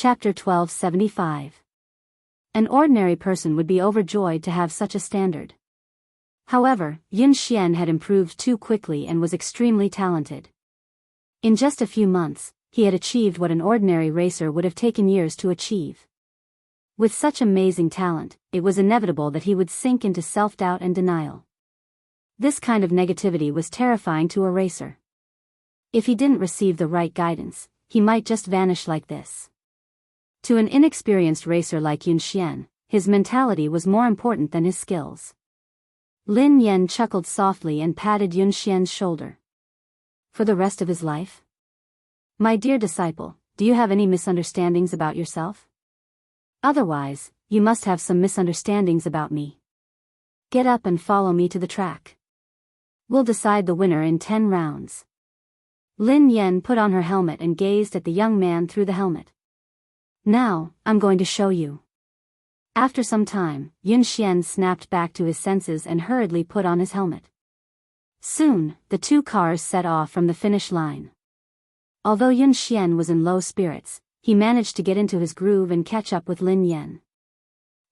Chapter 1275. An ordinary person would be overjoyed to have such a standard. However, Yun Xian had improved too quickly and was extremely talented. In just a few months, he had achieved what an ordinary racer would have taken years to achieve. With such amazing talent, it was inevitable that he would sink into self-doubt and denial. This kind of negativity was terrifying to a racer. If he didn't receive the right guidance, he might just vanish like this. To an inexperienced racer like Yun Xian, his mentality was more important than his skills. Lin Yan chuckled softly and patted Yun Xian's shoulder. For the rest of his life? My dear disciple, do you have any misunderstandings about yourself? Otherwise, you must have some misunderstandings about me. Get up and follow me to the track. We'll decide the winner in 10 rounds. Lin Yan put on her helmet and gazed at the young man through the helmet. Now, I'm going to show you. After some time, Yun Xian snapped back to his senses and hurriedly put on his helmet. Soon, the two cars set off from the finish line. Although Yun Xian was in low spirits, he managed to get into his groove and catch up with Lin Yan.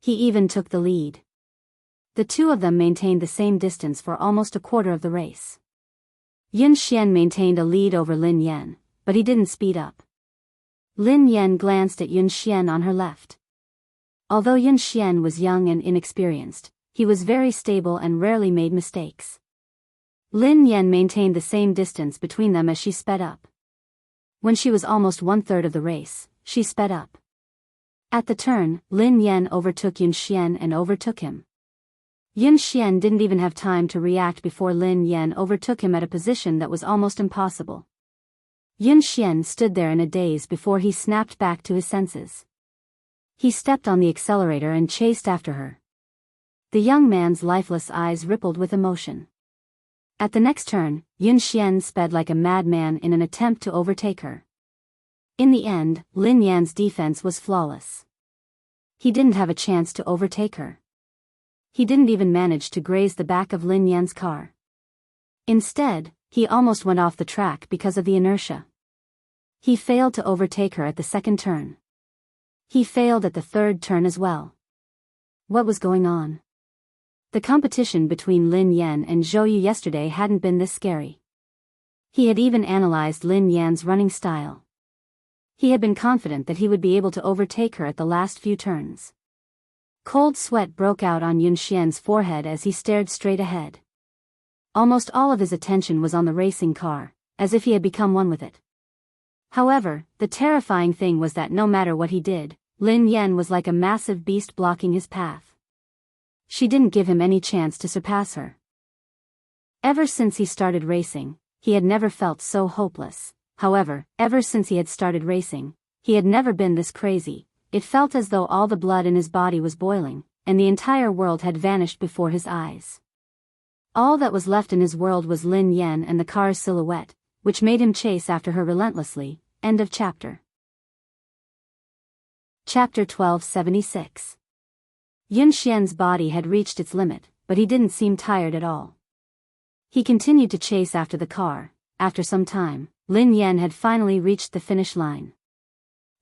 He even took the lead. The two of them maintained the same distance for almost a quarter of the race. Yun Xian maintained a lead over Lin Yan, but he didn't speed up. Lin Yan glanced at Yun Xian on her left. Although Yun Xian was young and inexperienced, he was very stable and rarely made mistakes. Lin Yan maintained the same distance between them as she sped up. When she was almost 1/3 of the race, she sped up. At the turn, Lin Yan overtook Yun Xian and overtook him. Yun Xian didn't even have time to react before Lin Yan overtook him at a position that was almost impossible. Yun Xian stood there in a daze before he snapped back to his senses. He stepped on the accelerator and chased after her. The young man's lifeless eyes rippled with emotion. At the next turn, Yun Xian sped like a madman in an attempt to overtake her. In the end, Lin Yan's defense was flawless. He didn't have a chance to overtake her. He didn't even manage to graze the back of Lin Yan's car. Instead, he almost went off the track because of the inertia. He failed to overtake her at the second turn. He failed at the third turn as well. What was going on? The competition between Lin Yan and Zhou Yu yesterday hadn't been this scary. He had even analyzed Lin Yan's running style. He had been confident that he would be able to overtake her at the last few turns. Cold sweat broke out on Yun Xian's forehead as he stared straight ahead. Almost all of his attention was on the racing car, as if he had become one with it. However, the terrifying thing was that no matter what he did, Lin Yan was like a massive beast blocking his path. She didn't give him any chance to surpass her. Ever since he started racing, he had never felt so hopeless. However, ever since he had started racing, he had never been this crazy. It felt as though all the blood in his body was boiling, and the entire world had vanished before his eyes. All that was left in his world was Lin Yan and the car's silhouette, which made him chase after her relentlessly. End of chapter. Chapter 1276. Yun Xian's body had reached its limit, but he didn't seem tired at all. He continued to chase after the car. After some time, Lin Yan had finally reached the finish line.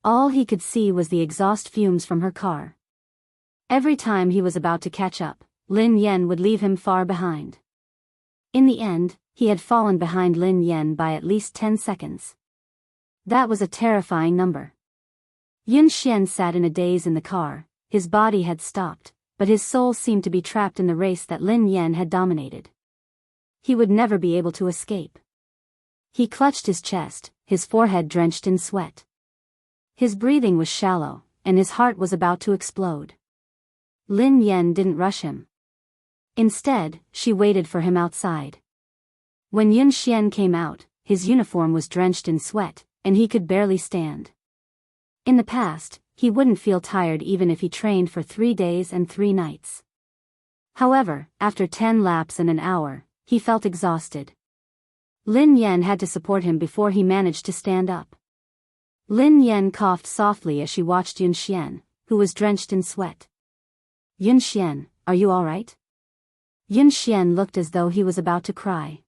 All he could see was the exhaust fumes from her car. Every time he was about to catch up, Lin Yan would leave him far behind. In the end, he had fallen behind Lin Yan by at least 10 seconds. That was a terrifying number. Yun Xian sat in a daze in the car. His body had stopped, but his soul seemed to be trapped in the race that Lin Yan had dominated. He would never be able to escape. He clutched his chest, his forehead drenched in sweat. His breathing was shallow, and his heart was about to explode. Lin Yan didn't rush him. Instead, she waited for him outside. When Yun Xian came out, his uniform was drenched in sweat, and he could barely stand. In the past, he wouldn't feel tired even if he trained for 3 days and 3 nights. However, after 10 laps and an hour, he felt exhausted. Lin Yan had to support him before he managed to stand up. Lin Yan coughed softly as she watched Yun Xian, who was drenched in sweat. Yun Xian, are you all right? Yun Xian looked as though he was about to cry.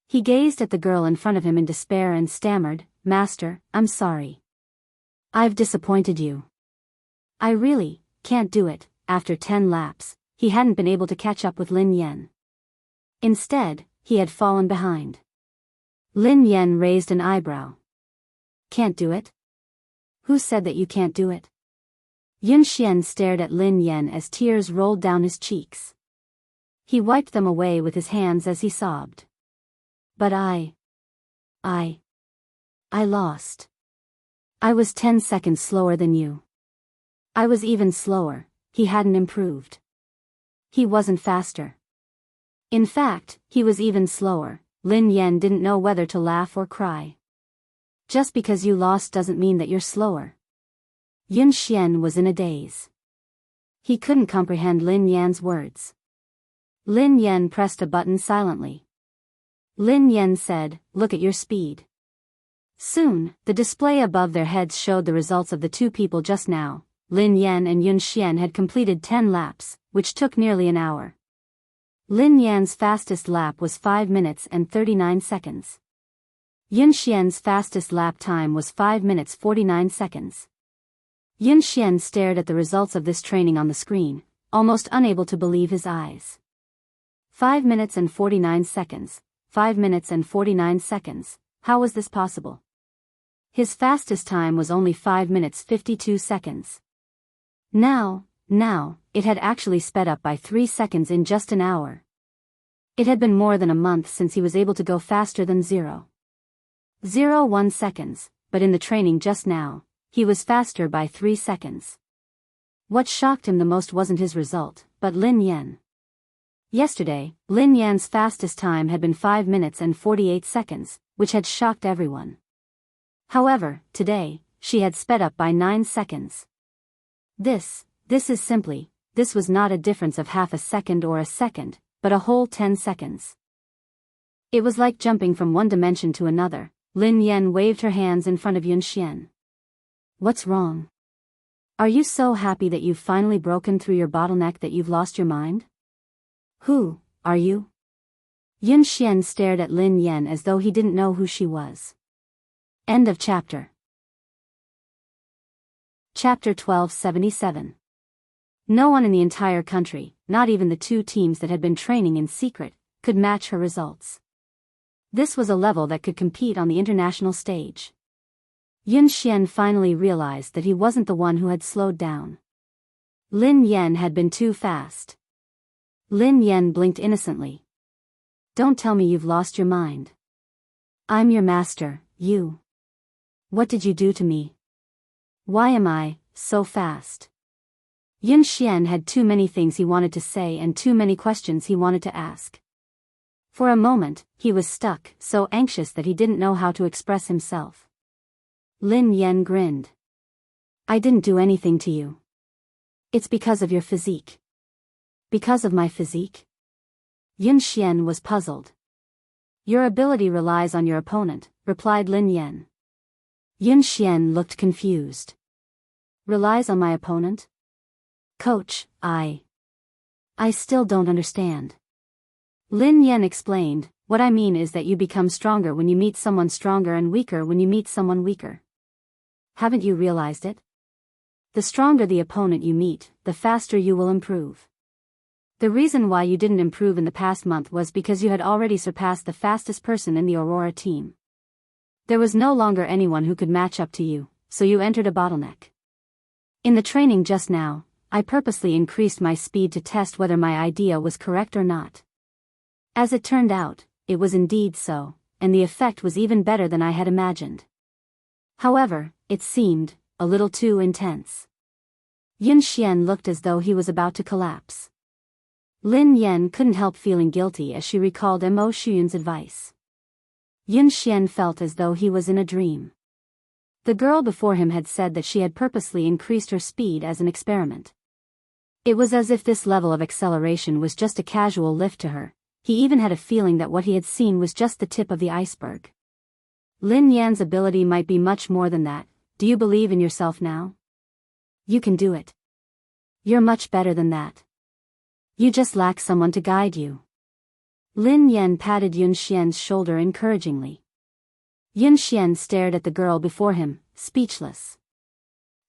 He gazed at the girl in front of him in despair and stammered, "Master, I'm sorry." I've disappointed you. I really can't do it. After 10 laps, he hadn't been able to catch up with Lin Yan. Instead, he had fallen behind. Lin Yan raised an eyebrow. Can't do it? Who said that you can't do it? Yun Xian stared at Lin Yan as tears rolled down his cheeks. He wiped them away with his hands as he sobbed. But I lost. I was 10 seconds slower than you. I was even slower. He hadn't improved. He wasn't faster. In fact, he was even slower. Lin Yan didn't know whether to laugh or cry. Just because you lost doesn't mean that you're slower. Yun Xian was in a daze. He couldn't comprehend Lin Yan's words. Lin Yan pressed a button silently. Lin Yan said, "Look at your speed." Soon, the display above their heads showed the results of the two people just now. Lin Yan and Yun Xian had completed 10 laps, which took nearly an hour. Lin Yan's fastest lap was 5 minutes and 39 seconds. Yun Xian's fastest lap time was 5 minutes 49 seconds. Yun Xian stared at the results of this training on the screen, almost unable to believe his eyes. 5 minutes and 49 seconds, 5 minutes and 49 seconds, how was this possible? His fastest time was only 5 minutes 52 seconds. Now, it had actually sped up by 3 seconds in just an hour. It had been more than a month since he was able to go faster than 0.01 seconds, but in the training just now, he was faster by 3 seconds. What shocked him the most wasn't his result, but Lin Yan. Yesterday, Lin Yan's fastest time had been 5 minutes and 48 seconds, which had shocked everyone. However, today, she had sped up by 9 seconds. This was not a difference of half a second or a second, but a whole 10 seconds. It was like jumping from one dimension to another. Lin Yan waved her hands in front of Yun Xian. What's wrong? Are you so happy that you've finally broken through your bottleneck that you've lost your mind? Who are you? Yun Xian stared at Lin Yan as though he didn't know who she was. End of chapter. Chapter 1277. No one in the entire country, not even the two teams that had been training in secret, could match her results. This was a level that could compete on the international stage. Yun Xian finally realized that he wasn't the one who had slowed down. Lin Yan had been too fast. Lin Yan blinked innocently. Don't tell me you've lost your mind. I'm your master, you. What did you do to me? Why am I so fast? Yun Xian had too many things he wanted to say and too many questions he wanted to ask. For a moment, he was stuck, so anxious that he didn't know how to express himself. Lin Yan grinned. I didn't do anything to you. It's because of your physique. Because of my physique? Yun Xian was puzzled. Your ability relies on your opponent, replied Lin Yan. Yun Xian looked confused. Relies on my opponent? Coach, I still don't understand. Lin Yan explained, what I mean is that you become stronger when you meet someone stronger and weaker when you meet someone weaker. Haven't you realized it? The stronger the opponent you meet, the faster you will improve. The reason why you didn't improve in the past month was because you had already surpassed the fastest person in the Aurora team. There was no longer anyone who could match up to you, so you entered a bottleneck. In the training just now, I purposely increased my speed to test whether my idea was correct or not. As it turned out, it was indeed so, and the effect was even better than I had imagined. However, it seemed a little too intense. Yun Xian looked as though he was about to collapse. Lin Yan couldn't help feeling guilty as she recalled Mo Shuyun's advice. Yun Xian felt as though he was in a dream. The girl before him had said that she had purposely increased her speed as an experiment. It was as if this level of acceleration was just a casual lift to her. He even had a feeling that what he had seen was just the tip of the iceberg. Lin Yan's ability might be much more than that. Do you believe in yourself now? You can do it. You're much better than that. You just lack someone to guide you. Lin Yan patted Yun Xian's shoulder encouragingly. Yun Xian stared at the girl before him, speechless.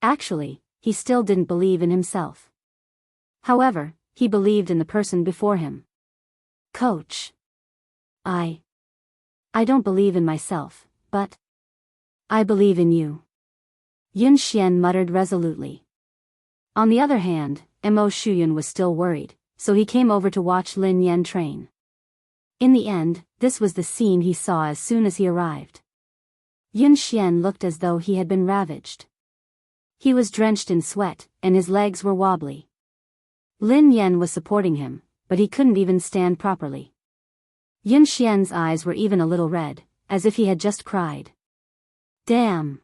Actually, he still didn't believe in himself. However, he believed in the person before him. Coach. I don't believe in myself, but I believe in you. Yun Xian muttered resolutely. On the other hand, Mo Shuyun was still worried, so he came over to watch Lin Yan train. In the end, this was the scene he saw as soon as he arrived. Yun Xian looked as though he had been ravaged. He was drenched in sweat, and his legs were wobbly. Lin Yan was supporting him, but he couldn't even stand properly. Yun Xian's eyes were even a little red, as if he had just cried. Damn!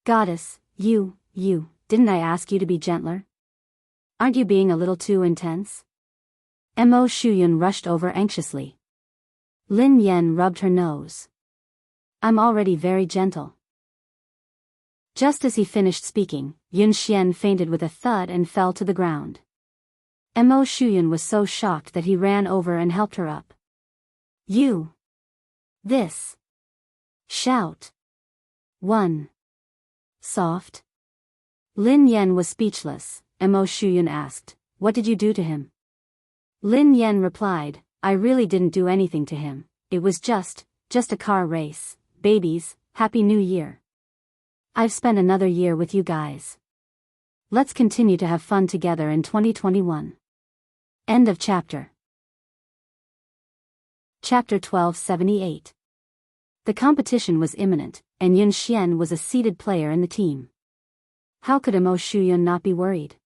Goddess, you, didn't I ask you to be gentler? Aren't you being a little too intense? Mo Shuyun rushed over anxiously. Lin Yan rubbed her nose. I'm already very gentle. Just as he finished speaking, Yun Xian fainted with a thud and fell to the ground. Mo Shuyun was so shocked that he ran over and helped her up. You! This! Shout! 1. Soft? Lin Yan was speechless. Mo Shuyun asked, what did you do to him? Lin Yan replied, I really didn't do anything to him, it was just a car race. Babies, Happy New Year. I've spent another year with you guys. Let's continue to have fun together in 2021. End of chapter. Chapter 1278. The competition was imminent, and Yun Xian was a seeded player in the team. How could Mo Shuyun not be worried?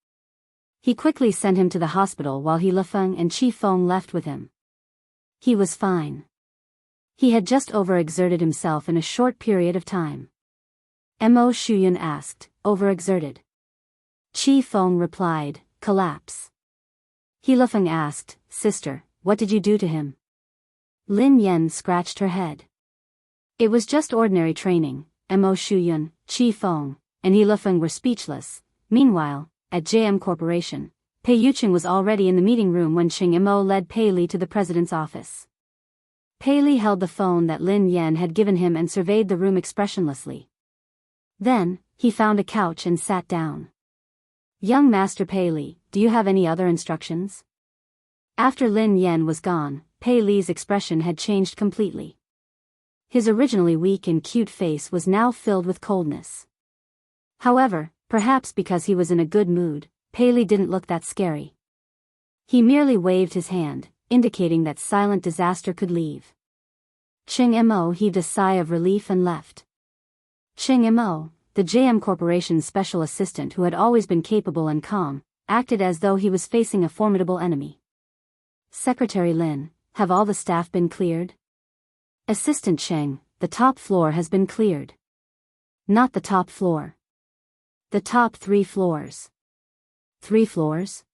He quickly sent him to the hospital while He Lefeng and Qi Feng left with him. He was fine. He had just overexerted himself in a short period of time. Mo Shuyun asked, overexerted? Qi Feng replied, collapse. He Lefeng asked, sister, what did you do to him? Lin Yan scratched her head. It was just ordinary training. Mo Shuyun, Qi Feng, and He Lefeng were speechless. Meanwhile, at JM Corporation, Pei Yuqing was already in the meeting room when Qing Mo led Pei Li to the president's office. Pei Li held the phone that Lin Yan had given him and surveyed the room expressionlessly. Then, he found a couch and sat down. Young Master Pei Li, do you have any other instructions? After Lin Yan was gone, Pei Li's expression had changed completely. His originally weak and cute face was now filled with coldness. However, perhaps because he was in a good mood, Pei Li didn't look that scary. He merely waved his hand, indicating that silent disaster could leave. Qing Mo heaved a sigh of relief and left. Qing Mo, the JM Corporation's special assistant who had always been capable and calm, acted as though he was facing a formidable enemy. Secretary Lin, have all the staff been cleared? Assistant Cheng, the top floor has been cleared. Not the top floor. The top 3 floors. 3 floors?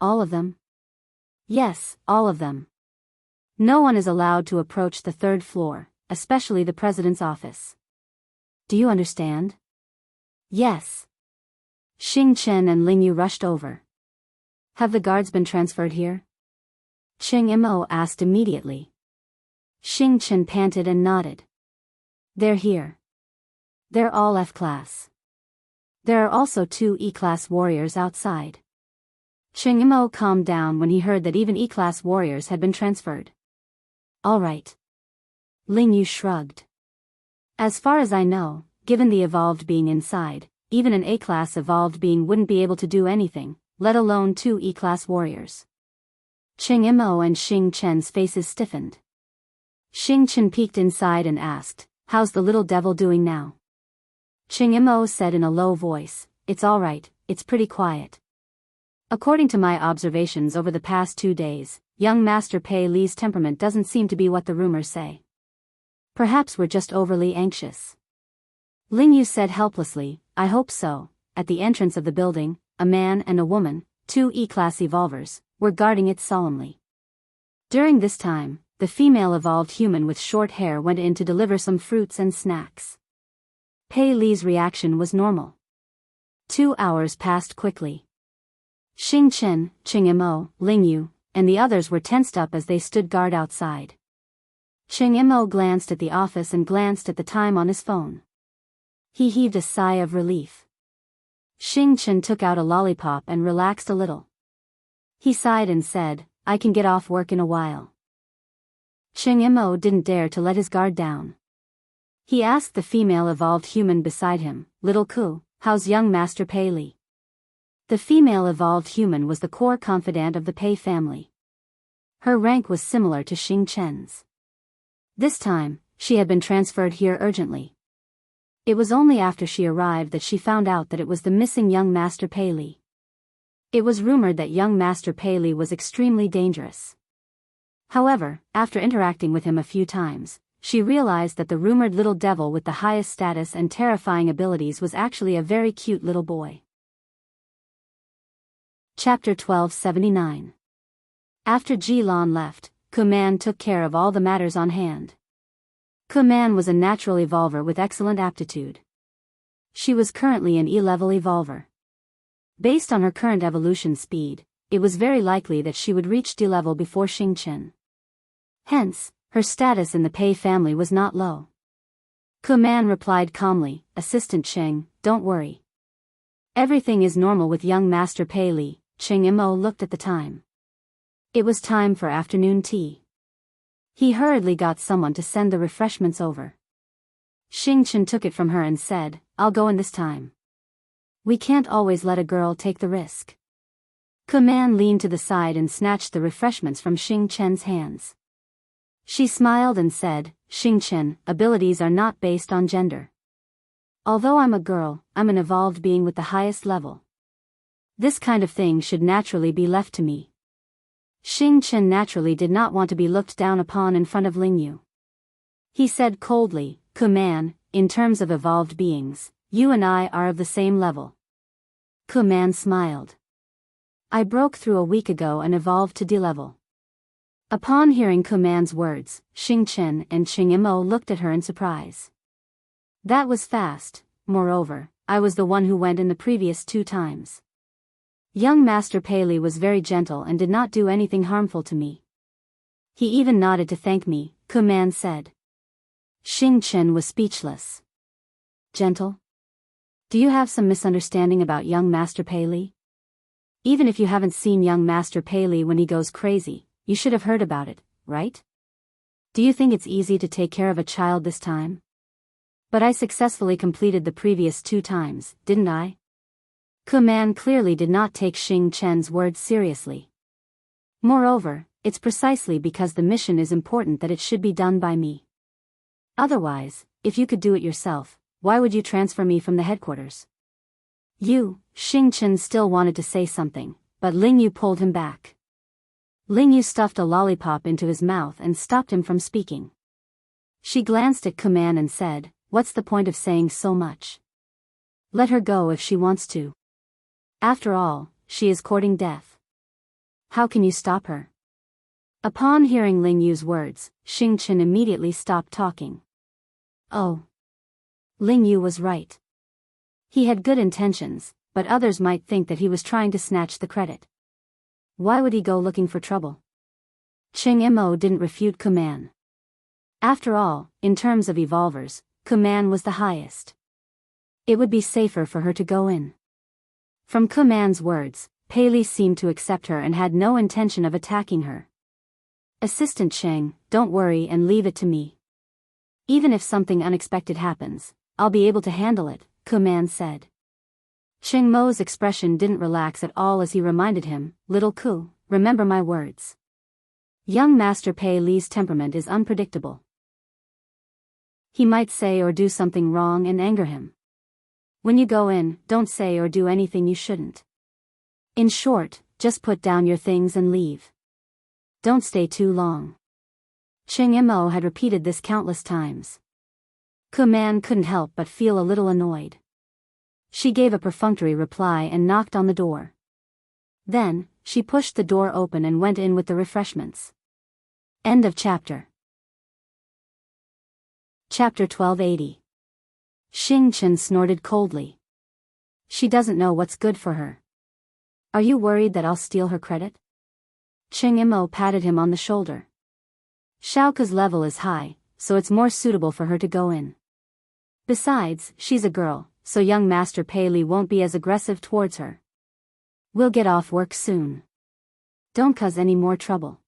All of them? Yes, all of them. No one is allowed to approach the 3rd floor, especially the president's office. Do you understand? Yes. Xing Chen and Ling Yu rushed over. Have the guards been transferred here? Qing Mo asked immediately. Xing Chen panted and nodded. They're here. They're all F-class. There are also 2 E-class warriors outside. Qing Mo calmed down when he heard that even E-class warriors had been transferred. All right. Ling Yu shrugged. As far as I know, given the evolved being inside, even an A-class evolved being wouldn't be able to do anything, let alone 2 E-class warriors. Qing Mo and Xing Chen's faces stiffened. Xing Chen peeked inside and asked, how's the little devil doing now? Qing Mo said in a low voice, it's all right, it's pretty quiet. According to my observations over the past 2 days, young Master Pei Li's temperament doesn't seem to be what the rumors say. Perhaps we're just overly anxious. Ling Yu said helplessly, I hope so. At the entrance of the building, a man and a woman, 2 E-class evolvers, were guarding it solemnly. During this time, the female evolved human with short hair went in to deliver some fruits and snacks. Pei Li's reaction was normal. 2 hours passed quickly. Xing Chen, Qing Mo, Ling Yu, and the others were tensed up as they stood guard outside. Qing Mo glanced at the office and glanced at the time on his phone. He heaved a sigh of relief. Xing Chen took out a lollipop and relaxed a little. He sighed and said, I can get off work in a while. Cheng Imo didn't dare to let his guard down. He asked the female evolved human beside him, Little Ku, how's young Master Pei Li? The female evolved human was the core confidant of the Pei family. Her rank was similar to Xing Chen's. This time, she had been transferred here urgently. It was only after she arrived that she found out that it was the missing young Master Pei Li. It was rumored that young Master Pei Li was extremely dangerous. However, after interacting with him a few times, she realized that the rumored little devil with the highest status and terrifying abilities was actually a very cute little boy. Chapter 1279. After Ji Lan left, Kuman took care of all the matters on hand. Kuman was a natural evolver with excellent aptitude. She was currently an E-level evolver. Based on her current evolution speed, it was very likely that she would reach D-level before Xing Chen. Hence, her status in the Pei family was not low. Kuman replied calmly, Assistant Cheng, don't worry. Everything is normal with young Master Pei Li. Cheng Imo looked at the time. It was time for afternoon tea. He hurriedly got someone to send the refreshments over. Xing Chen took it from her and said, I'll go in this time. We can't always let a girl take the risk. Kuman leaned to the side and snatched the refreshments from Xing Chen's hands. She smiled and said, Xing Chen, abilities are not based on gender. Although I'm a girl, I'm an evolved being with the highest level. This kind of thing should naturally be left to me. Xing Chen naturally did not want to be looked down upon in front of Lingyu. He said coldly, Kuman, in terms of evolved beings, you and I are of the same level. Kuman smiled. I broke through a week ago and evolved to D-level. Upon hearing Kuman's words, Xing Chen and Cheng Imo looked at her in surprise. That was fast. Moreover, I was the one who went in the previous 2 times. Young Master Pei Li was very gentle and did not do anything harmful to me. He even nodded to thank me, Kuman said. Xing Chen was speechless. Gentle? Do you have some misunderstanding about young Master Pei Li? Even if you haven't seen young Master Pei Li when he goes crazy, you should have heard about it, right? Do you think it's easy to take care of a child this time? But I successfully completed the previous 2 times, didn't I? Kuman clearly did not take Xing Chen's words seriously. Moreover, it's precisely because the mission is important that it should be done by me. Otherwise, if you could do it yourself, why would you transfer me from the headquarters? Xing Chen still wanted to say something, but Lingyu pulled him back. Lingyu stuffed a lollipop into his mouth and stopped him from speaking. She glanced at Kuman and said, What's the point of saying so much? Let her go if she wants to. After all, she is courting death. How can you stop her? Upon hearing Lingyu's words, Xing Chen immediately stopped talking. Oh. Lingyu was right. He had good intentions, but others might think that he was trying to snatch the credit. Why would he go looking for trouble? Cheng Imo didn't refute Kuman. After all, in terms of evolvers, Kuman was the highest. It would be safer for her to go in. From Kuman's words, Pei Li seemed to accept her and had no intention of attacking her. Assistant Cheng, don't worry and leave it to me. Even if something unexpected happens, I'll be able to handle it, Kuman said. Cheng Mo's expression didn't relax at all as he reminded him, Little Ku, remember my words. Young Master Pei Li's temperament is unpredictable. He might say or do something wrong and anger him. When you go in, don't say or do anything you shouldn't. In short, just put down your things and leave. Don't stay too long. Cheng Imo had repeated this countless times. Kuman couldn't help but feel a little annoyed. She gave a perfunctory reply and knocked on the door. Then, she pushed the door open and went in with the refreshments. End of chapter. Chapter 1280. Xing Chen snorted coldly. She doesn't know what's good for her. Are you worried that I'll steal her credit? Cheng Imo patted him on the shoulder. Xiaoke's level is high, so it's more suitable for her to go in. Besides, she's a girl, so young Master Pei Li won't be as aggressive towards her. We'll get off work soon. Don't cause any more trouble.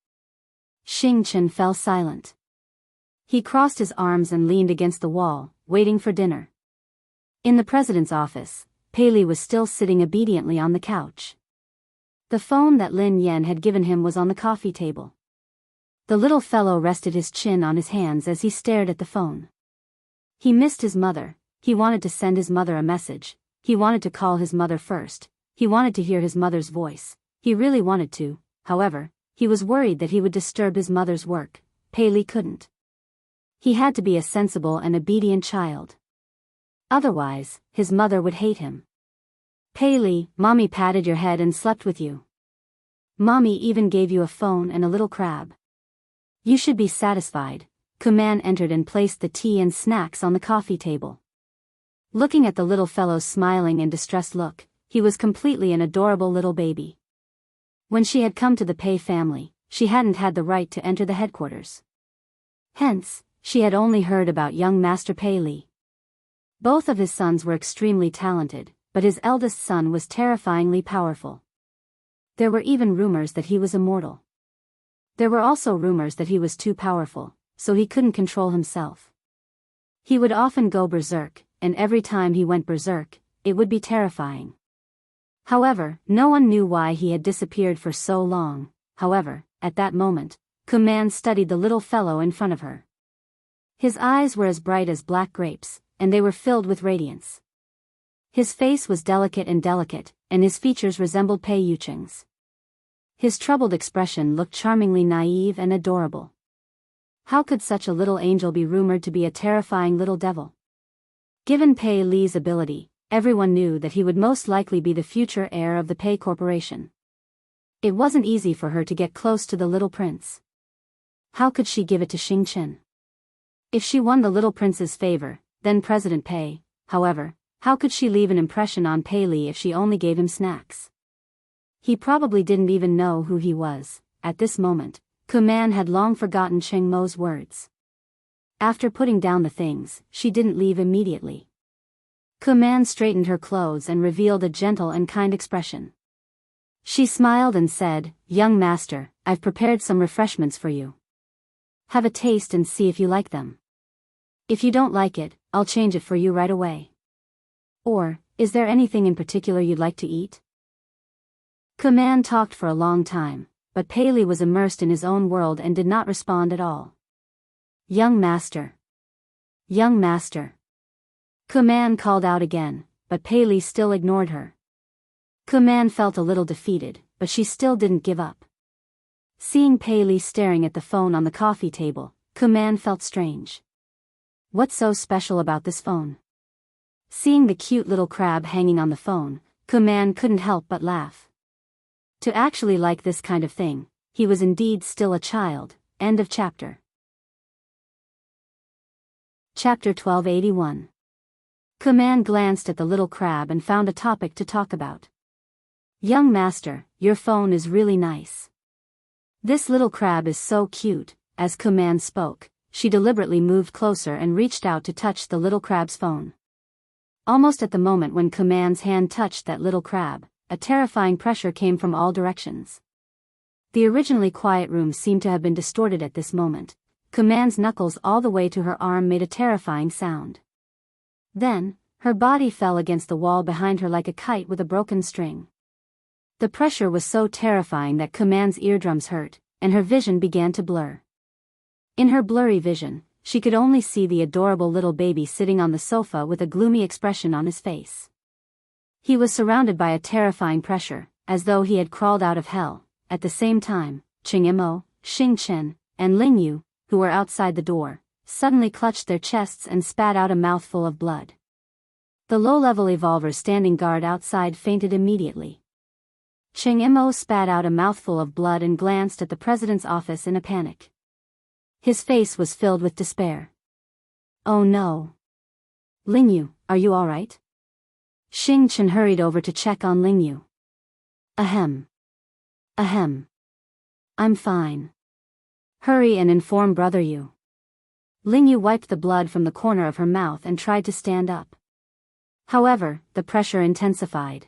Xing Chen fell silent. He crossed his arms and leaned against the wall, waiting for dinner. In the president's office, Pei Li was still sitting obediently on the couch. The phone that Lin Yan had given him was on the coffee table. The little fellow rested his chin on his hands as he stared at the phone. He missed his mother, he wanted to send his mother a message, he wanted to call his mother first, he wanted to hear his mother's voice, he really wanted to, however, he was worried that he would disturb his mother's work. Pei Li couldn't. He had to be a sensible and obedient child. Otherwise, his mother would hate him. Pei Li, Mommy patted your head and slept with you. Mommy even gave you a phone and a little crab. You should be satisfied. Kuman entered and placed the tea and snacks on the coffee table. Looking at the little fellow's smiling and distressed look, he was completely an adorable little baby. When she had come to the Pei family, she hadn't had the right to enter the headquarters. Hence, she had only heard about young Master Pei Li. Both of his sons were extremely talented, but his eldest son was terrifyingly powerful. There were even rumors that he was immortal. There were also rumors that he was too powerful, so he couldn't control himself. He would often go berserk, and every time he went berserk, it would be terrifying. However, no one knew why he had disappeared for so long. However, at that moment, Kuman studied the little fellow in front of her. His eyes were as bright as black grapes, and they were filled with radiance. His face was delicate, and his features resembled Pei Yucheng's. His troubled expression looked charmingly naive and adorable. How could such a little angel be rumored to be a terrifying little devil? Given Pei Li's ability, everyone knew that he would most likely be the future heir of the Pei Corporation. It wasn't easy for her to get close to the little prince. How could she give it to Xing Chen? If she won the little prince's favor, then President Pei, however, how could she leave an impression on Pei Li if she only gave him snacks? He probably didn't even know who he was. At this moment, Kuman had long forgotten Cheng Mo's words. After putting down the things, she didn't leave immediately. Kuman straightened her clothes and revealed a gentle and kind expression. She smiled and said, "Young master, I've prepared some refreshments for you. Have a taste and see if you like them. If you don't like it, I'll change it for you right away. Or, is there anything in particular you'd like to eat?" Kuman talked for a long time, but Pei Li was immersed in his own world and did not respond at all. "Young master. Young master." Kuman called out again, but Pei Li still ignored her. Kuman felt a little defeated, but she still didn't give up. Seeing Pei Li staring at the phone on the coffee table, Kuman felt strange. What's so special about this phone? Seeing the cute little crab hanging on the phone, Kuman couldn't help but laugh. To actually like this kind of thing, he was indeed still a child. End of chapter. Chapter 1281. Kuman glanced at the little crab and found a topic to talk about. "Young master, your phone is really nice." "This little crab is so cute." As Kuman spoke, she deliberately moved closer and reached out to touch the little crab's phone. Almost at the moment when Kuman's hand touched that little crab, a terrifying pressure came from all directions. The originally quiet room seemed to have been distorted at this moment. Kuman's knuckles all the way to her arm made a terrifying sound. Then, her body fell against the wall behind her like a kite with a broken string. The pressure was so terrifying that Kuman's eardrums hurt, and her vision began to blur. In her blurry vision, she could only see the adorable little baby sitting on the sofa with a gloomy expression on his face. He was surrounded by a terrifying pressure, as though he had crawled out of hell. At the same time, Cheng Mo, Xing Chen, and Ling Yu, who were outside the door, suddenly clutched their chests and spat out a mouthful of blood. The low-level evolver standing guard outside fainted immediately. Cheng Mo spat out a mouthful of blood and glanced at the president's office in a panic. His face was filled with despair. "Oh no. Ling Yu, are you all right?" Xing Chen hurried over to check on Ling Yu. Ahem. Ahem. I'm fine. Hurry and inform Brother Yu." Ling Yu wiped the blood from the corner of her mouth and tried to stand up. However, the pressure intensified.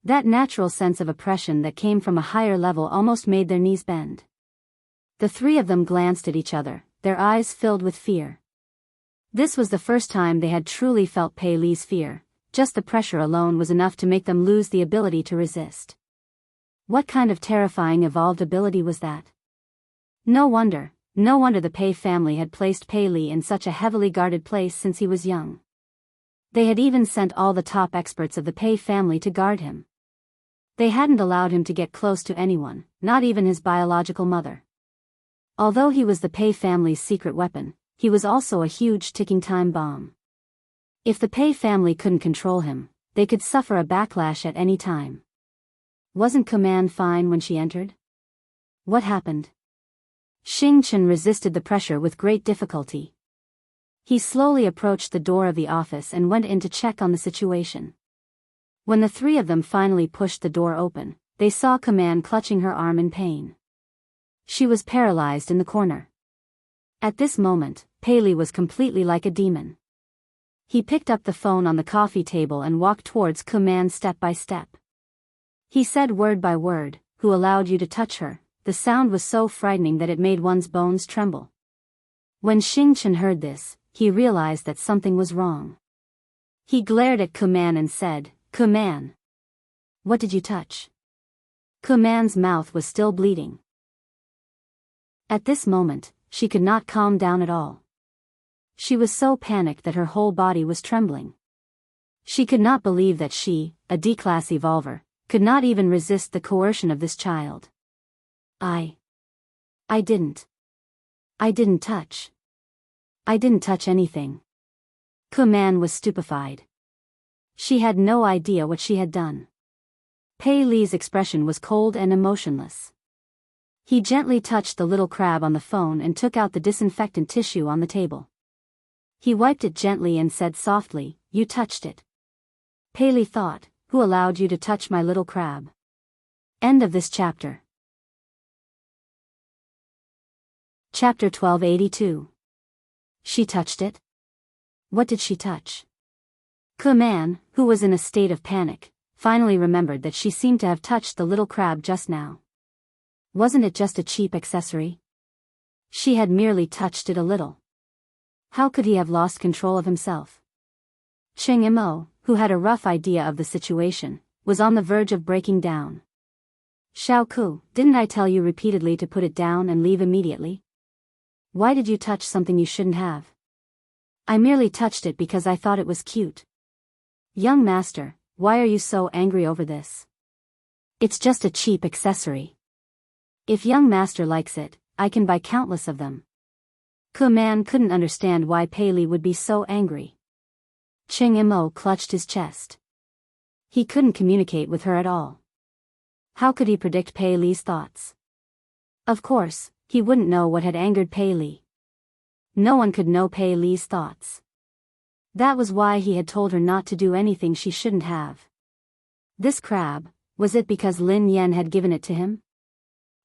That natural sense of oppression that came from a higher level almost made their knees bend. The three of them glanced at each other, their eyes filled with fear. This was the first time they had truly felt Pei Li's fear. Just the pressure alone was enough to make them lose the ability to resist. What kind of terrifying evolved ability was that? No wonder the Pei family had placed Pei Li in such a heavily guarded place since he was young. They had even sent all the top experts of the Pei family to guard him. They hadn't allowed him to get close to anyone, not even his biological mother. Although he was the Pei family's secret weapon, he was also a huge ticking time bomb. If the Pei family couldn't control him, they could suffer a backlash at any time. Wasn't Kuman fine when she entered? What happened? Xing Chen resisted the pressure with great difficulty. He slowly approached the door of the office and went in to check on the situation. When the three of them finally pushed the door open, they saw Kuman clutching her arm in pain. She was paralyzed in the corner. At this moment, Pei Li was completely like a demon. He picked up the phone on the coffee table and walked towards Kuman step by step. He said word by word, "Who allowed you to touch her?" The sound was so frightening that it made one's bones tremble. When Xing Chen heard this, he realized that something was wrong. He glared at Kuman and said, "Kuman, what did you touch?" Kuman's mouth was still bleeding. At this moment, she could not calm down at all. She was so panicked that her whole body was trembling. She could not believe that she, a D-class evolver, could not even resist the coercion of this child. I didn't touch. I didn't touch anything." Kuman was stupefied. She had no idea what she had done. Pei Li's expression was cold and emotionless. He gently touched the little crab on the phone and took out the disinfectant tissue on the table. He wiped it gently and said softly, "You touched it." Pei Li thought, "Who allowed you to touch my little crab?" End of this chapter. Chapter 1282. She touched it? What did she touch? Kuman, who was in a state of panic, finally remembered that she seemed to have touched the little crab just now. Wasn't it just a cheap accessory? She had merely touched it a little. How could he have lost control of himself? Cheng Imo, who had a rough idea of the situation, was on the verge of breaking down. "Xiao Ku, didn't I tell you repeatedly to put it down and leave immediately? Why did you touch something you shouldn't have?" "I merely touched it because I thought it was cute." "Young master, why are you so angry over this? It's just a cheap accessory. If young master likes it, I can buy countless of them." Kuman couldn't understand why Pei Li would be so angry. Cheng Imo clutched his chest. He couldn't communicate with her at all. How could he predict Pei Li's thoughts? Of course, he wouldn't know what had angered Pei Li. No one could know Pei Li's thoughts. That was why he had told her not to do anything she shouldn't have. This crab, was it because Lin Yan had given it to him?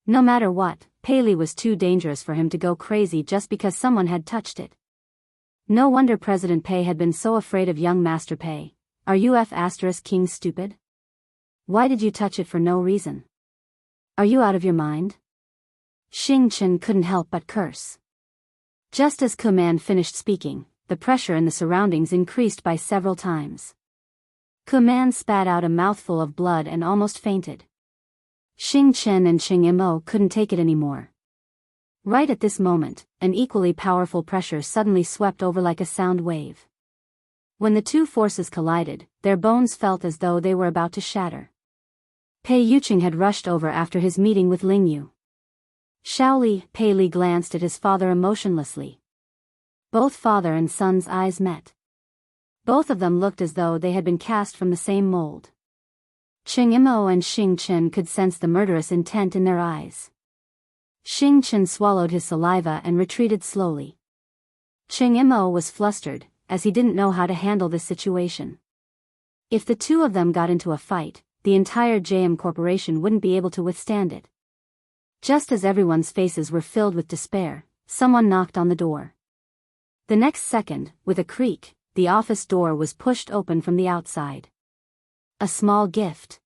No matter what, Pei Li was too dangerous for him to go crazy just because someone had touched it. No wonder President Pei had been so afraid of young Master Pei. Are you King stupid? Why did you touch it for no reason? Are you out of your mind? Xing Chen couldn't help but curse. Just as Kuman finished speaking, the pressure in the surroundings increased by several times. Kuman spat out a mouthful of blood and almost fainted. Xing Chen and Cheng Imo couldn't take it anymore. Right at this moment, an equally powerful pressure suddenly swept over like a sound wave. When the two forces collided, their bones felt as though they were about to shatter. Pei Yuqing had rushed over after his meeting with Ling Yu. Shaoli, Pei Li glanced at his father emotionlessly. Both father and son's eyes met. Both of them looked as though they had been cast from the same mold. Cheng Imo and Xing Chen could sense the murderous intent in their eyes. Xing Chen swallowed his saliva and retreated slowly. Cheng Imo was flustered, as he didn't know how to handle this situation. If the two of them got into a fight, the entire JM Corporation wouldn't be able to withstand it. Just as everyone's faces were filled with despair, someone knocked on the door. The next second, with a creak, the office door was pushed open from the outside. A small gift.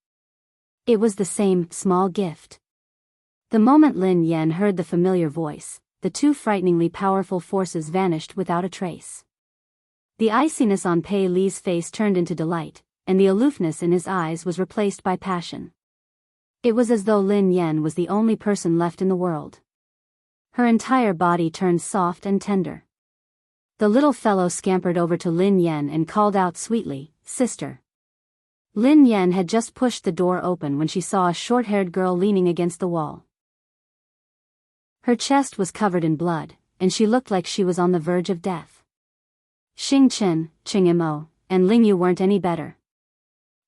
It was the same small gift. The moment Lin Yan heard the familiar voice, the two frighteningly powerful forces vanished without a trace. The iciness on Pei Li's face turned into delight, and the aloofness in his eyes was replaced by passion. It was as though Lin Yan was the only person left in the world. Her entire body turned soft and tender. The little fellow scampered over to Lin Yan and called out sweetly, "Sister." Lin Yan had just pushed the door open when she saw a short-haired girl leaning against the wall. Her chest was covered in blood, and she looked like she was on the verge of death. Xing Chen, Ching Imo, and Ling Yu weren't any better.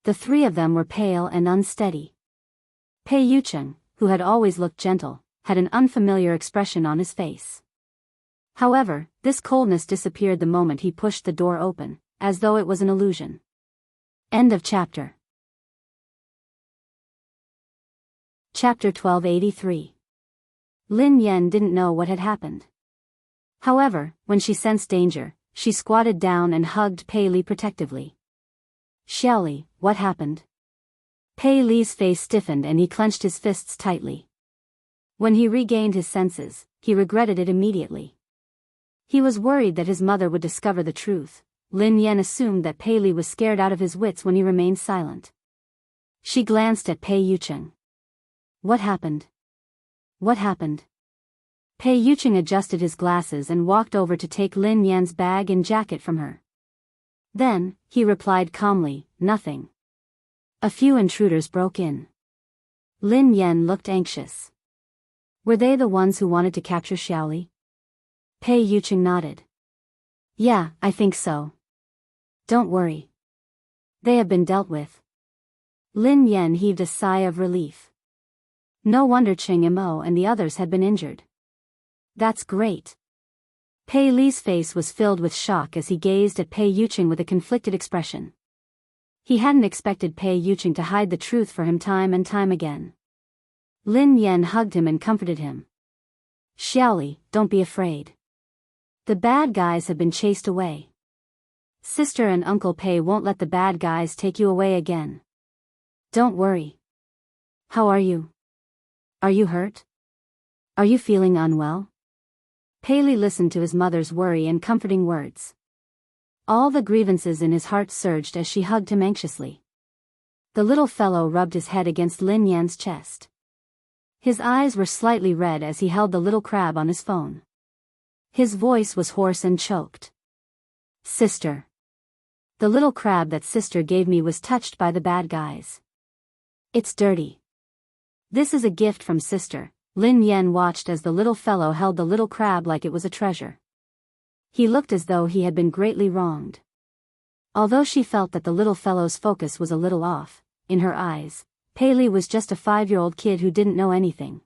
The three of them were pale and unsteady. Pei Yucheng, who had always looked gentle, had an unfamiliar expression on his face. However, this coldness disappeared the moment he pushed the door open, as though it was an illusion. End of chapter. Chapter 1283. Lin Yan didn't know what had happened. However, when she sensed danger, she squatted down and hugged Pei Li protectively. "Xiaoli, what happened?" Pei Li's face stiffened and he clenched his fists tightly. When he regained his senses, he regretted it immediately. He was worried that his mother would discover the truth. Lin Yan assumed that Pei Li was scared out of his wits when he remained silent. She glanced at Pei Yucheng. "What happened? What happened?" Pei Yucheng adjusted his glasses and walked over to take Lin Yan's bag and jacket from her. Then, he replied calmly, "Nothing. A few intruders broke in." Lin Yan looked anxious. "Were they the ones who wanted to capture Xiaoli?" Pei Yucheng nodded. "Yeah, I think so. Don't worry. They have been dealt with." Lin Yan heaved a sigh of relief. No wonder Ching Imo and the others had been injured. "That's great." Pei Li's face was filled with shock as he gazed at Pei Yucheng with a conflicted expression. He hadn't expected Pei Yucheng to hide the truth for him time and time again. Lin Yan hugged him and comforted him. "Xiaoli, don't be afraid. The bad guys have been chased away. Sister and Uncle Pei won't let the bad guys take you away again. Don't worry. How are you? Are you hurt? Are you feeling unwell?" Pei Li listened to his mother's worry and comforting words. All the grievances in his heart surged as she hugged him anxiously. The little fellow rubbed his head against Lin Yan's chest. His eyes were slightly red as he held the little crab on his phone. His voice was hoarse and choked. "Sister. The little crab that sister gave me was touched by the bad guys. It's dirty. This is a gift from sister." Lin Yan watched as the little fellow held the little crab like it was a treasure. He looked as though he had been greatly wronged. Although she felt that the little fellow's focus was a little off, in her eyes, Pei Li was just a 5-year-old kid who didn't know anything.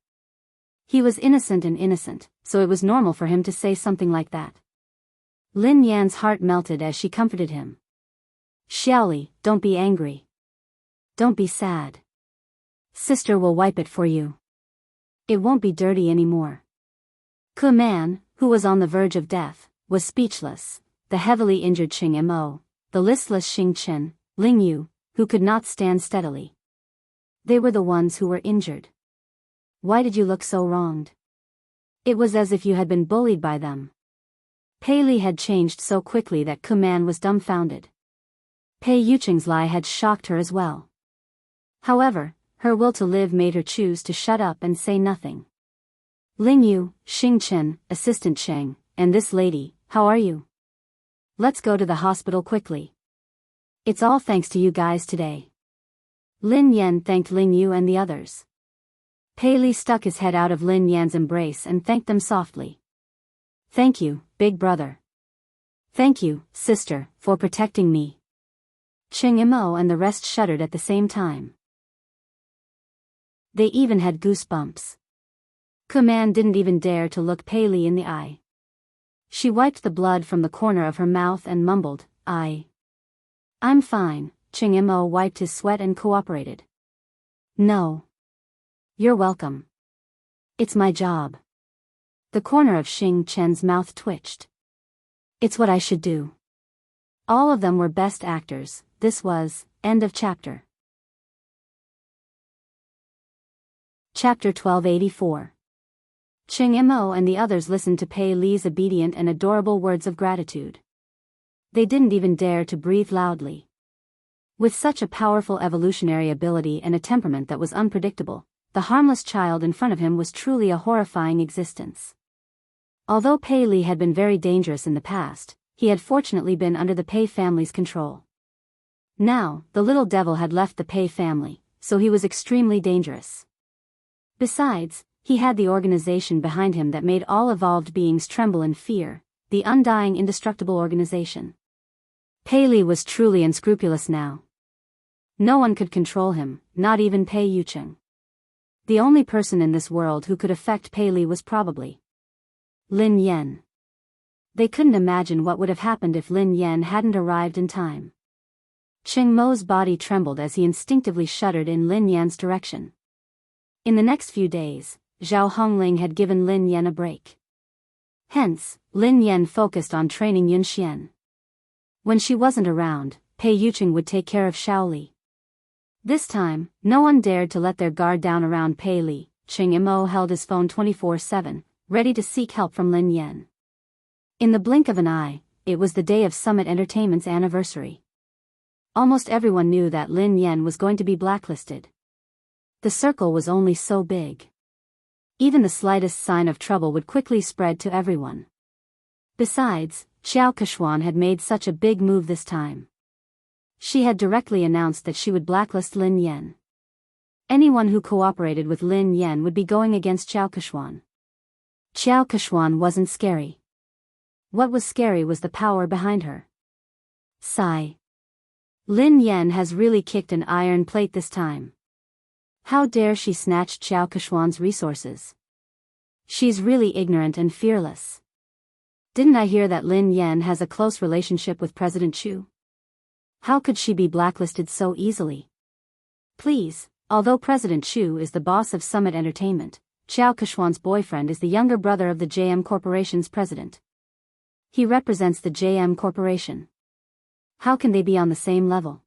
He was innocent, so it was normal for him to say something like that. Lin Yan's heart melted as she comforted him. "Xiaoli, don't be angry. Don't be sad. Sister will wipe it for you. It won't be dirty anymore." Ku Man, who was on the verge of death, was speechless. The heavily injured Ching Imo, the listless Xing Chen, Ling Yu, who could not stand steadily. They were the ones who were injured. "Why did you look so wronged? It was as if you had been bullied by them." Pei Li had changed so quickly that Ku Man was dumbfounded. Pei Yucheng's lie had shocked her as well. However, her will to live made her choose to shut up and say nothing. "Ling Yu, Xing Chen, Assistant Cheng, and this lady, how are you? Let's go to the hospital quickly. It's all thanks to you guys today." Lin Yan thanked Ling Yu and the others. Pei Li stuck his head out of Lin Yan's embrace and thanked them softly. "Thank you, big brother. Thank you, sister, for protecting me." Ching Imo and the rest shuddered at the same time. They even had goosebumps. Ku Man didn't even dare to look Pei Li in the eye. She wiped the blood from the corner of her mouth and mumbled, I'm fine." Ching Imo wiped his sweat and cooperated. "No. You're welcome. It's my job." The corner of Xing Chen's mouth twitched. "It's what I should do." All of them were best actors. This was, end of chapter. Chapter 1284. Ching Mo and the others listened to Pei Li's obedient and adorable words of gratitude. They didn't even dare to breathe loudly. With such a powerful evolutionary ability and a temperament that was unpredictable, the harmless child in front of him was truly a horrifying existence. Although Pei Li had been very dangerous in the past, he had fortunately been under the Pei family's control. Now, the little devil had left the Pei family, so he was extremely dangerous. Besides, he had the organization behind him that made all evolved beings tremble in fear, the undying indestructible organization. Pei Li was truly unscrupulous now. No one could control him, not even Pei Yucheng. The only person in this world who could affect Pei Li was probably Lin Yan. They couldn't imagine what would have happened if Lin Yan hadn't arrived in time. Ching Mo's body trembled as he instinctively shuddered in Lin Yan's direction. In the next few days, Zhao Hongling had given Lin Yan a break. Hence, Lin Yan focused on training Yun Xian. When she wasn't around, Pei Yucheng would take care of Xiao Li. This time, no one dared to let their guard down around Pei Li. Ching Mo held his phone 24/7, ready to seek help from Lin Yan. In the blink of an eye, it was the day of Summit Entertainment's anniversary. Almost everyone knew that Lin Yan was going to be blacklisted. The circle was only so big. Even the slightest sign of trouble would quickly spread to everyone. Besides, Xiao Keshuan had made such a big move this time. She had directly announced that she would blacklist Lin Yan. Anyone who cooperated with Lin Yan would be going against Xiao Keshuan. Xiao Keshuan wasn't scary. What was scary was the power behind her. Sigh. Lin Yan has really kicked an iron plate this time. How dare she snatch Xiao Keshuan's resources? She's really ignorant and fearless. Didn't I hear that Lin Yan has a close relationship with President Chu? How could she be blacklisted so easily? Please, although President Chu is the boss of Summit Entertainment, Xiao Keshuan's boyfriend is the younger brother of the JM Corporation's president. He represents the JM Corporation. How can they be on the same level?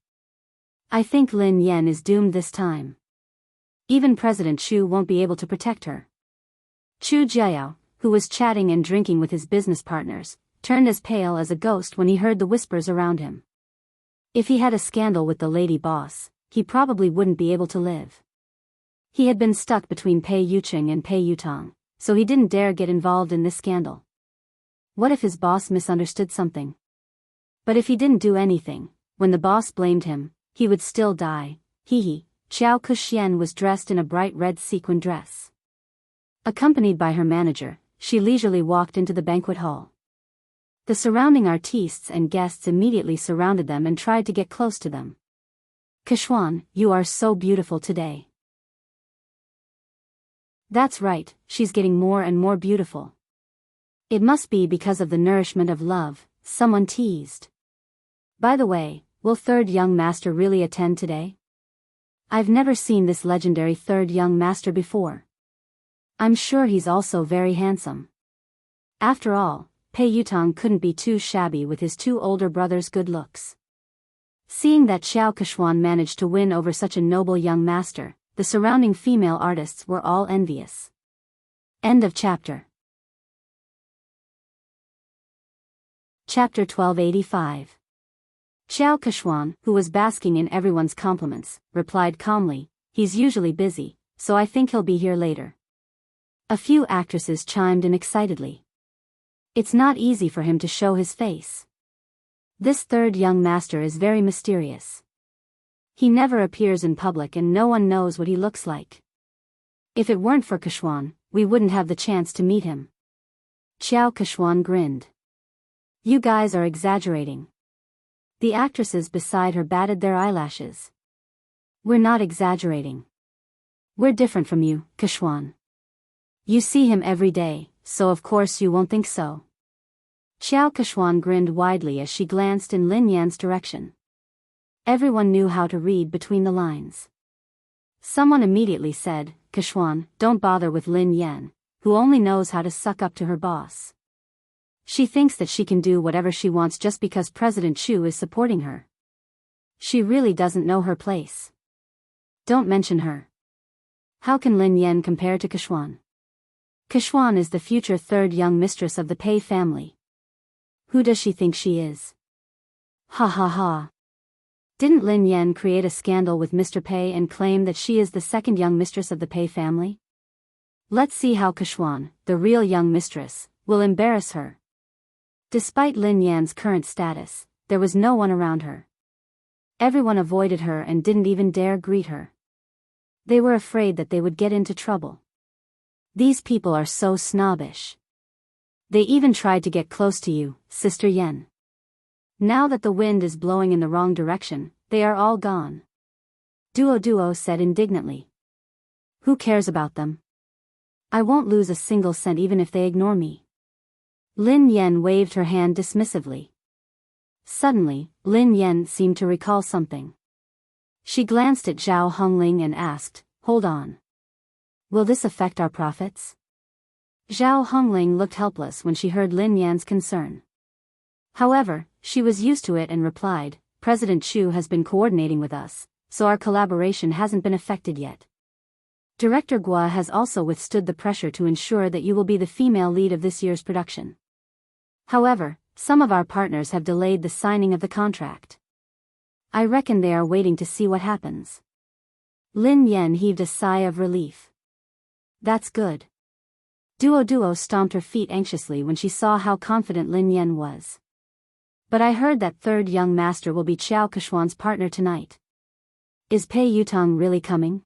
I think Lin Yan is doomed this time. Even President Chu won't be able to protect her. Chu Jiao, who was chatting and drinking with his business partners, turned as pale as a ghost when he heard the whispers around him. If he had a scandal with the lady boss, he probably wouldn't be able to live. He had been stuck between Pei Yucheng and Pei Yutong, so he didn't dare get involved in this scandal. What if his boss misunderstood something? But if he didn't do anything, when the boss blamed him, he would still die. Hee. Xiao Kuxian was dressed in a bright red sequin dress. Accompanied by her manager, she leisurely walked into the banquet hall. The surrounding artistes and guests immediately surrounded them and tried to get close to them. Keshuan, you are so beautiful today. That's right, she's getting more and more beautiful. It must be because of the nourishment of love, someone teased. By the way, will third young master really attend today? I've never seen this legendary third young master before. I'm sure he's also very handsome. After all, Pei Yutong couldn't be too shabby with his two older brothers' good looks. Seeing that Xiao Keshuan managed to win over such a noble young master, the surrounding female artists were all envious. End of chapter. Chapter 1285. Xiao Keshuan, who was basking in everyone's compliments, replied calmly, "He's usually busy, so I think he'll be here later." A few actresses chimed in excitedly. It's not easy for him to show his face. This third young master is very mysterious. He never appears in public and no one knows what he looks like. If it weren't for Keshuan, we wouldn't have the chance to meet him. Xiao Keshuan grinned. You guys are exaggerating. The actresses beside her batted their eyelashes. We're not exaggerating. We're different from you, Keshuan. You see him every day, so of course you won't think so. Xiao Keshuan grinned widely as she glanced in Lin Yan's direction. Everyone knew how to read between the lines. Someone immediately said, Keshuan, don't bother with Lin Yan, who only knows how to suck up to her boss. She thinks that she can do whatever she wants just because President Chu is supporting her. She really doesn't know her place. Don't mention her. How can Lin Yan compare to Kexuan? Kexuan is the future third young mistress of the Pei family. Who does she think she is? Ha ha ha. Didn't Lin Yan create a scandal with Mr. Pei and claim that she is the second young mistress of the Pei family? Let's see how Kexuan, the real young mistress, will embarrass her. Despite Lin Yan's current status, there was no one around her. Everyone avoided her and didn't even dare greet her. They were afraid that they would get into trouble. These people are so snobbish. They even tried to get close to you, Sister Yen. Now that the wind is blowing in the wrong direction, they are all gone. Duo said indignantly. Who cares about them? I won't lose a single cent even if they ignore me. Lin Yan waved her hand dismissively. Suddenly, Lin Yan seemed to recall something. She glanced at Zhao Hongling and asked, "Hold on. Will this affect our profits?" Zhao Hongling looked helpless when she heard Lin Yan's concern. However, she was used to it and replied, "President Chu has been coordinating with us, so our collaboration hasn't been affected yet. Director Gua has also withstood the pressure to ensure that you will be the female lead of this year's production. However, some of our partners have delayed the signing of the contract. I reckon they are waiting to see what happens." Lin Yan heaved a sigh of relief. That's good. Duo stomped her feet anxiously when she saw how confident Lin Yan was. But I heard that third young master will be Qiao Kexuan's partner tonight. Is Pei Yutong really coming?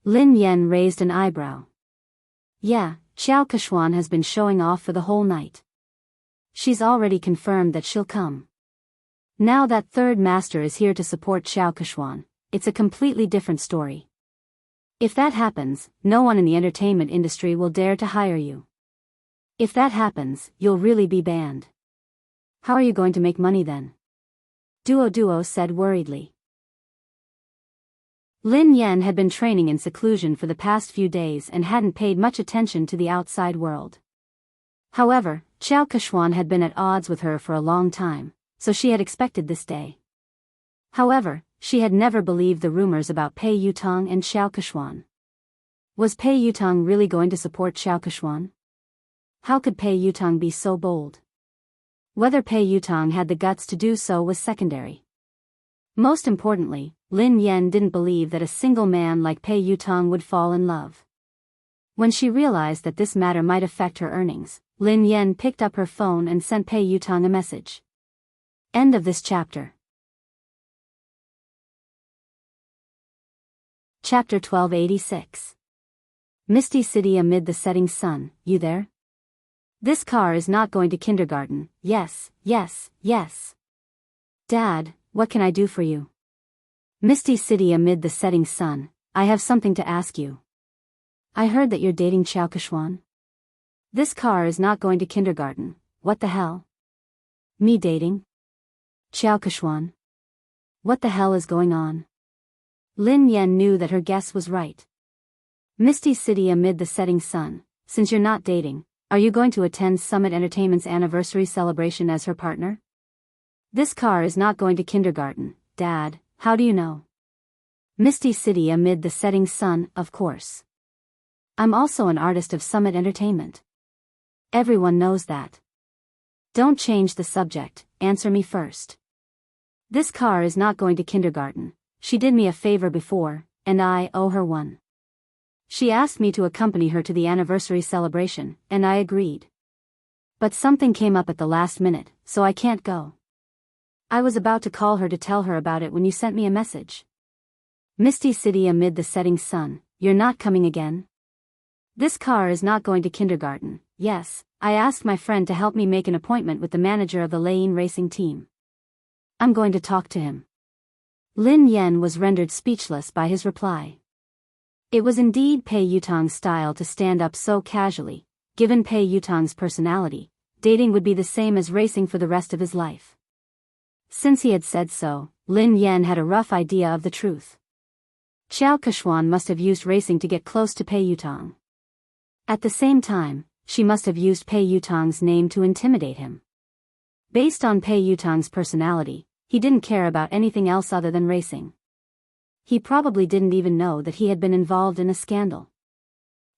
Lin Yan raised an eyebrow. Yeah, Qiao Kexuan has been showing off for the whole night. She's already confirmed that she'll come. Now that third master is here to support Qiao Kexuan, it's a completely different story. If that happens, no one in the entertainment industry will dare to hire you. If that happens, you'll really be banned. How are you going to make money then? Duo said worriedly. Lin Yan had been training in seclusion for the past few days and hadn't paid much attention to the outside world. However, Qiao Kexuan had been at odds with her for a long time, so she had expected this day. However, she had never believed the rumors about Pei Yutong and Qiao Kexuan. Was Pei Yutong really going to support Qiao Kexuan? How could Pei Yutong be so bold? Whether Pei Yutong had the guts to do so was secondary. Most importantly, Lin Yan didn't believe that a single man like Pei Yutong would fall in love. When she realized that this matter might affect her earnings, Lin Yan picked up her phone and sent Pei Yutong a message. End of this chapter. Chapter 1286. Misty City amid the setting sun, you there? This car is not going to kindergarten, yes. Dad, what can I do for you? Misty City amid the setting sun, I have something to ask you. I heard that you're dating Qiao Kexuan. This car is not going to kindergarten, what the hell? Me dating? Qiao Kexuan? What the hell is going on? Lin Yan knew that her guess was right. Misty City amid the setting sun, since you're not dating, are you going to attend Summit Entertainment's anniversary celebration as her partner? This car is not going to kindergarten, Dad, how do you know? Misty City amid the setting sun, of course. I'm also an artist of Summit Entertainment. Everyone knows that. Don't change the subject, answer me first. This car is not going to kindergarten. She did me a favor before, and I owe her one. She asked me to accompany her to the anniversary celebration, and I agreed. But something came up at the last minute, so I can't go. I was about to call her to tell her about it when you sent me a message. Misty City amid the setting sun, you're not coming again? This car is not going to kindergarten, yes, I asked my friend to help me make an appointment with the manager of the Lane racing team. I'm going to talk to him. Lin Yan was rendered speechless by his reply. It was indeed Pei Yutong's style to stand up so casually. Given Pei Yutong's personality, dating would be the same as racing for the rest of his life. Since he had said so, Lin Yan had a rough idea of the truth. Qiao Kexuan must have used racing to get close to Pei Yutong. At the same time, she must have used Pei Yutong's name to intimidate him. Based on Pei Yutong's personality, he didn't care about anything else other than racing. He probably didn't even know that he had been involved in a scandal.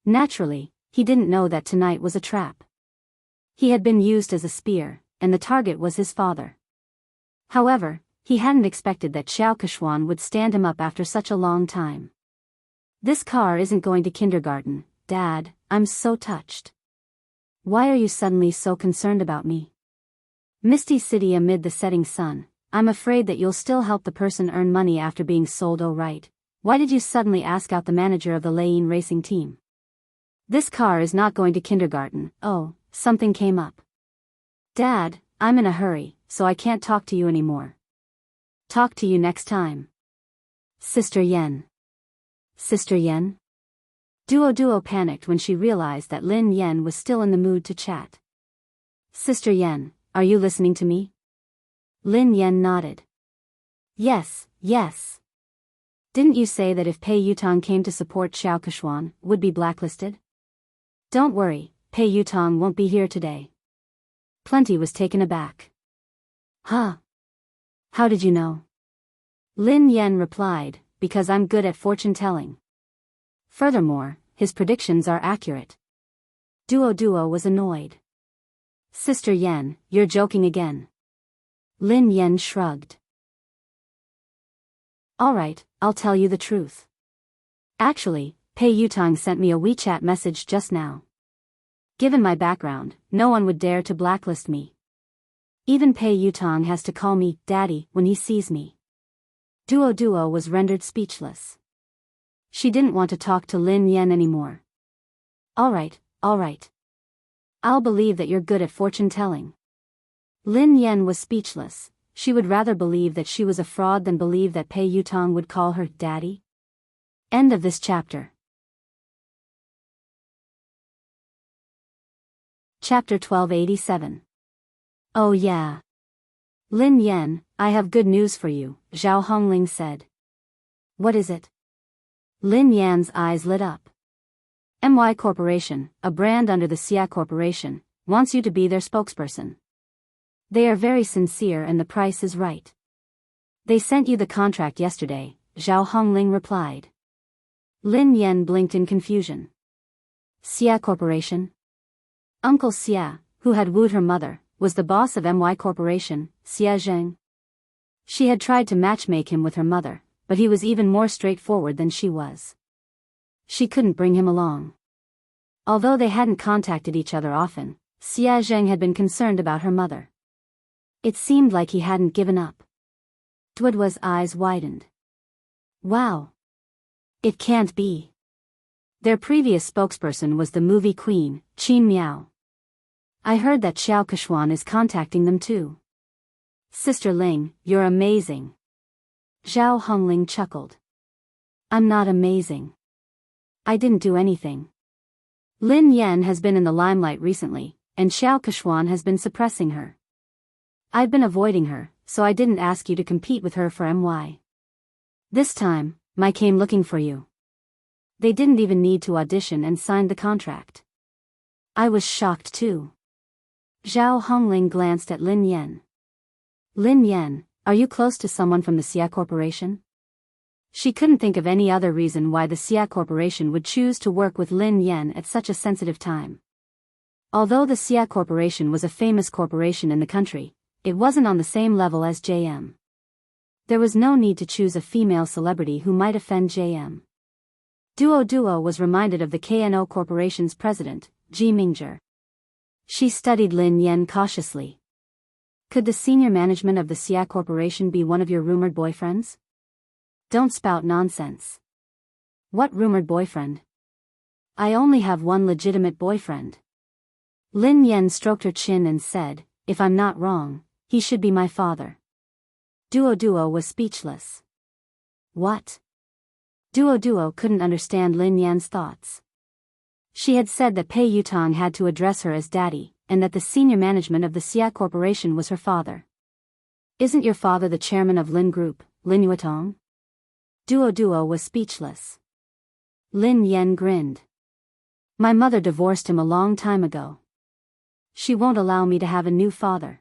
Naturally, he didn't know that tonight was a trap. He had been used as a spear, and the target was his father. However, he hadn't expected that Xiao Keshuan would stand him up after such a long time. This car isn't going to kindergarten, Dad, I'm so touched. Why are you suddenly so concerned about me? Misty City amid the setting sun, I'm afraid that you'll still help the person earn money after being sold. Oh right, why did you suddenly ask out the manager of the Lane racing team? This car is not going to kindergarten. Oh, something came up. Dad, I'm in a hurry, so I can't talk to you anymore. Talk to you next time. Sister Yen. Sister Yen? Duo panicked when she realized that Lin Yen was still in the mood to chat. Sister Yen, are you listening to me? Lin Yen nodded. Yes. Didn't you say that if Pei Yutong came to support Xiao Keshuan, would be blacklisted? Don't worry, Pei Yutong won't be here today. Plenty was taken aback. Huh? How did you know? Lin Yen replied, because I'm good at fortune-telling. Furthermore, his predictions are accurate. Duo was annoyed. Sister Yen, you're joking again. Lin Yen shrugged. Alright, I'll tell you the truth. Actually, Pei Yutong sent me a WeChat message just now. Given my background, no one would dare to blacklist me. Even Pei Yutong has to call me Daddy when he sees me. Duo was rendered speechless. She didn't want to talk to Lin Yen anymore. Alright. I'll believe that you're good at fortune-telling. Lin Yen was speechless. She would rather believe that she was a fraud than believe that Pei Yutong would call her Daddy. End of this chapter. Chapter 1287. Oh yeah. Lin Yen, I have good news for you, Zhao Hongling said. What is it? Lin Yan's eyes lit up. MY Corporation, a brand under the Xia Corporation, wants you to be their spokesperson. They are very sincere and the price is right. They sent you the contract yesterday, Zhao Hongling replied. Lin Yen blinked in confusion. Xia Corporation? Uncle Xia, who had wooed her mother, was the boss of MY Corporation, Xia Zheng. She had tried to matchmake him with her mother, but he was even more straightforward than she was. She couldn't bring him along. Although they hadn't contacted each other often, Xia Zheng had been concerned about her mother. It seemed like he hadn't given up. Duoduo's eyes widened. Wow. It can't be. Their previous spokesperson was the movie queen, Qin Miao. I heard that Xiao Keshuan is contacting them too. Sister Ling, you're amazing. Zhao Hongling chuckled. I'm not amazing. I didn't do anything. Lin Yen has been in the limelight recently, and Xiao Keshuan has been suppressing her. I've been avoiding her, so I didn't ask you to compete with her for MY. This time, I came looking for you. They didn't even need to audition and sign the contract. I was shocked too. Zhao Hongling glanced at Lin Yen. Lin Yen, are you close to someone from the Xia Corporation? She couldn't think of any other reason why the Xia Corporation would choose to work with Lin Yen at such a sensitive time. Although the Xia Corporation was a famous corporation in the country, it wasn't on the same level as JM. There was no need to choose a female celebrity who might offend JM. Duo was reminded of the KNO Corporation's president, Ji Mingzhi. She studied Lin Yen cautiously. Could the senior management of the Xia Corporation be one of your rumored boyfriends? Don't spout nonsense. What rumored boyfriend? I only have one legitimate boyfriend. Lin Yen stroked her chin and said, if I'm not wrong, he should be my father. Duo was speechless. What? Duo couldn't understand Lin Yan's thoughts. She had said that Pei Yutong had to address her as daddy, and that the senior management of the Xia Corporation was her father. Isn't your father the chairman of Lin Group, Lin Yuetong? Duo was speechless. Lin Yen grinned. My mother divorced him a long time ago. She won't allow me to have a new father.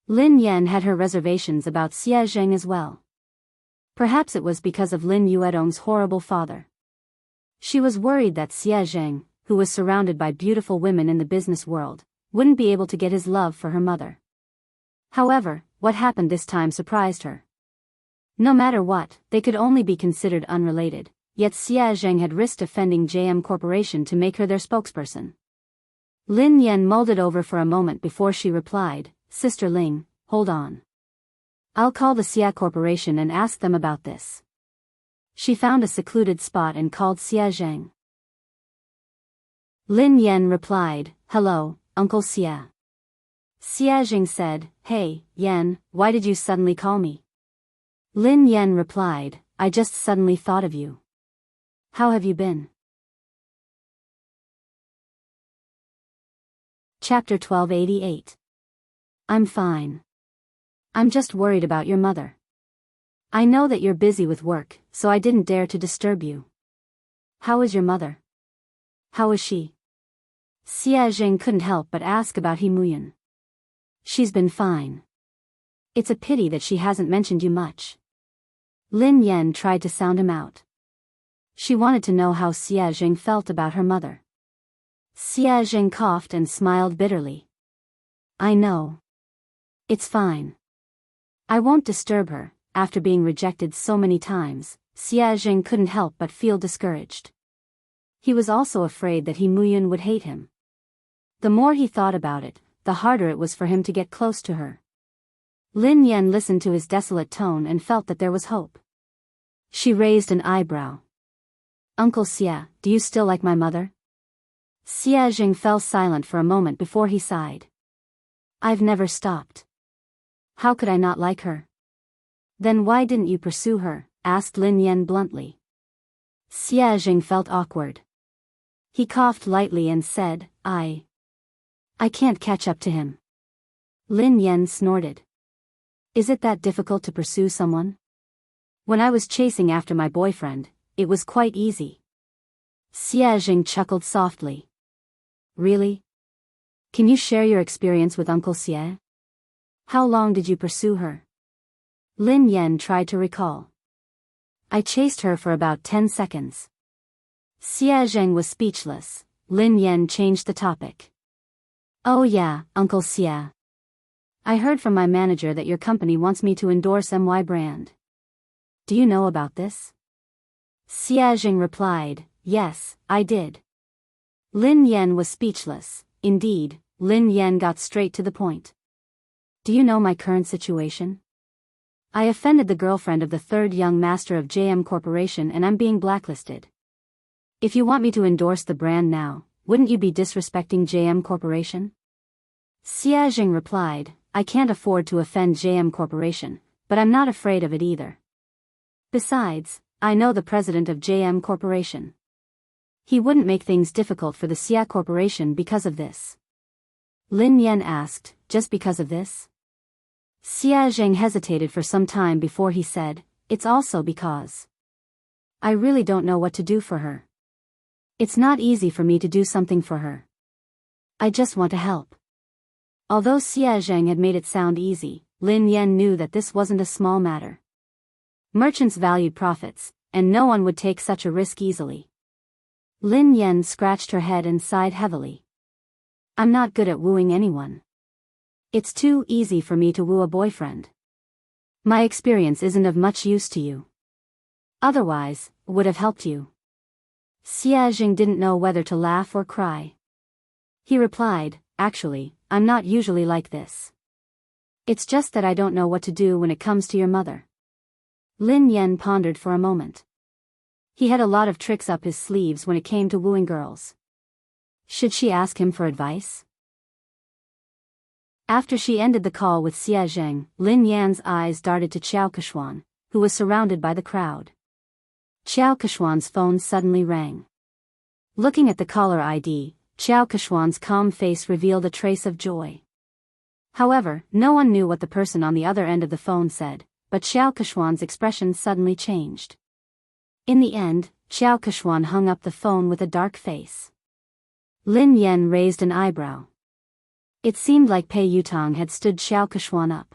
Lin Yan had her reservations about Xie Zheng as well. Perhaps it was because of Lin Yuedong's horrible father. She was worried that Xie Zheng, who was surrounded by beautiful women in the business world, wouldn't be able to get his love for her mother. However, what happened this time surprised her. No matter what, they could only be considered unrelated, yet Xie Zheng had risked offending JM Corporation to make her their spokesperson. Lin Yan mulled it over for a moment before she replied, "Sister Ling, hold on. I'll call the Xia Corporation and ask them about this." She found a secluded spot and called Xie Zheng. Lin Yan replied, "Hello, Uncle Xie." Xie Zheng said, "Hey, Yan, why did you suddenly call me?" Lin Yan replied, "I just suddenly thought of you. How have you been?" Chapter 1288. I'm fine. I'm just worried about your mother. I know that you're busy with work, so I didn't dare to disturb you. How is your mother? How is she? Xie Zheng couldn't help but ask about He Muyan. She's been fine. It's a pity that she hasn't mentioned you much. Lin Yan tried to sound him out. She wanted to know how Xie Zheng felt about her mother. Xie Zheng coughed and smiled bitterly. I know. It's fine. I won't disturb her. After being rejected so many times, Xie Zheng couldn't help but feel discouraged. He was also afraid that He Muyan would hate him. The more he thought about it, the harder it was for him to get close to her. Lin Yan listened to his desolate tone and felt that there was hope. She raised an eyebrow. Uncle Xie, do you still like my mother? Xie Zheng fell silent for a moment before he sighed. I've never stopped. How could I not like her? Then why didn't you pursue her? Asked Lin Yan bluntly. Xie Zheng felt awkward. He coughed lightly and said, I can't catch up to him. Lin Yan snorted. Is it that difficult to pursue someone? When I was chasing after my boyfriend, it was quite easy. Xie Zheng chuckled softly. Really? Can you share your experience with Uncle Xie? How long did you pursue her? Lin Yan tried to recall. I chased her for about 10 seconds. Xie Zheng was speechless. Lin Yan changed the topic. Oh yeah, Uncle Xie. I heard from my manager that your company wants me to endorse MY brand. Do you know about this? Xie Zheng replied, yes, I did. Lin Yan was speechless. Indeed, Lin Yan got straight to the point. Do you know my current situation? I offended the girlfriend of the third young master of JM Corporation and I'm being blacklisted. If you want me to endorse the brand now, wouldn't you be disrespecting JM Corporation? Xie Zheng replied, I can't afford to offend JM Corporation, but I'm not afraid of it either. Besides, I know the president of JM Corporation. He wouldn't make things difficult for the Xia Corporation because of this. Lin Yan asked, just because of this? Xie Zheng hesitated for some time before he said, it's also because I really don't know what to do for her. It's not easy for me to do something for her. I just want to help. Although Xie Zheng had made it sound easy, Lin Yan knew that this wasn't a small matter. Merchants valued profits, and no one would take such a risk easily. Lin Yan scratched her head and sighed heavily. I'm not good at wooing anyone. It's too easy for me to woo a boyfriend. My experience isn't of much use to you. Otherwise, would have helped you. Xie Zheng didn't know whether to laugh or cry. He replied, actually, I'm not usually like this. It's just that I don't know what to do when it comes to your mother. Lin Yan pondered for a moment. He had a lot of tricks up his sleeves when it came to wooing girls. Should she ask him for advice? After she ended the call with Xie Zheng, Lin Yan's eyes darted to Qiao Keshuan, who was surrounded by the crowd. Qiao Keshuan's phone suddenly rang. Looking at the caller ID, Qiao Keshuan's calm face revealed a trace of joy. However, no one knew what the person on the other end of the phone said, but Qiao Keshuan's expression suddenly changed. In the end, Qiao Keshuan hung up the phone with a dark face. Lin Yan raised an eyebrow. It seemed like Pei Yutong had stood Xiao Keshuan up.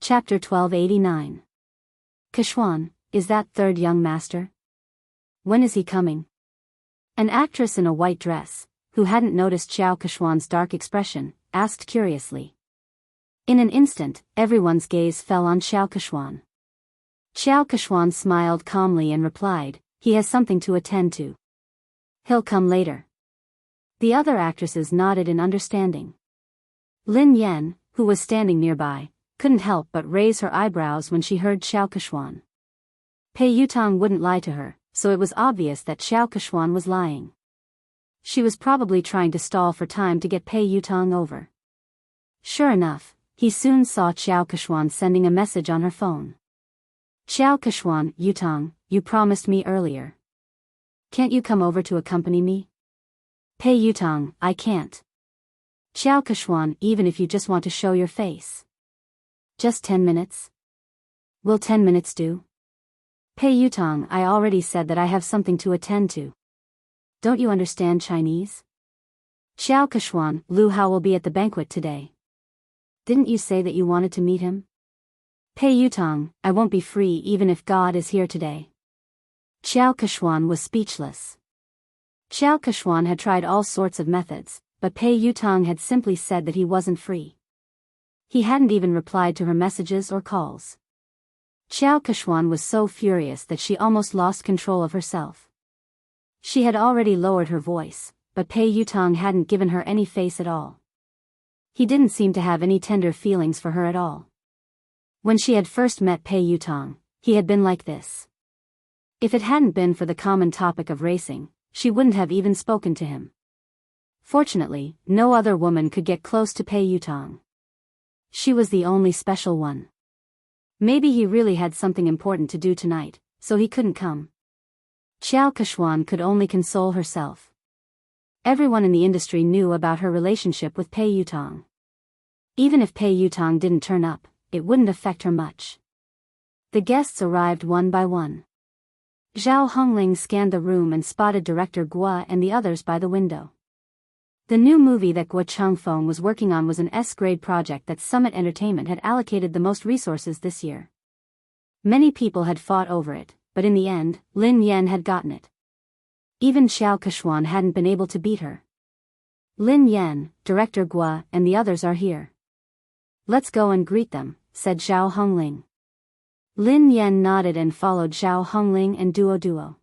Chapter 1289. Keshuan, is that third young master? When is he coming? An actress in a white dress, who hadn't noticed Xiao Keshuan's dark expression, asked curiously. In an instant, everyone's gaze fell on Xiao Keshuan. Xiao Keshuan smiled calmly and replied, he has something to attend to. He'll come later. The other actresses nodded in understanding. Lin Yan, who was standing nearby, couldn't help but raise her eyebrows when she heard Xiao Keshuan. Pei Yutong wouldn't lie to her, so it was obvious that Xiao Keshuan was lying. She was probably trying to stall for time to get Pei Yutong over. Sure enough, he soon saw Xiao Keshuan sending a message on her phone. Xiao Keshuan, Yutong, you promised me earlier. Can't you come over to accompany me? Pei Yutong, I can't. Xiao Keshuan, even if you just want to show your face. Just 10 minutes? Will 10 minutes do? Pei Yutong, I already said that I have something to attend to. Don't you understand Chinese? Xiao Keshuan, Lu Hao will be at the banquet today. Didn't you say that you wanted to meet him? Pei Yutong, I won't be free even if God is here today. Xiao Keshuan was speechless. Xiao Keshuan had tried all sorts of methods, but Pei Yutong had simply said that he wasn't free. He hadn't even replied to her messages or calls. Xiao Keshuan was so furious that she almost lost control of herself. She had already lowered her voice, but Pei Yutong hadn't given her any face at all. He didn't seem to have any tender feelings for her at all. When she had first met Pei Yutong, he had been like this. If it hadn't been for the common topic of racing, she wouldn't have even spoken to him. Fortunately, no other woman could get close to Pei Yutong. She was the only special one. Maybe he really had something important to do tonight, so he couldn't come. Xiao Keshuan could only console herself. Everyone in the industry knew about her relationship with Pei Yutong. Even if Pei Yutong didn't turn up, it wouldn't affect her much. The guests arrived one by one. Zhao Hongling scanned the room and spotted director Guo and the others by the window. The new movie that Guo Changfeng was working on was an S-grade project that Summit Entertainment had allocated the most resources this year. Many people had fought over it, but in the end, Lin Yan had gotten it. Even Xiao Keshuan hadn't been able to beat her. Lin Yan, director Guo, and the others are here. Let's go and greet them, said Zhao Hongling. Lin Yan nodded and followed Zhao Hongling and Duo.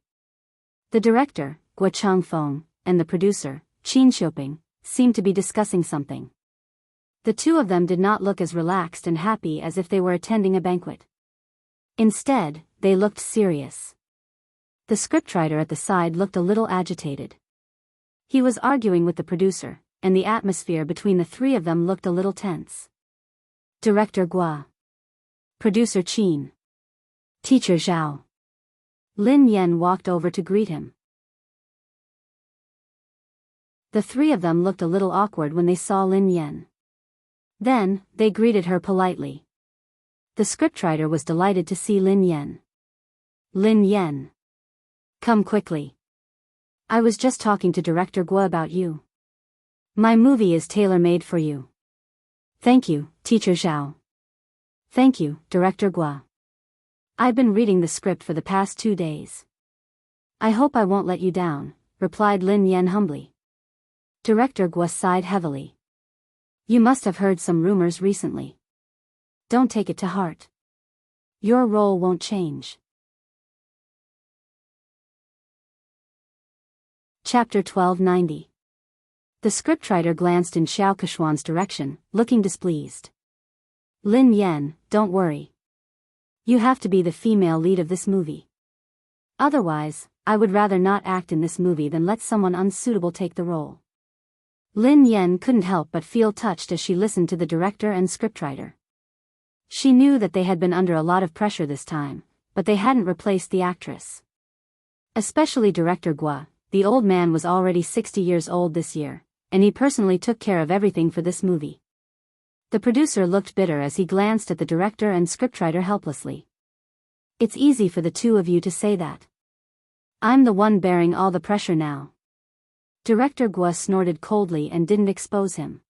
The director, Guo Changfeng, and the producer, Qin Xiuping, seemed to be discussing something. The two of them did not look as relaxed and happy as if they were attending a banquet. Instead, they looked serious. The scriptwriter at the side looked a little agitated. He was arguing with the producer, and the atmosphere between the three of them looked a little tense. Director Guo. Producer Qin. Teacher Zhao. Lin Yan walked over to greet him. The three of them looked a little awkward when they saw Lin Yan. Then, they greeted her politely. The scriptwriter was delighted to see Lin Yan. Lin Yan. Come quickly. I was just talking to Director Guo about you. My movie is tailor-made for you. Thank you, Teacher Zhao. Thank you, Director Guo. I've been reading the script for the past 2 days. I hope I won't let you down, replied Lin Yan humbly. Director Guo sighed heavily. You must have heard some rumors recently. Don't take it to heart. Your role won't change. Chapter 1290. The scriptwriter glanced in Xiao Keshuan's direction, looking displeased. Lin Yan, don't worry. You have to be the female lead of this movie. Otherwise, I would rather not act in this movie than let someone unsuitable take the role. Lin Yan couldn't help but feel touched as she listened to the director and scriptwriter. She knew that they had been under a lot of pressure this time, but they hadn't replaced the actress. Especially Director Guo. The old man was already 60 years old this year, and he personally took care of everything for this movie. The producer looked bitter as he glanced at the director and scriptwriter helplessly. It's easy for the two of you to say that. I'm the one bearing all the pressure now. Director Guo snorted coldly and didn't expose him.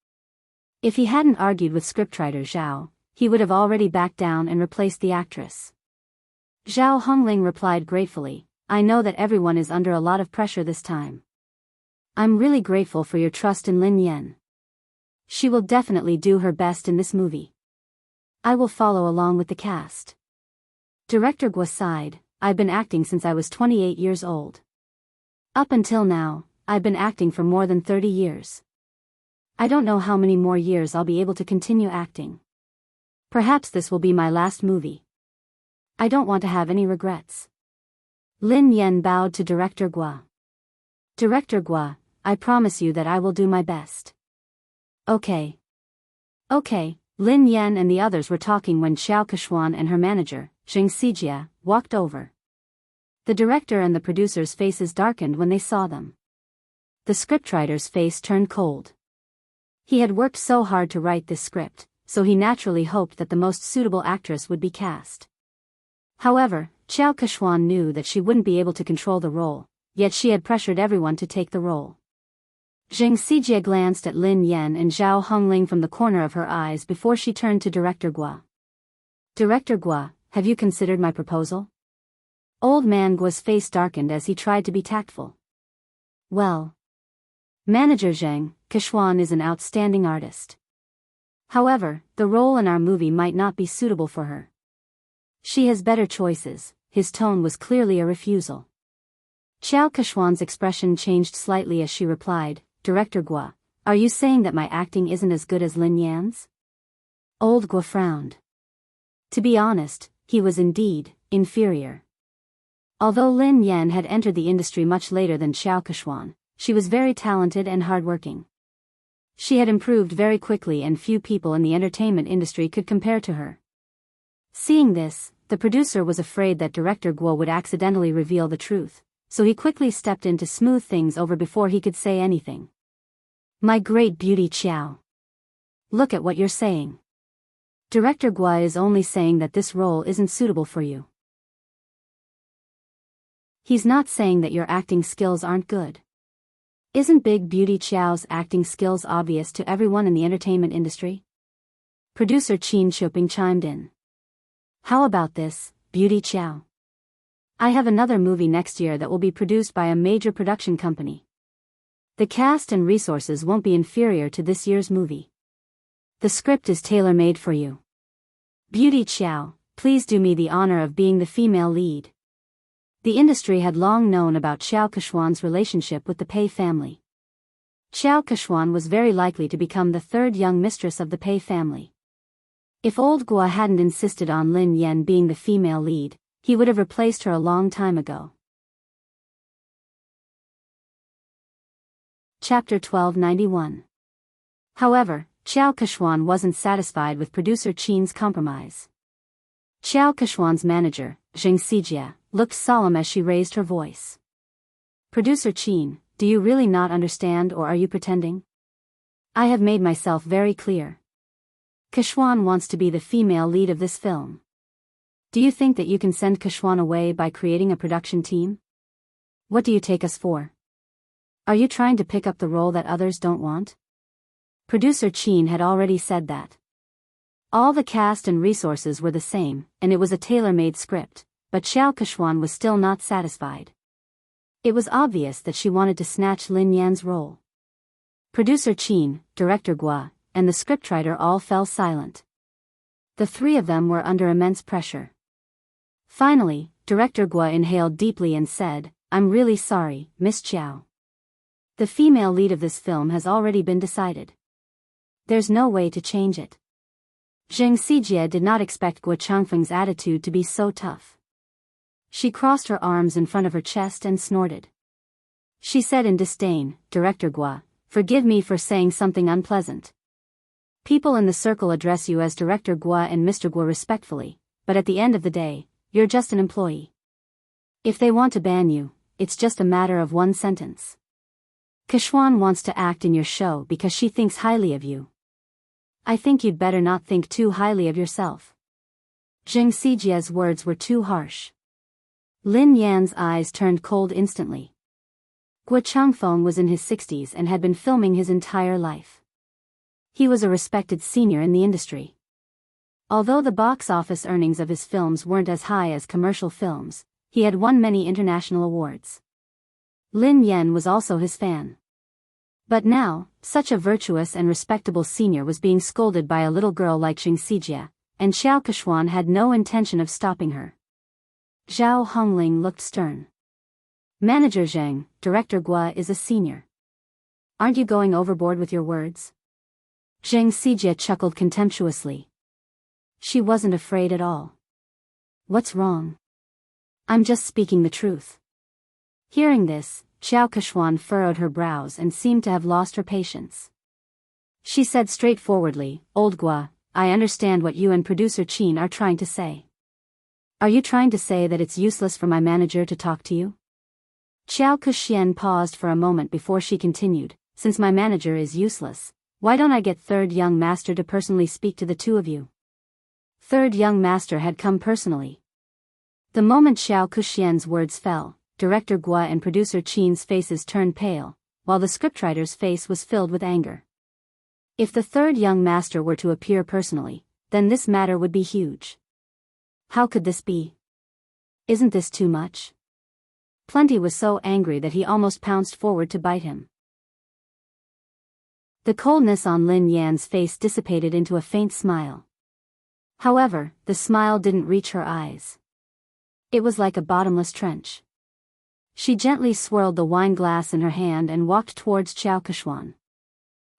If he hadn't argued with scriptwriter Zhao, he would have already backed down and replaced the actress. Zhao Hongling replied gratefully, I know that everyone is under a lot of pressure this time. I'm really grateful for your trust in Lin Yan. She will definitely do her best in this movie. I will follow along with the cast. Director Guo sighed, I've been acting since I was 28 years old. Up until now, I've been acting for more than 30 years. I don't know how many more years I'll be able to continue acting. Perhaps this will be my last movie. I don't want to have any regrets. Lin Yan bowed to Director Guo. Director Guo, I promise you that I will do my best. Okay. Okay, Lin Yan and the others were talking when Xiao Kechuan and her manager, Zheng Xijie, walked over. The director and the producer's faces darkened when they saw them. The scriptwriter's face turned cold. He had worked so hard to write this script, so he naturally hoped that the most suitable actress would be cast. However, Xiao Kechuan knew that she wouldn't be able to control the role, yet she had pressured everyone to take the role. Zheng Xijie glanced at Lin Yan and Zhao Hongling from the corner of her eyes before she turned to Director Guo. Director Guo, have you considered my proposal? Old man Guo's face darkened as he tried to be tactful. Well, Manager Zheng, Kechuan is an outstanding artist. However, the role in our movie might not be suitable for her. She has better choices. His tone was clearly a refusal. Xiao Kechuan's expression changed slightly as she replied, Director Guo, are you saying that my acting isn't as good as Lin Yan's? Old Guo frowned. To be honest, he was indeed inferior. Although Lin Yan had entered the industry much later than Xiao Kechuan, she was very talented and hardworking. She had improved very quickly and few people in the entertainment industry could compare to her. Seeing this, the producer was afraid that Director Guo would accidentally reveal the truth, so he quickly stepped in to smooth things over before he could say anything. My great beauty Xiao. Look at what you're saying. Director Guo is only saying that this role isn't suitable for you. He's not saying that your acting skills aren't good. Isn't Big Beauty Xiao's acting skills obvious to everyone in the entertainment industry? Producer Qin Shuping chimed in. How about this, Beauty Xiao? I have another movie next year that will be produced by a major production company. The cast and resources won't be inferior to this year's movie. The script is tailor-made for you. Beauty Xiao, please do me the honor of being the female lead. The industry had long known about Xiao Kechuan's relationship with the Pei family. Xiao Kechuan was very likely to become the third young mistress of the Pei family. If old Guo hadn't insisted on Lin Yan being the female lead, he would have replaced her a long time ago. Chapter 1291. However, Xiao Kechuan wasn't satisfied with producer Qin's compromise. Xiao Kechuan's manager, Zheng Xijie, looked solemn as she raised her voice. Producer Qin, do you really not understand or are you pretending? I have made myself very clear. Kechuan wants to be the female lead of this film. Do you think that you can send Kechuan away by creating a production team? What do you take us for? Are you trying to pick up the role that others don't want? Producer Qin had already said that. All the cast and resources were the same, and it was a tailor-made script, but Xiao Kechuan was still not satisfied. It was obvious that she wanted to snatch Lin Yan's role. Producer Qin, Director Guo, and the scriptwriter all fell silent. The three of them were under immense pressure. Finally, Director Guo inhaled deeply and said, I'm really sorry, Miss Xiao. The female lead of this film has already been decided. There's no way to change it. Zheng Xijie did not expect Guo Changfeng's attitude to be so tough. She crossed her arms in front of her chest and snorted. She said in disdain, Director Guo, forgive me for saying something unpleasant. People in the circle address you as Director Guo and Mr. Guo respectfully, but at the end of the day, you're just an employee. If they want to ban you, it's just a matter of one sentence. Kechuan wants to act in your show because she thinks highly of you. I think you'd better not think too highly of yourself. Zheng Xijie's words were too harsh. Lin Yan's eyes turned cold instantly. Guo Changfeng was in his 60s and had been filming his entire life. He was a respected senior in the industry. Although the box office earnings of his films weren't as high as commercial films, he had won many international awards. Lin Yan was also his fan. But now, such a virtuous and respectable senior was being scolded by a little girl like Xing Xijie, and Xiao Keshuan had no intention of stopping her. Zhao Hongling looked stern. Manager Zheng, Director Guo is a senior. Aren't you going overboard with your words? Xing Xijie chuckled contemptuously. She wasn't afraid at all. What's wrong? I'm just speaking the truth. Hearing this, Xiao Keshuan furrowed her brows and seemed to have lost her patience. She said straightforwardly, Old Guo, I understand what you and producer Qin are trying to say. Are you trying to say that it's useless for my manager to talk to you? Xiao Kexian paused for a moment before she continued, since my manager is useless, why don't I get third young master to personally speak to the two of you? Third young master had come personally. The moment Xiao Kexian's words fell, Director Guo and producer Qin's faces turned pale, while the scriptwriter's face was filled with anger. If the third young master were to appear personally, then this matter would be huge. How could this be? Isn't this too much? Plenty was so angry that he almost pounced forward to bite him. The coldness on Lin Yan's face dissipated into a faint smile. However, the smile didn't reach her eyes. It was like a bottomless trench. She gently swirled the wine glass in her hand and walked towards Xiao Keshuan.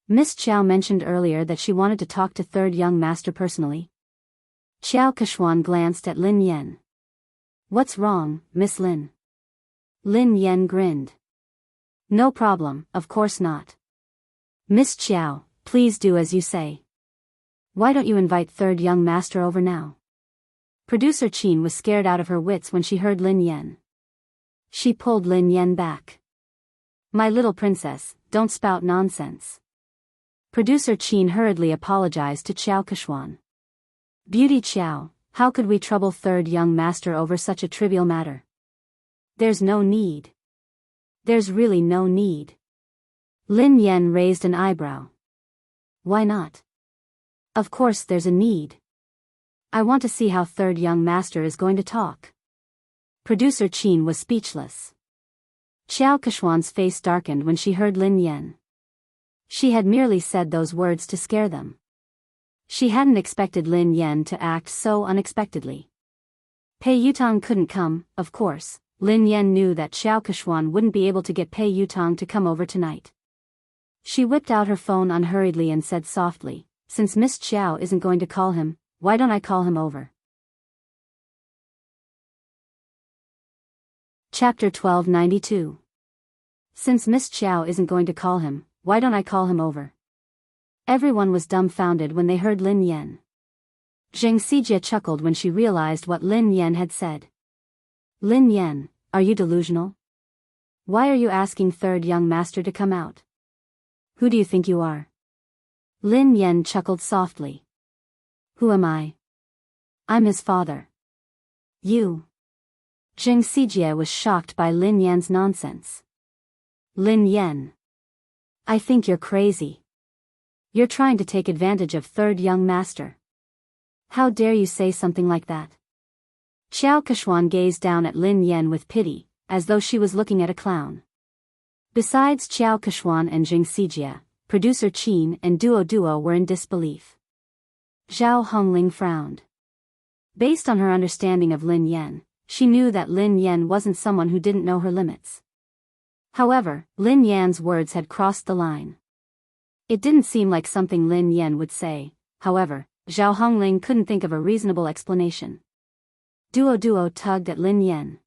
Miss Qiao mentioned earlier that she wanted to talk to third young master personally. Xiao Keshuan glanced at Lin Yan. What's wrong, Miss Lin? Lin Yan grinned. No problem, of course not. Miss Qiao, please do as you say. Why don't you invite third young master over now? Producer Qin was scared out of her wits when she heard Lin Yan. She pulled Lin Yan back. My little princess, don't spout nonsense. Producer Qin hurriedly apologized to Xiao Keshuan. Beauty Qiao, how could we trouble third young master over such a trivial matter? There's no need. There's really no need. Lin Yan raised an eyebrow. Why not? Of course there's a need. I want to see how third young master is going to talk. Producer Qin was speechless. Xiao Keshuan's face darkened when she heard Lin Yan. She had merely said those words to scare them. She hadn't expected Lin Yan to act so unexpectedly. Pei Yutang couldn't come, of course. Lin Yan knew that Xiao Keshuan wouldn't be able to get Pei Yutang to come over tonight. She whipped out her phone unhurriedly and said softly, since Miss Qiao isn't going to call him, why don't I call him over? Chapter 1292. Since Miss Qiao isn't going to call him, why don't I call him over? Everyone was dumbfounded when they heard Lin Yan. Xing Xijie chuckled when she realized what Lin Yan had said. Lin Yan, are you delusional? Why are you asking third young master to come out? Who do you think you are? Lin Yan chuckled softly. Who am I? I'm his father. You. Xing Xijie was shocked by Lin Yan's nonsense. Lin Yan. I think you're crazy. You're trying to take advantage of third young master. How dare you say something like that? Xiao Keshuan gazed down at Lin Yan with pity, as though she was looking at a clown. Besides Xiao Keshuan and Xing Xijie, producer Qin and Duo were in disbelief. Zhao Hongling frowned. Based on her understanding of Lin Yan, she knew that Lin Yan wasn't someone who didn't know her limits. However, Lin Yan's words had crossed the line. It didn't seem like something Lin Yan would say. However, Zhao Hongling couldn't think of a reasonable explanation. Duo tugged at Lin Yan.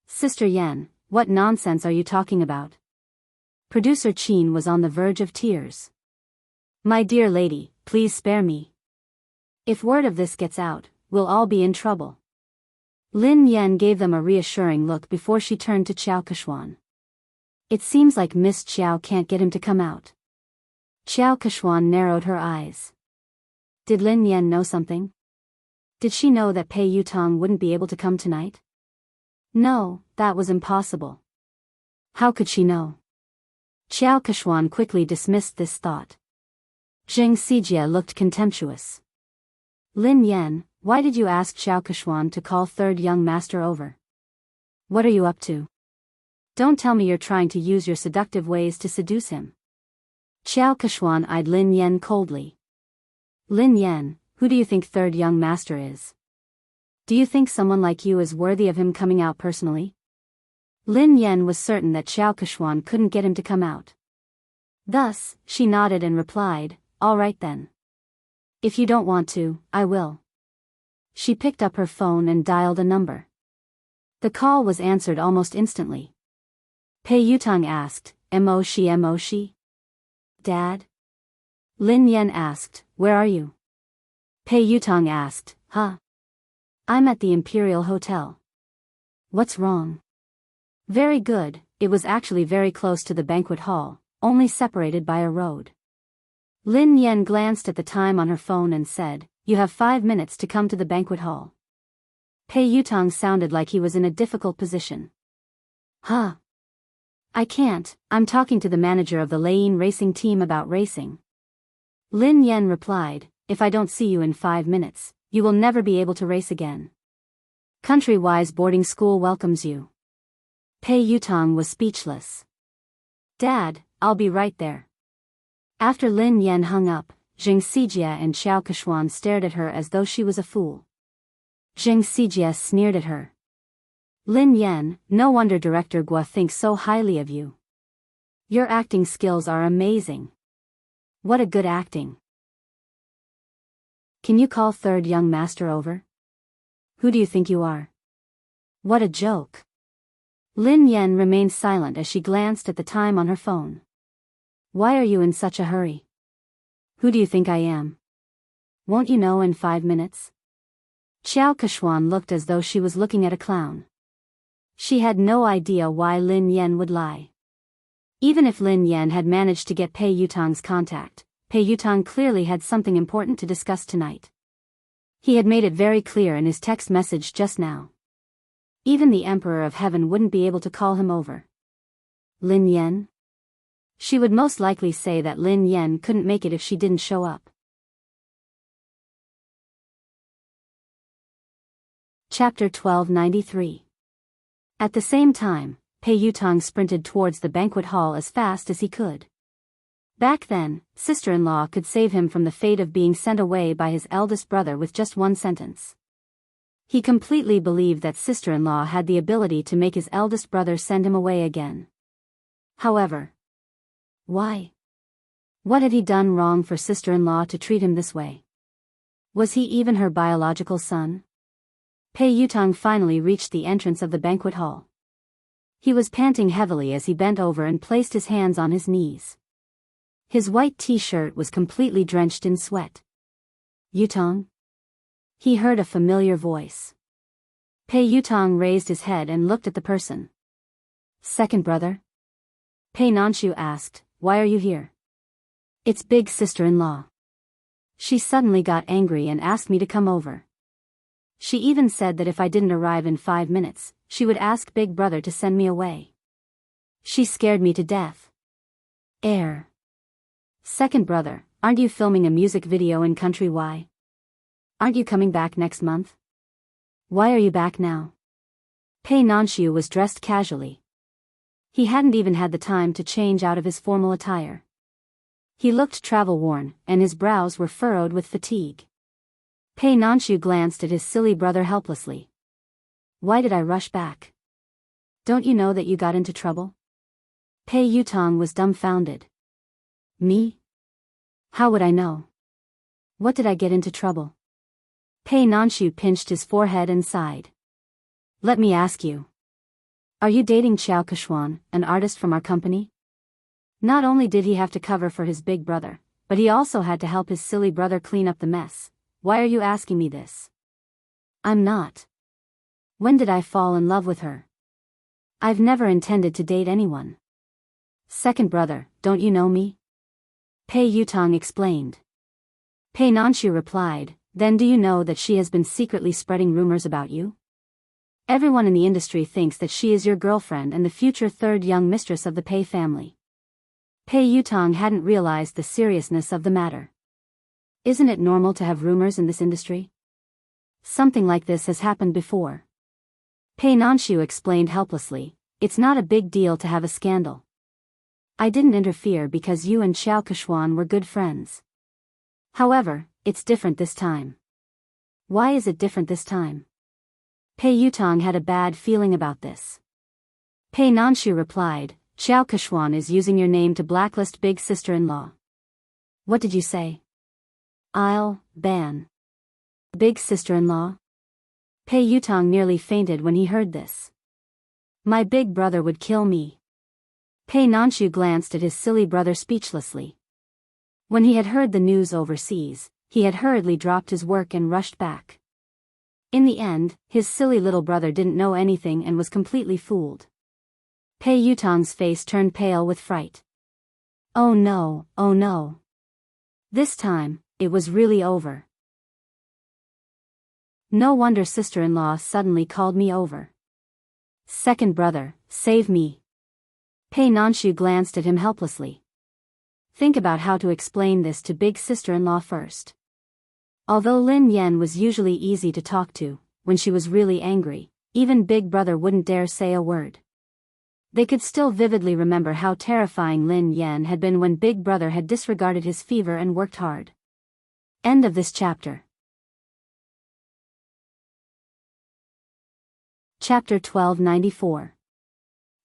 Sister Yan, what nonsense are you talking about? Producer Qin was on the verge of tears. My dear lady, please spare me. If word of this gets out, we'll all be in trouble. Lin Yan gave them a reassuring look before she turned to Xiao Keshuan. It seems like Miss Qiao can't get him to come out. Xiao Keshuan narrowed her eyes. Did Lin Yan know something? Did she know that Pei Yutang wouldn't be able to come tonight? No, that was impossible. How could she know? Xiao Keshuan quickly dismissed this thought. Zheng Sijie looked contemptuous. Lin Yan, why did you ask Xiao Keshuan to call third young master over? What are you up to? Don't tell me you're trying to use your seductive ways to seduce him. Xiao Keshuan eyed Lin Yan coldly. Lin Yan, who do you think third young master is? Do you think someone like you is worthy of him coming out personally? Lin Yan was certain that Xiao Keshuan couldn't get him to come out. Thus, she nodded and replied, all right then. If you don't want to, I will. She picked up her phone and dialed a number. The call was answered almost instantly. Pei Yutang asked, Mo shi? Dad? Lin Yan asked, where are you? Pei Yutang asked, huh? I'm at the Imperial Hotel. What's wrong? Very good, it was actually very close to the banquet hall, only separated by a road. Lin Yan glanced at the time on her phone and said, you have 5 minutes to come to the banquet hall. Pei Yutang sounded like he was in a difficult position. Huh? I can't, I'm talking to the manager of the Lane racing team about racing. Lin Yan replied, if I don't see you in 5 minutes, you will never be able to race again. Country-wise boarding school welcomes you. Pei Yutang was speechless. Dad, I'll be right there. After Lin Yan hung up, Zheng Sijie and Xiao Keshuan stared at her as though she was a fool. Zheng Sijie sneered at her. Lin Yan, no wonder Director Guo thinks so highly of you. Your acting skills are amazing. What a good acting. Can you call third young master over? Who do you think you are? What a joke. Lin Yan remained silent as she glanced at the time on her phone. Why are you in such a hurry? Who do you think I am? Won't you know in 5 minutes? Xiao Keshuan looked as though she was looking at a clown. She had no idea why Lin Yan would lie. Even if Lin Yan had managed to get Pei Yutang's contact, Pei Yutang clearly had something important to discuss tonight. He had made it very clear in his text message just now. Even the Emperor of Heaven wouldn't be able to call him over. Lin Yan? She would most likely say that Lin Yan couldn't make it if she didn't show up. Chapter 1293. At the same time, Pei Yutang sprinted towards the banquet hall as fast as he could. Back then, sister-in-law could save him from the fate of being sent away by his eldest brother with just one sentence. He completely believed that sister-in-law had the ability to make his eldest brother send him away again. However, why? What had he done wrong for sister-in-law to treat him this way? Was he even her biological son? Pei Yutang finally reached the entrance of the banquet hall. He was panting heavily as he bent over and placed his hands on his knees. His white t-shirt was completely drenched in sweat. Yutang? He heard a familiar voice. Pei Yutang raised his head and looked at the person. Second brother? Pei Nanshu asked, why are you here? It's big sister-in-law. She suddenly got angry and asked me to come over. She even said that if I didn't arrive in 5 minutes, she would ask big brother to send me away. She scared me to death. Second brother, aren't you filming a music video in Country Y? Aren't you coming back next month? Why are you back now? Pei Nanshu was dressed casually. He hadn't even had the time to change out of his formal attire. He looked travel-worn, and his brows were furrowed with fatigue. Pei Nanshu glanced at his silly brother helplessly. Why did I rush back? Don't you know that you got into trouble? Pei Yutang was dumbfounded. Me? How would I know? What did I get into trouble? Pei Nanshu pinched his forehead and sighed. Let me ask you. Are you dating Xiao Keshuan, an artist from our company? Not only did he have to cover for his big brother, but he also had to help his silly brother clean up the mess. Why are you asking me this? I'm not. When did I fall in love with her? I've never intended to date anyone. Second brother, don't you know me? Pei Yutang explained. Pei Nanshu replied, then do you know that she has been secretly spreading rumors about you? Everyone in the industry thinks that she is your girlfriend and the future third young mistress of the Pei family. Pei Yutong hadn't realized the seriousness of the matter. Isn't it normal to have rumors in this industry? Something like this has happened before. Pei Nanshu explained helplessly, it's not a big deal to have a scandal. I didn't interfere because you and Xiao Keshuan were good friends. However, it's different this time. Why is it different this time? Pei Yutong had a bad feeling about this. Pei Nanshu replied, Xiao Keshuan is using your name to blacklist big sister-in-law. What did you say? I'll ban big sister-in-law? Pei Yutong nearly fainted when he heard this. My big brother would kill me. Pei Nanshu glanced at his silly brother speechlessly. When he had heard the news overseas, he had hurriedly dropped his work and rushed back. In the end, his silly little brother didn't know anything and was completely fooled. Pei Yutong's face turned pale with fright. Oh no, oh no. This time, it was really over. No wonder sister-in-law suddenly called me over. Second brother, save me. Pei Nanshu glanced at him helplessly. Think about how to explain this to big sister-in-law first. Although Lin Yan was usually easy to talk to, when she was really angry, even big brother wouldn't dare say a word. They could still vividly remember how terrifying Lin Yan had been when big brother had disregarded his fever and worked hard. End of this chapter. Chapter 1294.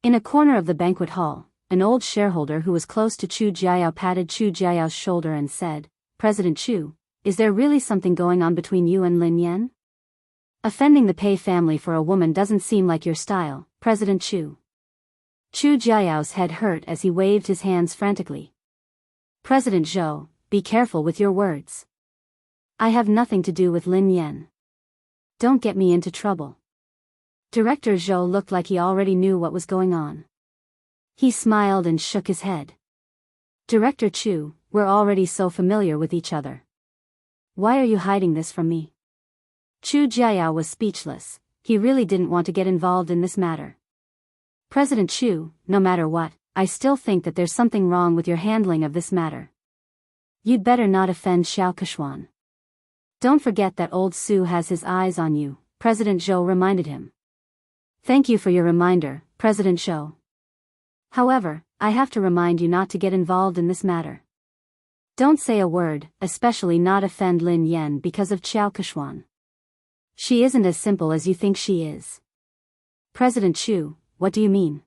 In a corner of the banquet hall, an old shareholder who was close to Chu Jiayao patted Chu Jiayao's shoulder and said, President Chu, is there really something going on between you and Lin Yan? Offending the Pei family for a woman doesn't seem like your style, President Chu. Chu Jiayao's head hurt as he waved his hands frantically. President Zhou, be careful with your words. I have nothing to do with Lin Yan. Don't get me into trouble. Director Zhou looked like he already knew what was going on. He smiled and shook his head. Director Chu, we're already so familiar with each other. Why are you hiding this from me? Chu Jiayao was speechless. He really didn't want to get involved in this matter. President Chu, no matter what, I still think that there's something wrong with your handling of this matter. You'd better not offend Xiao Keshuan. Don't forget that old Su has his eyes on you, President Zhou reminded him. Thank you for your reminder, President Zhou. However, I have to remind you not to get involved in this matter. Don't say a word, especially not offend Lin Yan because of Xiao Keshuan. She isn't as simple as you think she is. President Chu, what do you mean?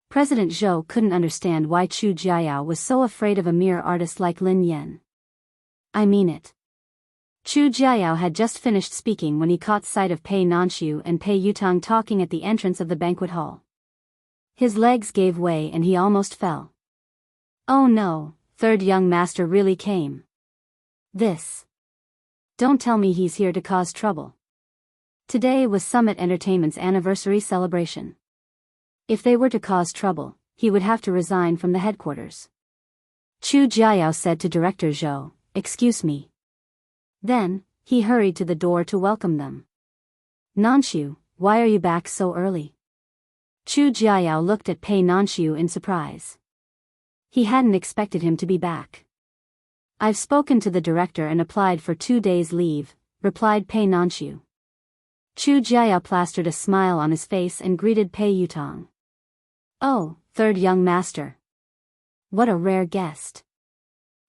President Zhou couldn't understand why Chu Jiayao was so afraid of a mere artist like Lin Yan. I mean it. Chu Jiayao had just finished speaking when he caught sight of Pei Nanshu and Pei Yutong talking at the entrance of the banquet hall. His legs gave way and he almost fell. Oh no, third young master really came. This. Don't tell me he's here to cause trouble. Today was Summit Entertainment's anniversary celebration. If they were to cause trouble, he would have to resign from the headquarters. Chu Jiayao said to Director Zhou, excuse me. Then, he hurried to the door to welcome them. Nanshu, why are you back so early? Chu Jiayao looked at Pei Nanshu in surprise. He hadn't expected him to be back. I've spoken to the director and applied for 2 days leave, replied Pei Nanshu. Chu Jiayao plastered a smile on his face and greeted Pei Yutong. Oh, third young master. What a rare guest.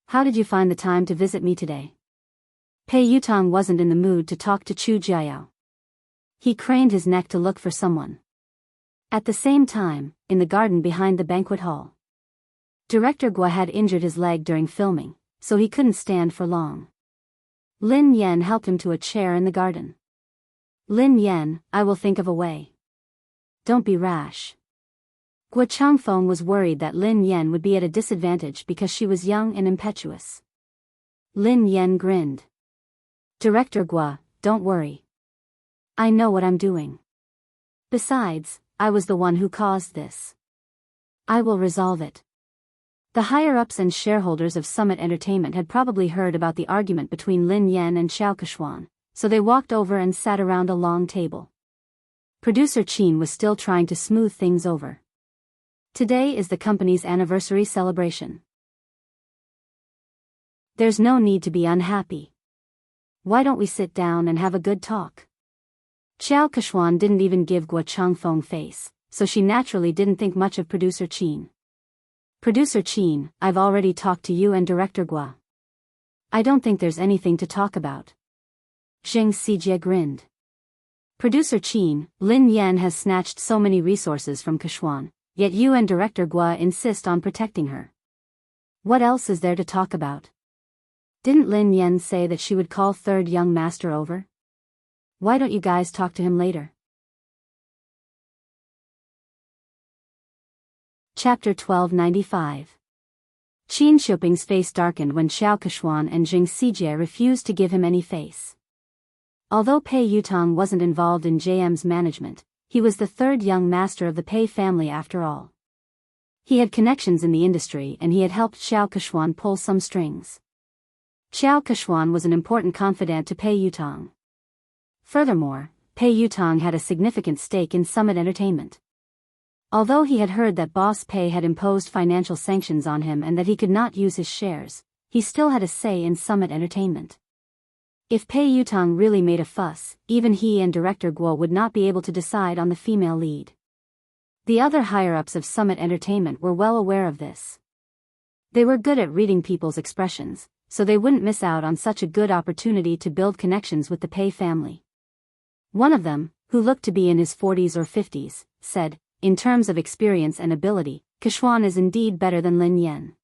How did you find the time to visit me today? Pei Yutong wasn't in the mood to talk to Chu Jiayao. He craned his neck to look for someone. At the same time, in the garden behind the banquet hall, Director Gua had injured his leg during filming, so he couldn't stand for long. Lin Yan helped him to a chair in the garden. Lin Yan, I will think of a way. Don't be rash. Gua Changfeng was worried that Lin Yan would be at a disadvantage because she was young and impetuous. Lin Yan grinned. Director Gua, don't worry. I know what I'm doing. Besides, I was the one who caused this. I will resolve it. The higher-ups and shareholders of Summit Entertainment had probably heard about the argument between Lin Yan and Xiao Keshuan, so they walked over and sat around a long table. Producer Qin was still trying to smooth things over. Today is the company's anniversary celebration. There's no need to be unhappy. Why don't we sit down and have a good talk? Xiao Keshuan didn't even give Guo Changfeng face, so she naturally didn't think much of Producer Qin. Producer Qin, I've already talked to you and Director Guo. I don't think there's anything to talk about. Zheng Xijie grinned. Producer Qin, Lin Yan has snatched so many resources from Keshuan, yet you and Director Guo insist on protecting her. What else is there to talk about? Didn't Lin Yan say that she would call third young master over? Why don't you guys talk to him later? Chapter 1295. Qin Shuping's face darkened when Xiao Keshuan and Zheng Xijie refused to give him any face. Although Pei Yutong wasn't involved in JM's management, he was the third young master of the Pei family after all. He had connections in the industry and he had helped Xiao Keshuan pull some strings. Xiao Keshuan was an important confidant to Pei Yutong. Furthermore, Pei Yutong had a significant stake in Summit Entertainment. Although he had heard that Boss Pei had imposed financial sanctions on him and that he could not use his shares, he still had a say in Summit Entertainment. If Pei Yutong really made a fuss, even he and Director Guo would not be able to decide on the female lead. The other higher-ups of Summit Entertainment were well aware of this. They were good at reading people's expressions, so they wouldn't miss out on such a good opportunity to build connections with the Pei family. One of them, who looked to be in his 40s or 50s, said, in terms of experience and ability, Keshuan is indeed better than Lin Yan.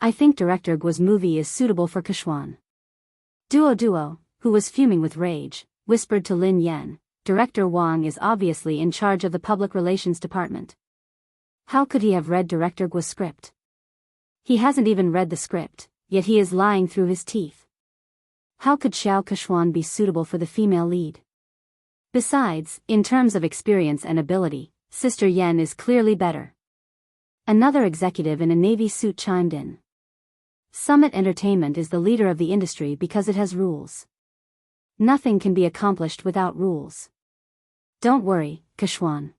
I think Director Guo's movie is suitable for Keshuan. Duo, who was fuming with rage, whispered to Lin Yan, Director Wang is obviously in charge of the public relations department. How could he have read Director Guo's script? He hasn't even read the script, yet he is lying through his teeth. How could Xiao Keshuan be suitable for the female lead? Besides, in terms of experience and ability, Sister Yan is clearly better. Another executive in a navy suit chimed in. Summit Entertainment is the leader of the industry because it has rules. Nothing can be accomplished without rules. Don't worry, Keshuan.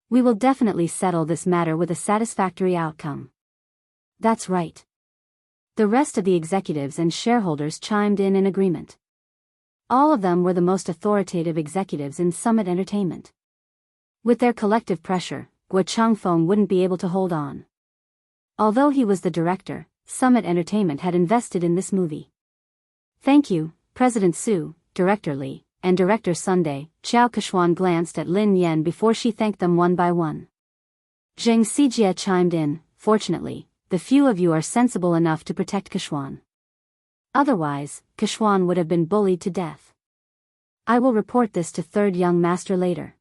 We will definitely settle this matter with a satisfactory outcome. That's right. The rest of the executives and shareholders chimed in agreement. All of them were the most authoritative executives in Summit Entertainment. With their collective pressure, Guo Changfeng wouldn't be able to hold on. Although he was the director, Summit Entertainment had invested in this movie. Thank you, President Su, Director Li, and Director Sunday. Xiao Keshuan glanced at Lin Yan before she thanked them one by one. Zheng Xijie chimed in, fortunately, the few of you are sensible enough to protect Keshuan. Otherwise, Keshuan would have been bullied to death. I will report this to third young master later.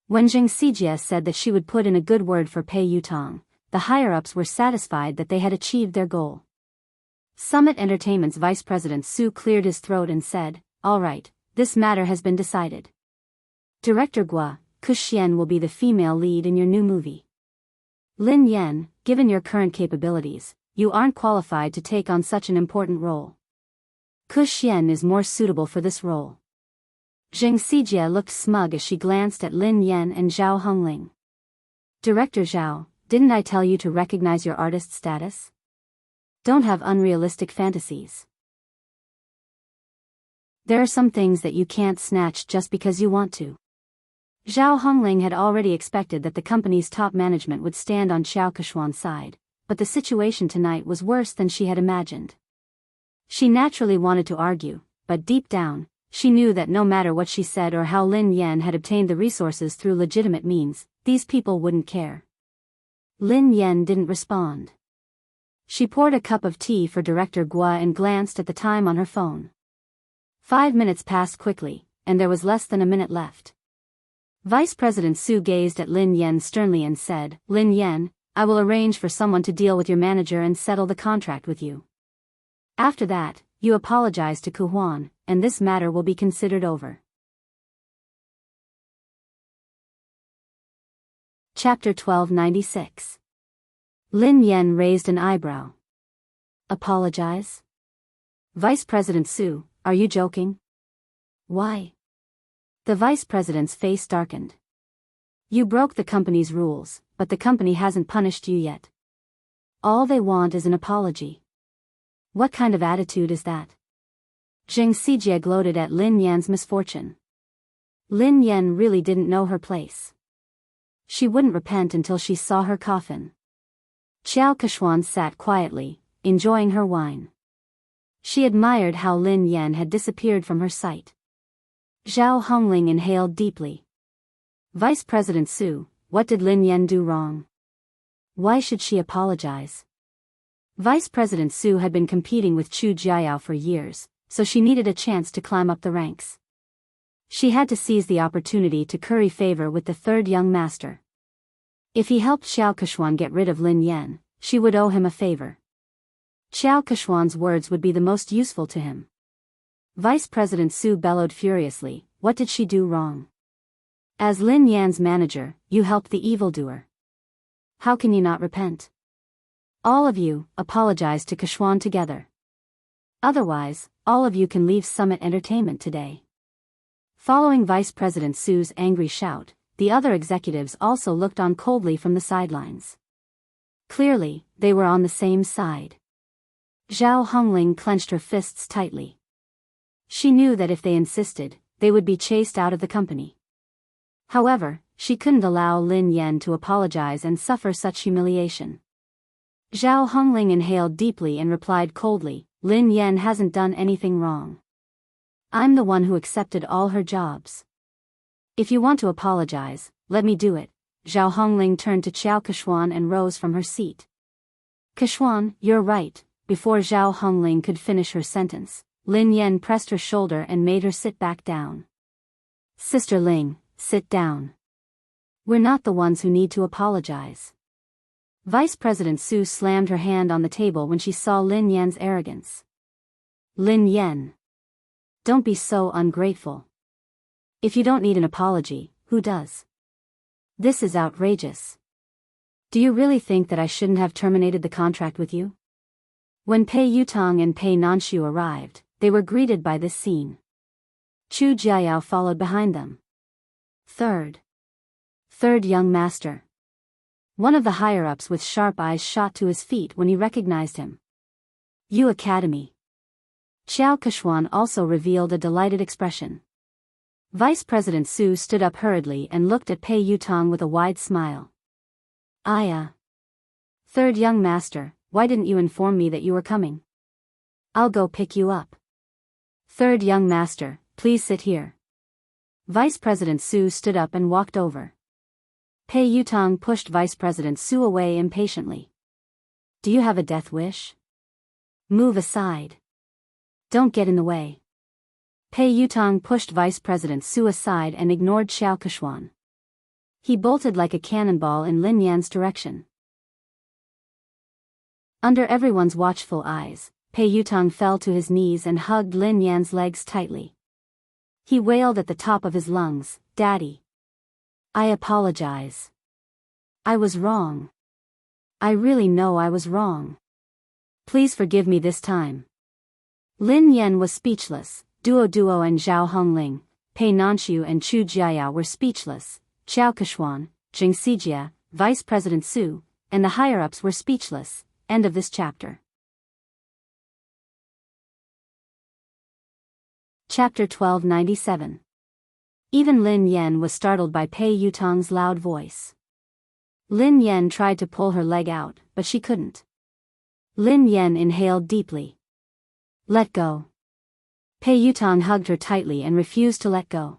When Zheng Xijie said that she would put in a good word for Pei Yutong, the higher-ups were satisfied that they had achieved their goal. Summit Entertainment's Vice President Su cleared his throat and said, all right, this matter has been decided. Director Guo, Kuxian will be the female lead in your new movie. Lin Yan, given your current capabilities, you aren't qualified to take on such an important role. Kuxian is more suitable for this role. Zheng Xijie looked smug as she glanced at Lin Yan and Zhao Hongling. Director Zhao, didn't I tell you to recognize your artist status? Don't have unrealistic fantasies. There are some things that you can't snatch just because you want to. Zhao Hongling had already expected that the company's top management would stand on Xiao Keshuan's side, but the situation tonight was worse than she had imagined. She naturally wanted to argue, but deep down, she knew that no matter what she said or how Lin Yan had obtained the resources through legitimate means, these people wouldn't care. Lin Yan didn't respond. She poured a cup of tea for Director Guo and glanced at the time on her phone. 5 minutes passed quickly, and there was less than a minute left. Vice President Su gazed at Lin Yan sternly and said, Lin Yan, I will arrange for someone to deal with your manager and settle the contract with you. After that, you apologize to Kuhuan, and this matter will be considered over. Chapter 1296. Lin Yan raised an eyebrow. Apologize? Vice President Su, are you joking? Why? The vice president's face darkened. You broke the company's rules, but the company hasn't punished you yet. All they want is an apology. What kind of attitude is that? Zheng Xijie gloated at Lin Yan's misfortune. Lin Yan really didn't know her place. She wouldn't repent until she saw her coffin. Xiao Keshuan sat quietly, enjoying her wine. She admired how Lin Yan had disappeared from her sight. Zhao Hongling inhaled deeply. Vice President Su, what did Lin Yan do wrong? Why should she apologize? Vice President Su had been competing with Chu Jiayao for years, so she needed a chance to climb up the ranks. She had to seize the opportunity to curry favor with the third young master. If he helped Xiao Keshuan get rid of Lin Yan, she would owe him a favor. Xiao Keshuan's words would be the most useful to him. Vice President Su bellowed furiously, what did she do wrong? As Lin Yan's manager, you helped the evildoer. How can you not repent? All of you, apologize to Keshuan together. Otherwise, all of you can leave Summit Entertainment today. Following Vice President Su's angry shout, the other executives also looked on coldly from the sidelines. Clearly, they were on the same side. Zhao Hongling clenched her fists tightly. She knew that if they insisted, they would be chased out of the company. However, she couldn't allow Lin Yan to apologize and suffer such humiliation. Zhao Hongling inhaled deeply and replied coldly, Lin Yan hasn't done anything wrong. I'm the one who accepted all her jobs. If you want to apologize, let me do it. Zhao Hongling turned to Xiao Keshuan and rose from her seat. Keshuan, you're right. Before Zhao Hongling could finish her sentence, Lin Yan pressed her shoulder and made her sit back down. Sister Ling, sit down. We're not the ones who need to apologize. Vice President Su slammed her hand on the table when she saw Lin Yan's arrogance. Lin Yan. Don't be so ungrateful. If you don't need an apology, who does? This is outrageous. Do you really think that I shouldn't have terminated the contract with you? When Pei Yutong and Pei Nanshu arrived, they were greeted by this scene. Chu Jiayao followed behind them. Third young master. One of the higher-ups with sharp eyes shot to his feet when he recognized him. Yu Academy. Xiao Keshuan also revealed a delighted expression. Vice President Su stood up hurriedly and looked at Pei Yutong with a wide smile. Third young master, why didn't you inform me that you were coming? I'll go pick you up. Third young master, please sit here. Vice President Su stood up and walked over. Pei Yutong pushed Vice President Su away impatiently. Do you have a death wish? Move aside. Don't get in the way. Pei Yutong pushed Vice President Su aside and ignored Xiao Keshuan. He bolted like a cannonball in Lin Yan's direction. Under everyone's watchful eyes, Pei Yutong fell to his knees and hugged Lin Yan's legs tightly. He wailed at the top of his lungs, Daddy. I apologize. I was wrong. I really know I was wrong. Please forgive me this time. Lin Yan was speechless. Duo and Zhao Hongling, Pei Nanshu and Chu Jiayao were speechless. Xiao Keshuan, Zheng Xijie, Vice President Su, and the higher-ups were speechless. End of this chapter. Chapter 1297. Even Lin Yan was startled by Pei Yutong's loud voice. Lin Yan tried to pull her leg out, but she couldn't. Lin Yan inhaled deeply. Let go. Pei Yutong hugged her tightly and refused to let go.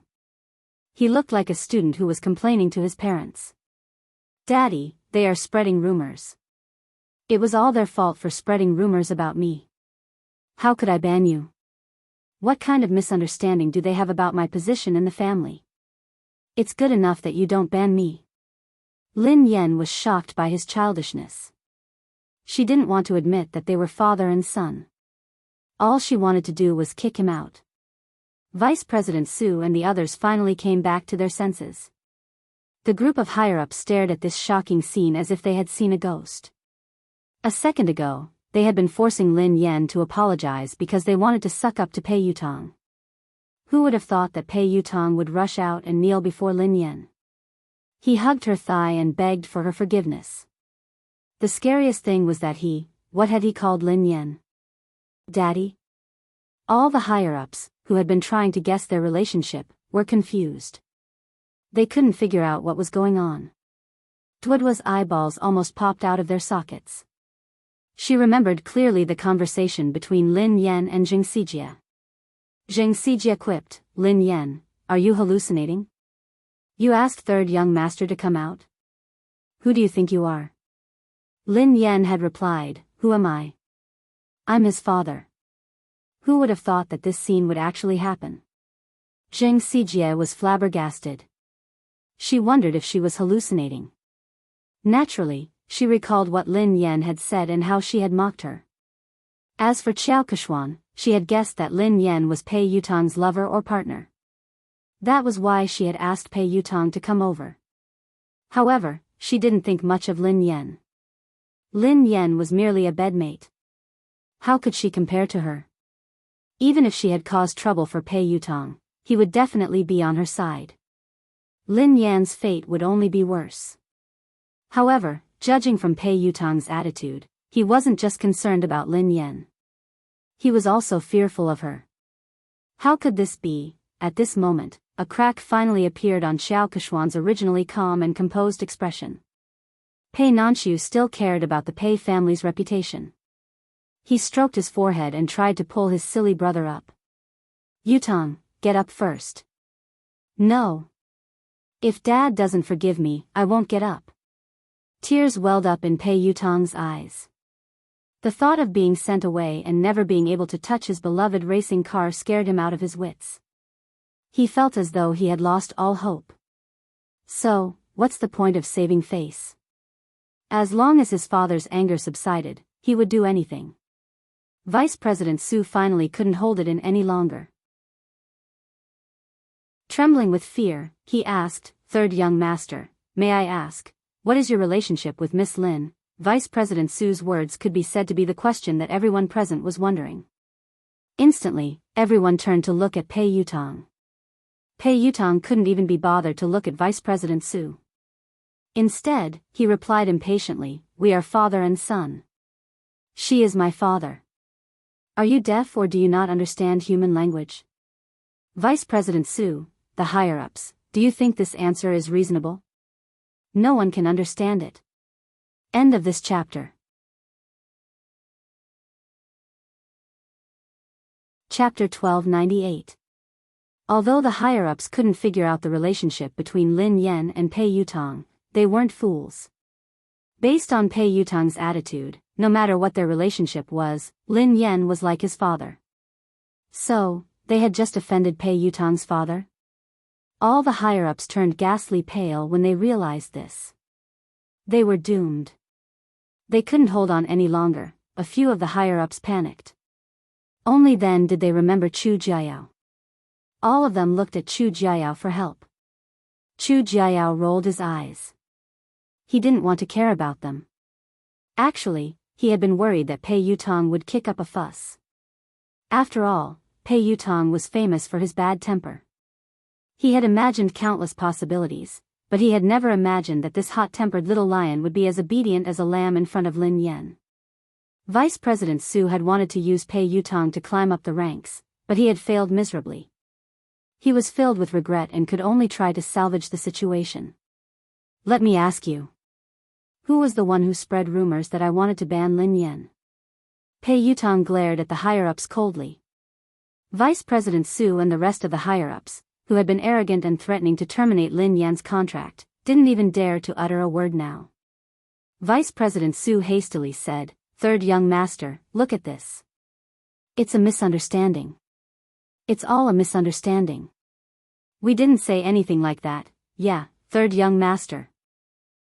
He looked like a student who was complaining to his parents. Daddy, they are spreading rumors. It was all their fault for spreading rumors about me. How could I ban you? What kind of misunderstanding do they have about my position in the family? It's good enough that you don't ban me. Lin Yan was shocked by his childishness. She didn't want to admit that they were father and son. All she wanted to do was kick him out. Vice President Su and the others finally came back to their senses. The group of higher-ups stared at this shocking scene as if they had seen a ghost. A second ago, they had been forcing Lin Yan to apologize because they wanted to suck up to Pei Yutong. Who would have thought that Pei Yutong would rush out and kneel before Lin Yan? He hugged her thigh and begged for her forgiveness. The scariest thing was that what had he called Lin Yan? Daddy? All the higher-ups, who had been trying to guess their relationship, were confused. They couldn't figure out what was going on. Duoduo's eyeballs almost popped out of their sockets. She remembered clearly the conversation between Lin Yan and Jing Sijie. Jing Sijie quipped, "Lin Yan, are you hallucinating? You asked third young master to come out? Who do you think you are?" Lin Yan had replied, "Who am I? I'm his father." Who would have thought that this scene would actually happen? Jing Sijie was flabbergasted. She wondered if she was hallucinating. Naturally, she recalled what Lin Yan had said and how she had mocked her. As for Xiao Keshuan, she had guessed that Lin Yan was Pei Yutong's lover or partner. That was why she had asked Pei Yutong to come over. However, she didn't think much of Lin Yan. Lin Yan was merely a bedmate. How could she compare to her? Even if she had caused trouble for Pei Yutong, he would definitely be on her side. Lin Yan's fate would only be worse. However, judging from Pei Yutong's attitude, he wasn't just concerned about Lin Yan. He was also fearful of her. How could this be? At this moment, a crack finally appeared on Xiao Keshuan's originally calm and composed expression. Pei Nanxiu still cared about the Pei family's reputation. He stroked his forehead and tried to pull his silly brother up. "Yutong, get up first." "No. If Dad doesn't forgive me, I won't get up." Tears welled up in Pei Yutong's eyes. The thought of being sent away and never being able to touch his beloved racing car scared him out of his wits. He felt as though he had lost all hope. So, what's the point of saving face? As long as his father's anger subsided, he would do anything. Vice President Su finally couldn't hold it in any longer. Trembling with fear, he asked, "Third young master, may I ask, what is your relationship with Miss Lin?" Vice President Su's words could be said to be the question that everyone present was wondering. Instantly, everyone turned to look at Pei Yutong. Pei Yutong couldn't even be bothered to look at Vice President Su. Instead, he replied impatiently, "We are father and son. She is my father. Are you deaf or do you not understand human language?" Vice President Su, the higher-ups, do you think this answer is reasonable? No one can understand it. End of this chapter. Chapter 1298. Although the higher-ups couldn't figure out the relationship between Lin Yan and Pei Yutong, they weren't fools. Based on Pei Yutong's attitude, no matter what their relationship was, Lin Yan was like his father. So, they had just offended Pei Yutong's father? All the higher-ups turned ghastly pale when they realized this. They were doomed. They couldn't hold on any longer. A few of the higher-ups panicked. Only then did they remember Chu Jiayao. All of them looked at Chu Jiayao for help. Chu Jiayao rolled his eyes. He didn't want to care about them. Actually, he had been worried that Pei Yutong would kick up a fuss. After all, Pei Yutong was famous for his bad temper. He had imagined countless possibilities, but he had never imagined that this hot-tempered little lion would be as obedient as a lamb in front of Lin Yan. Vice President Su had wanted to use Pei Yutong to climb up the ranks, but he had failed miserably. He was filled with regret and could only try to salvage the situation. "Let me ask you. Who was the one who spread rumors that I wanted to ban Lin Yan?" Pei Yutong glared at the higher-ups coldly. Vice President Su and the rest of the higher-ups, who had been arrogant and threatening to terminate Lin Yan's contract, didn't even dare to utter a word now. Vice President Su hastily said, "Third young master, look at this. It's a misunderstanding. It's all a misunderstanding. We didn't say anything like that, yeah, third young master.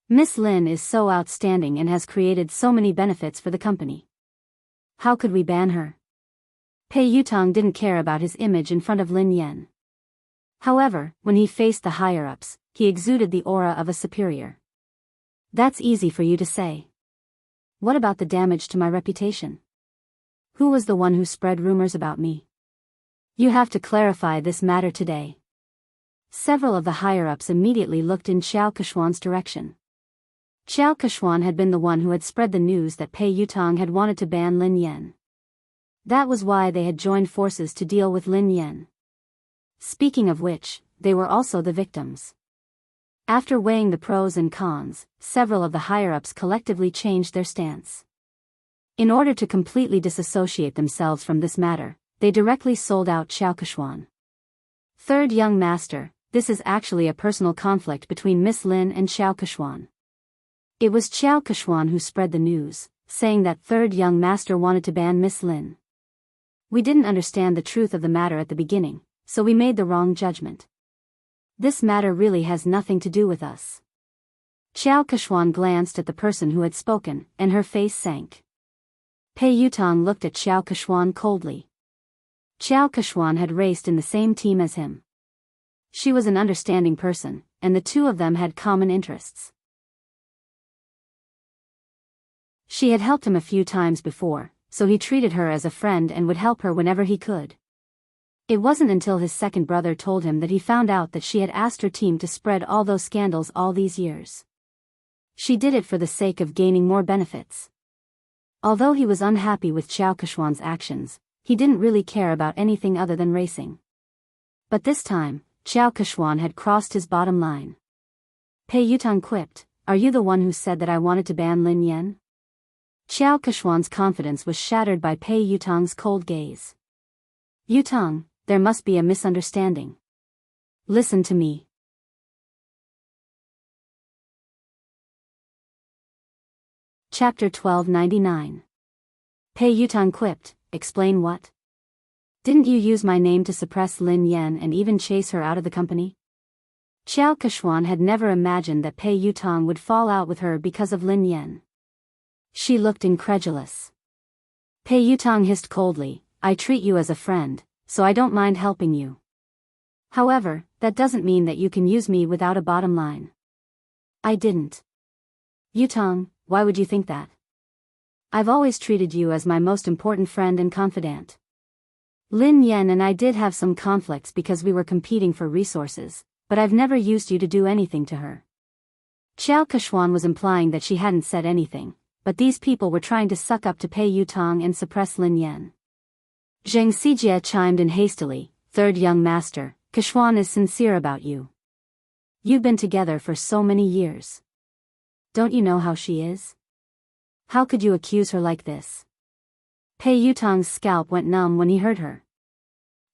Miss Lin is so outstanding and has created so many benefits for the company. How could we ban her?" Pei Yutong didn't care about his image in front of Lin Yan. However, when he faced the higher-ups, he exuded the aura of a superior. "That's easy for you to say. What about the damage to my reputation? Who was the one who spread rumors about me?" You have to clarify this matter today. Several of the higher-ups immediately looked in Xiao Keshuan's direction. Xiao Keshuan had been the one who had spread the news that Pei Yutang had wanted to ban Lin Yan. That was why they had joined forces to deal with Lin Yan. Speaking of which, they were also the victims. After weighing the pros and cons, several of the higher-ups collectively changed their stance. In order to completely disassociate themselves from this matter, they directly sold out Xiao Keshuan. Third young master, this is actually a personal conflict between Miss Lin and Xiao Keshuan. It was Xiao Keshuan who spread the news, saying that third young master wanted to ban Miss Lin. We didn't understand the truth of the matter at the beginning, so we made the wrong judgment. This matter really has nothing to do with us. Xiao Keshuan glanced at the person who had spoken, and her face sank. Pei Yutang looked at Xiao Keshuan coldly. Xiao Keshuan had raced in the same team as him. She was an understanding person, and the two of them had common interests. She had helped him a few times before, so he treated her as a friend and would help her whenever he could. It wasn't until his second brother told him that he found out that she had asked her team to spread all those scandals all these years. She did it for the sake of gaining more benefits. Although he was unhappy with Xiao Keshuan's actions, he didn't really care about anything other than racing. But this time, Xiao Keshuan had crossed his bottom line. Pei Yutang quipped, "Are you the one who said that I wanted to ban Lin Yan?" Xiao Keshuan's confidence was shattered by Pei Yutang's cold gaze. "Yutang, there must be a misunderstanding. Listen to me." Chapter 1299. Pei Yutang quipped, "Explain what? Didn't you use my name to suppress Lin Yan and even chase her out of the company?" Xiao Keshuan had never imagined that Pei Yutang would fall out with her because of Lin Yan. She looked incredulous. Pei Yutang hissed coldly, "I treat you as a friend, so I don't mind helping you. However, that doesn't mean that you can use me without a bottom line." "I didn't." "Yutang, why would you think that? I've always treated you as my most important friend and confidant. Lin Yan and I did have some conflicts because we were competing for resources, but I've never used you to do anything to her." Xiao Keshuan was implying that she hadn't said anything, but these people were trying to suck up to Pei Yutang and suppress Lin Yan. Zheng Xijie chimed in hastily, "Third young master, Keshuan is sincere about you. You've been together for so many years. Don't you know how she is? How could you accuse her like this?" Pei Yutang's scalp went numb when he heard her.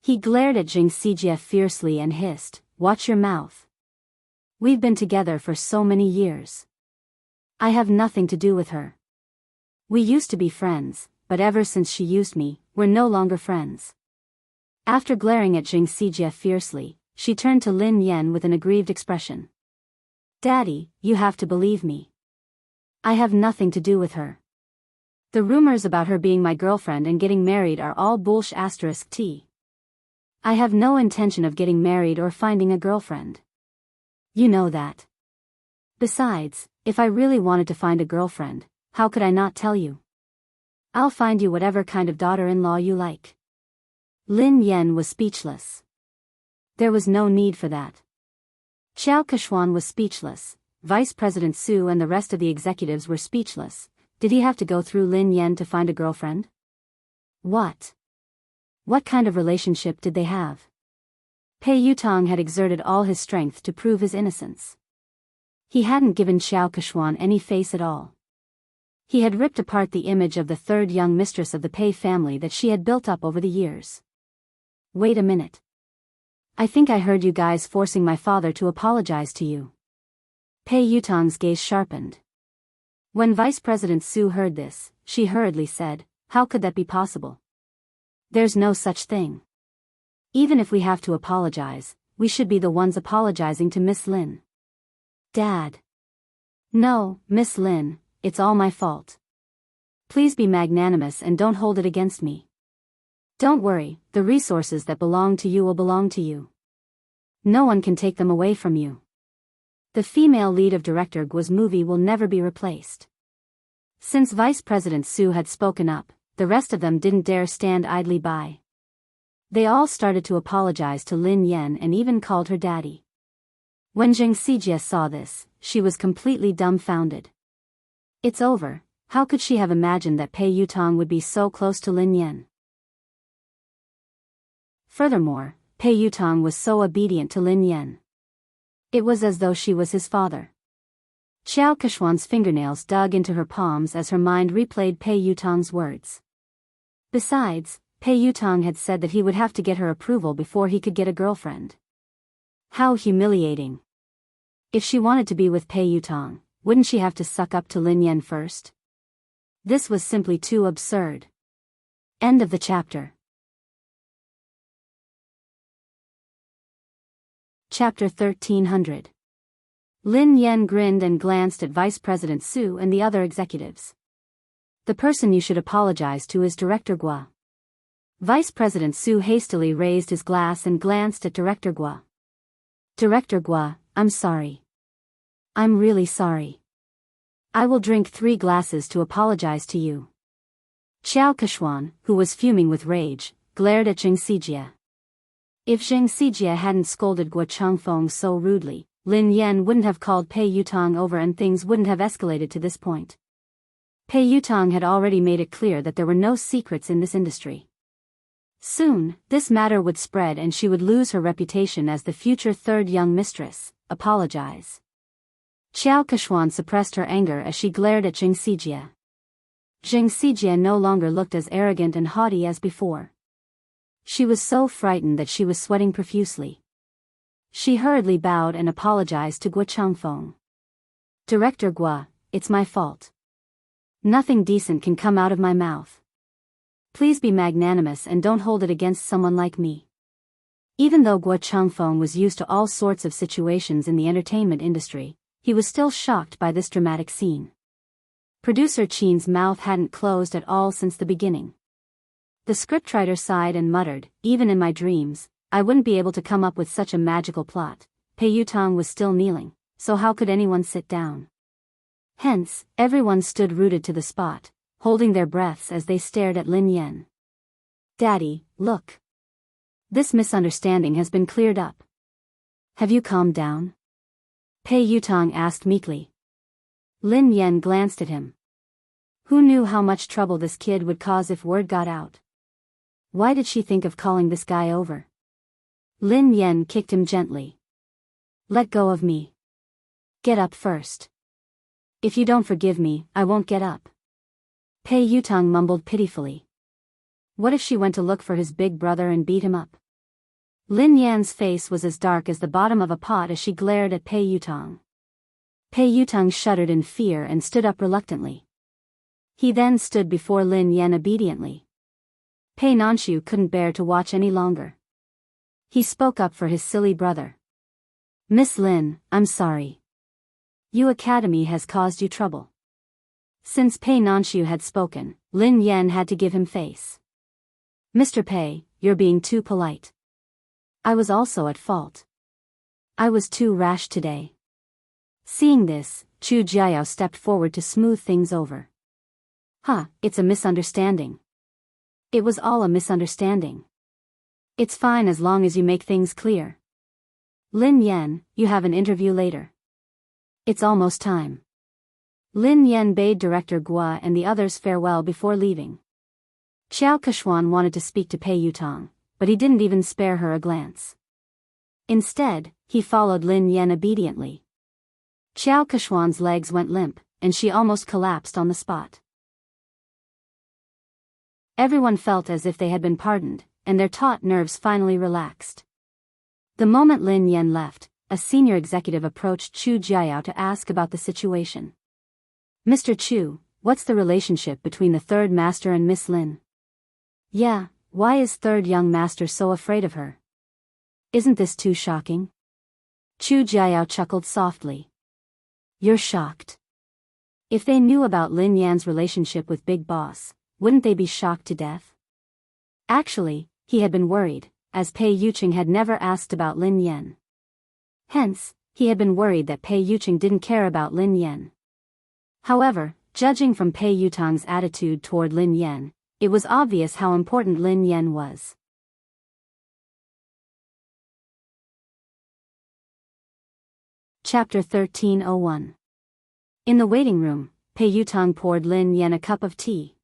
He glared at Zheng Xijie fiercely and hissed, "Watch your mouth. We've been together for so many years. I have nothing to do with her. We used to be friends, but ever since she used me, we're no longer friends." After glaring at Zheng Xijie fiercely, she turned to Lin Yan with an aggrieved expression. "Daddy, you have to believe me. I have nothing to do with her. The rumors about her being my girlfriend and getting married are all bullsh*t. I have no intention of getting married or finding a girlfriend. You know that. Besides, if I really wanted to find a girlfriend, how could I not tell you? I'll find you whatever kind of daughter-in-law you like." Lin Yan was speechless. There was no need for that. Xiao Keshuan was speechless. Vice President Su and the rest of the executives were speechless. Did he have to go through Lin Yan to find a girlfriend? What kind of relationship did they have? Pei Yutang had exerted all his strength to prove his innocence. He hadn't given Xiao Keshuan any face at all. He had ripped apart the image of the third young mistress of the Pei family that she had built up over the years. "Wait a minute. I think I heard you guys forcing my father to apologize to you." Pei Yutang's gaze sharpened. When Vice President Su heard this, she hurriedly said, "How could that be possible? There's no such thing. Even if we have to apologize, we should be the ones apologizing to Miss Lin." "Dad." "No, Miss Lin, it's all my fault. Please be magnanimous and don't hold it against me. Don't worry, the resources that belong to you will belong to you. No one can take them away from you. The female lead of Director Guo's movie will never be replaced." Since Vice President Su had spoken up, the rest of them didn't dare stand idly by. They all started to apologize to Lin Yan and even called her daddy. When Zheng Xijie saw this, she was completely dumbfounded. It's over. How could she have imagined that Pei Yutong would be so close to Lin Yan? Furthermore, Pei Yutong was so obedient to Lin Yan. It was as though she was his father. Xiao Keshuan's fingernails dug into her palms as her mind replayed Pei Yutong's words. Besides, Pei Yutong had said that he would have to get her approval before he could get a girlfriend. How humiliating. If she wanted to be with Pei Yutong, wouldn't she have to suck up to Lin Yan first? This was simply too absurd. End of the chapter. Chapter 1300. Lin Yan grinned and glanced at Vice President Su and the other executives. The person you should apologize to is Director Gua. Vice President Su hastily raised his glass and glanced at Director Gua. Director Gua, I'm sorry. I'm really sorry. I will drink 3 glasses to apologize to you. Xiao Keshuan, who was fuming with rage, glared at Zheng Xijie. If Zheng Xijie hadn't scolded Guo Changfeng so rudely, Lin Yan wouldn't have called Pei Yutong over and things wouldn't have escalated to this point. Pei Yutong had already made it clear that there were no secrets in this industry. Soon, this matter would spread and she would lose her reputation as the future third young mistress. Apologize. Xiao Keshuan suppressed her anger as she glared at Zheng Xijie. Zheng Xijie no longer looked as arrogant and haughty as before. She was so frightened that she was sweating profusely. She hurriedly bowed and apologized to Guo Changfeng. Director Gua, it's my fault. Nothing decent can come out of my mouth. Please be magnanimous and don't hold it against someone like me. Even though Guo Changfeng was used to all sorts of situations in the entertainment industry, he was still shocked by this dramatic scene. Producer Qin's mouth hadn't closed at all since the beginning. The scriptwriter sighed and muttered, even in my dreams, I wouldn't be able to come up with such a magical plot. Pei Yutong was still kneeling, so how could anyone sit down? Hence, everyone stood rooted to the spot, holding their breaths as they stared at Lin Yan. Daddy, look. This misunderstanding has been cleared up. Have you calmed down? Pei Yutong asked meekly. Lin Yan glanced at him. Who knew how much trouble this kid would cause if word got out? Why did she think of calling this guy over? Lin Yan kicked him gently. Let go of me. Get up first. If you don't forgive me, I won't get up. Pei Yutong mumbled pitifully. What if she went to look for his big brother and beat him up? Lin Yan's face was as dark as the bottom of a pot as she glared at Pei Yutong. Pei Yutong shuddered in fear and stood up reluctantly. He then stood before Lin Yan obediently. Pei Nanshu couldn't bear to watch any longer. He spoke up for his silly brother. Miss Lin, I'm sorry. Yu Academy has caused you trouble. Since Pei Nanshu had spoken, Lin Yan had to give him face. Mr. Pei, you're being too polite. I was also at fault. I was too rash today. Seeing this, Chu Jiao stepped forward to smooth things over. It's a misunderstanding. It was all a misunderstanding. It's fine as long as you make things clear. Lin Yan, you have an interview later. It's almost time. Lin Yan bade Director Gua and the others farewell before leaving. Xiao Keshuan wanted to speak to Pei Yutong, but he didn't even spare her a glance. Instead, he followed Lin Yan obediently. Xiao Keshuan's legs went limp, and she almost collapsed on the spot. Everyone felt as if they had been pardoned, and their taut nerves finally relaxed. The moment Lin Yan left, a senior executive approached Chu Jiao to ask about the situation. Mr. Chu, what's the relationship between the third master and Miss Lin? Yeah, why is third young master so afraid of her? Isn't this too shocking? Chu Jiao chuckled softly. You're shocked. If they knew about Lin Yan's relationship with Big Boss, wouldn't they be shocked to death? Actually, he had been worried, as Pei Yuqing had never asked about Lin Yan. Hence, he had been worried that Pei Yuqing didn't care about Lin Yan. However, judging from Pei Yutong's attitude toward Lin Yan, it was obvious how important Lin Yan was. Chapter 1301. In the waiting room, Pei Yutong poured Lin Yan a cup of tea.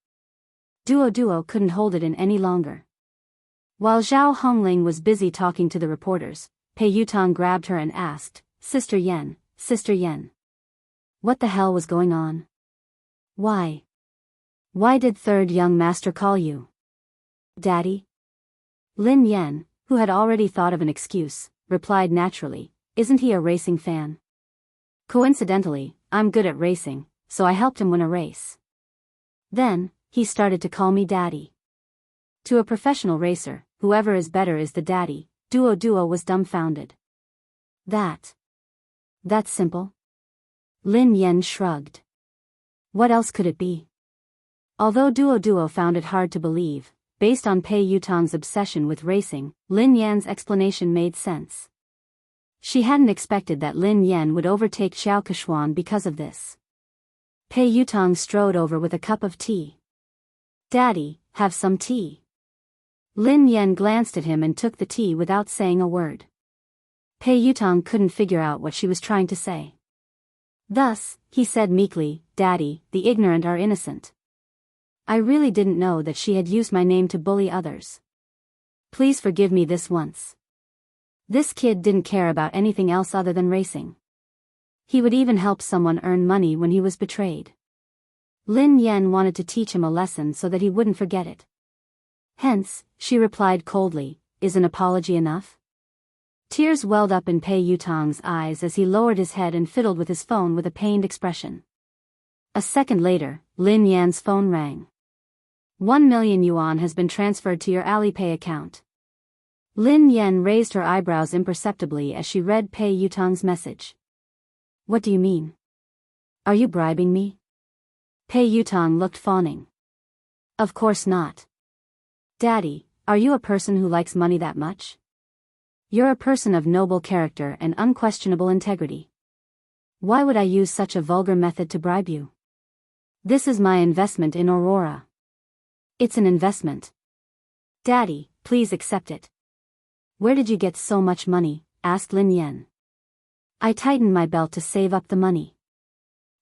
Duo couldn't hold it in any longer. While Zhao Hongling was busy talking to the reporters, Pei Yutong grabbed her and asked, Sister Yen, what the hell was going on? Why did third young master call you? Daddy? Lin Yan, who had already thought of an excuse, replied naturally, isn't he a racing fan? Coincidentally, I'm good at racing, so I helped him win a race. Then, he started to call me daddy. To a professional racer, whoever is better is the daddy. Duo was dumbfounded. That's simple? Lin Yan shrugged. What else could it be? Although Duo found it hard to believe, based on Pei Yutong's obsession with racing, Lin Yan's explanation made sense. She hadn't expected that Lin Yan would overtake Xiao Keshuan because of this. Pei Yutong strode over with a cup of tea. Daddy, have some tea. Lin Yan glanced at him and took the tea without saying a word. Pei Yutong couldn't figure out what she was trying to say. Thus, he said meekly, Daddy, the ignorant are innocent. I really didn't know that she had used my name to bully others. Please forgive me this once. This kid didn't care about anything else other than racing. He would even help someone earn money when he was betrayed. Lin Yan wanted to teach him a lesson so that he wouldn't forget it. Hence, she replied coldly, is an apology enough? Tears welled up in Pei Yutong's eyes as he lowered his head and fiddled with his phone with a pained expression. A second later, Lin Yan's phone rang. 1 million yuan has been transferred to your Alipay account. Lin Yan raised her eyebrows imperceptibly as she read Pei Yutong's message. What do you mean? Are you bribing me? Pei Yutong looked fawning. Of course not. Daddy, are you a person who likes money that much? You're a person of noble character and unquestionable integrity. Why would I use such a vulgar method to bribe you? This is my investment in Aurora. It's an investment. Daddy, please accept it. Where did you get so much money? Asked Lin Yan. I tightened my belt to save up the money.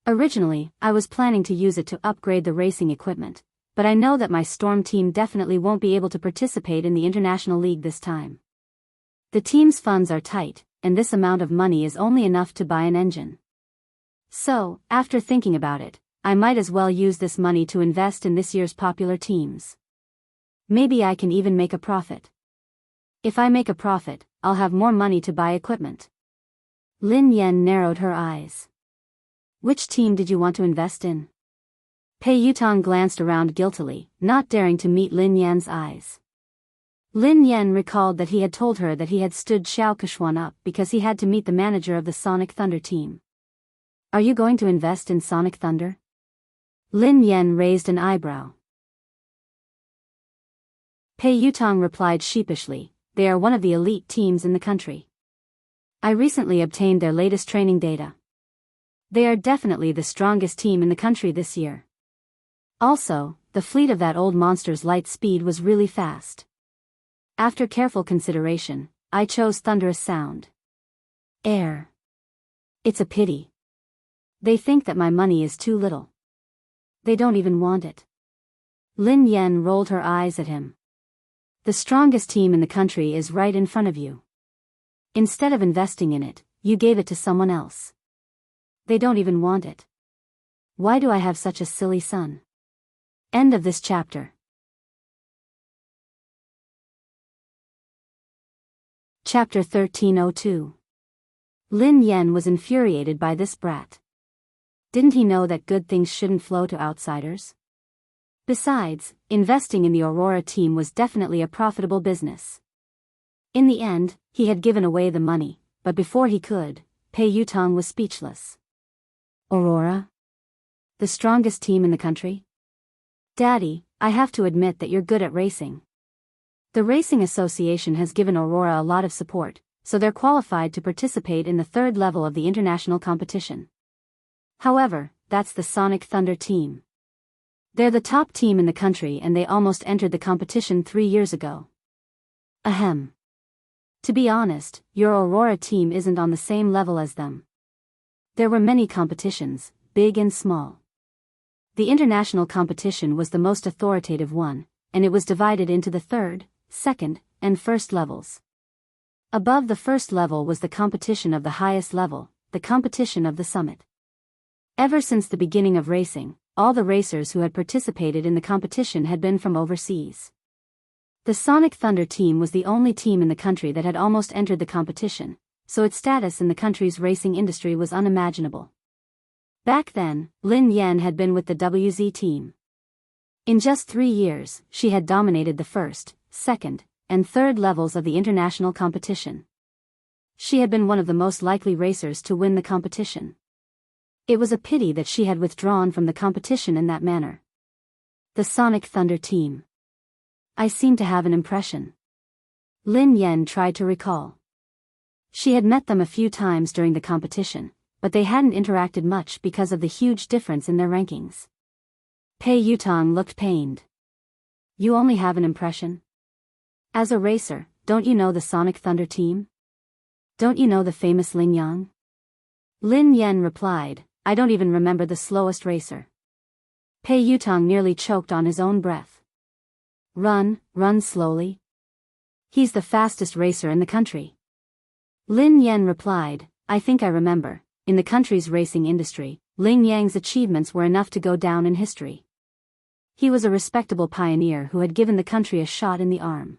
Originally, I was planning to use it to upgrade the racing equipment, but I know that my Storm team definitely won't be able to participate in the International League this time. The team's funds are tight, and this amount of money is only enough to buy an engine. So, after thinking about it, I might as well use this money to invest in this year's popular teams. Maybe I can even make a profit. If I make a profit, I'll have more money to buy equipment. Lin Yan narrowed her eyes. Which team did you want to invest in? Pei Yutong glanced around guiltily, not daring to meet Lin Yan's eyes. Lin Yan recalled that he had told her that he had stood Xiao Keshuan up because he had to meet the manager of the Sonic Thunder team. Are you going to invest in Sonic Thunder? Lin Yan raised an eyebrow. Pei Yutong replied sheepishly, they are one of the elite teams in the country. I recently obtained their latest training data. They are definitely the strongest team in the country this year. Also, the fleet of that old monster's light speed was really fast. After careful consideration, I chose Thunderous Sound. Air. It's a pity. They think that my money is too little. They don't even want it. Lin Yan rolled her eyes at him. The strongest team in the country is right in front of you. Instead of investing in it, you gave it to someone else. They don't even want it. Why do I have such a silly son? End of this chapter. Chapter 1302. Lin Yan was infuriated by this brat. Didn't he know that good things shouldn't flow to outsiders? Besides, investing in the Aurora team was definitely a profitable business. In the end, he had given away the money, but before he could, Pei Yutong was speechless. Aurora? The strongest team in the country? Daddy, I have to admit that you're good at racing. The Racing Association has given Aurora a lot of support, so they're qualified to participate in the third level of the international competition. However, that's the Sonic Thunder team. They're the top team in the country and they almost entered the competition 3 years ago. Ahem. To be honest, your Aurora team isn't on the same level as them. There were many competitions, big and small. The international competition was the most authoritative one, and it was divided into the third, second, and first levels. Above the first level was the competition of the highest level, the competition of the summit. Ever since the beginning of racing, all the racers who had participated in the competition had been from overseas. The Sonic Thunder team was the only team in the country that had almost entered the competition, so its status in the country's racing industry was unimaginable. Back then, Lin Yan had been with the WZ team. In just 3 years, she had dominated the first, second, and third levels of the international competition. She had been one of the most likely racers to win the competition. It was a pity that she had withdrawn from the competition in that manner. The Sonic Thunder team. I seem to have an impression. Lin Yan tried to recall. She had met them a few times during the competition, but they hadn't interacted much because of the huge difference in their rankings. Pei Yutong looked pained. You only have an impression? As a racer, don't you know the Sonic Thunder team? Don't you know the famous Lin Yang? Lin Yan replied, I don't even remember the slowest racer. Pei Yutong nearly choked on his own breath. Run slowly. He's the fastest racer in the country. Lin Yan replied, I think I remember, in the country's racing industry, Lin Yang's achievements were enough to go down in history. He was a respectable pioneer who had given the country a shot in the arm.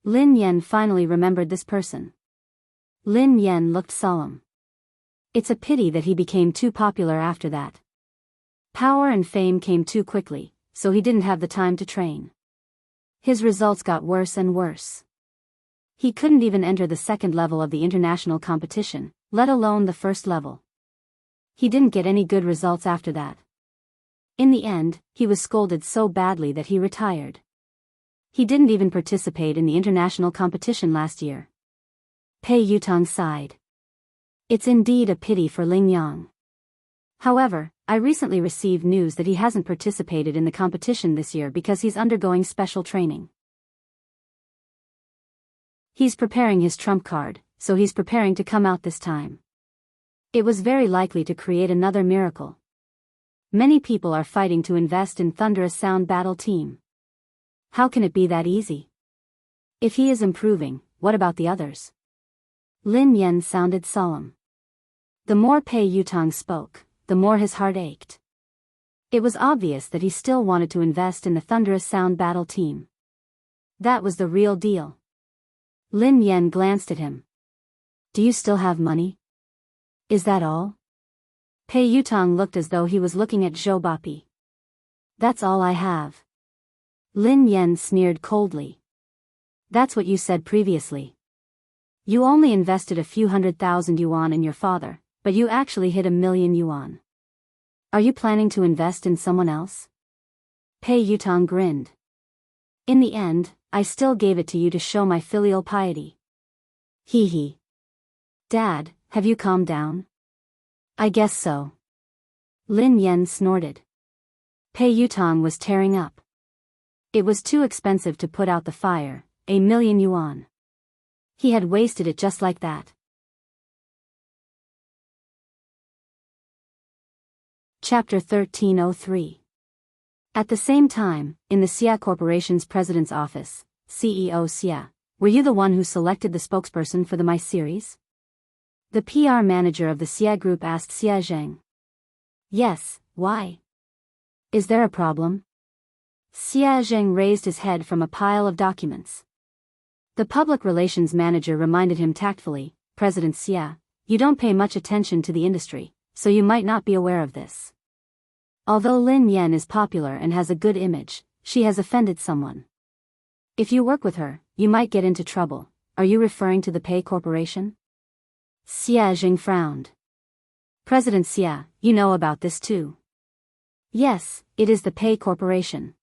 Lin Yan finally remembered this person. Lin Yan looked solemn. It's a pity that he became too popular after that. Power and fame came too quickly, so he didn't have the time to train. His results got worse and worse. He couldn't even enter the second level of the international competition, let alone the first level. He didn't get any good results after that. In the end, he was scolded so badly that he retired. He didn't even participate in the international competition last year. Pei Yutong sighed. It's indeed a pity for Lin Yang. However, I recently received news that he hasn't participated in the competition this year because he's undergoing special training. He's preparing his trump card, so he's preparing to come out this time. It was very likely to create another miracle. Many people are fighting to invest in Thunderous Sound Battle Team. How can it be that easy? If he is improving, what about the others? Lin Yan sounded solemn. The more Pei Yutong spoke, the more his heart ached. It was obvious that he still wanted to invest in the Thunderous Sound Battle Team. That was the real deal. Lin Yan glanced at him. Do you still have money? Is that all? Pei Yutong looked as though he was looking at Zhou Bapi. That's all I have. Lin Yan sneered coldly. That's what you said previously. You only invested a few 100,000 yuan in your father, but you actually hit 1,000,000 yuan. Are you planning to invest in someone else? Pei Yutong grinned. In the end, I still gave it to you to show my filial piety. Hee hee. Dad, have you calmed down? I guess so. Lin Yan snorted. Pei Yutong was tearing up. It was too expensive to put out the fire, 1,000,000 yuan. He had wasted it just like that. Chapter 1303. At the same time, in the Xia Corporation's president's office, CEO Xia, were you the one who selected the spokesperson for the My series? The PR manager of the Xia Group asked Xia Zheng. Yes, why? Is there a problem? Xia Zheng raised his head from a pile of documents. The public relations manager reminded him tactfully, President Xia, you don't pay much attention to the industry, so you might not be aware of this. Although Lin Yan is popular and has a good image, she has offended someone. If you work with her, you might get into trouble. Are you referring to the Pei Corporation? Xia Zheng frowned. President Xia, you know about this too. Yes, it is the Pei Corporation.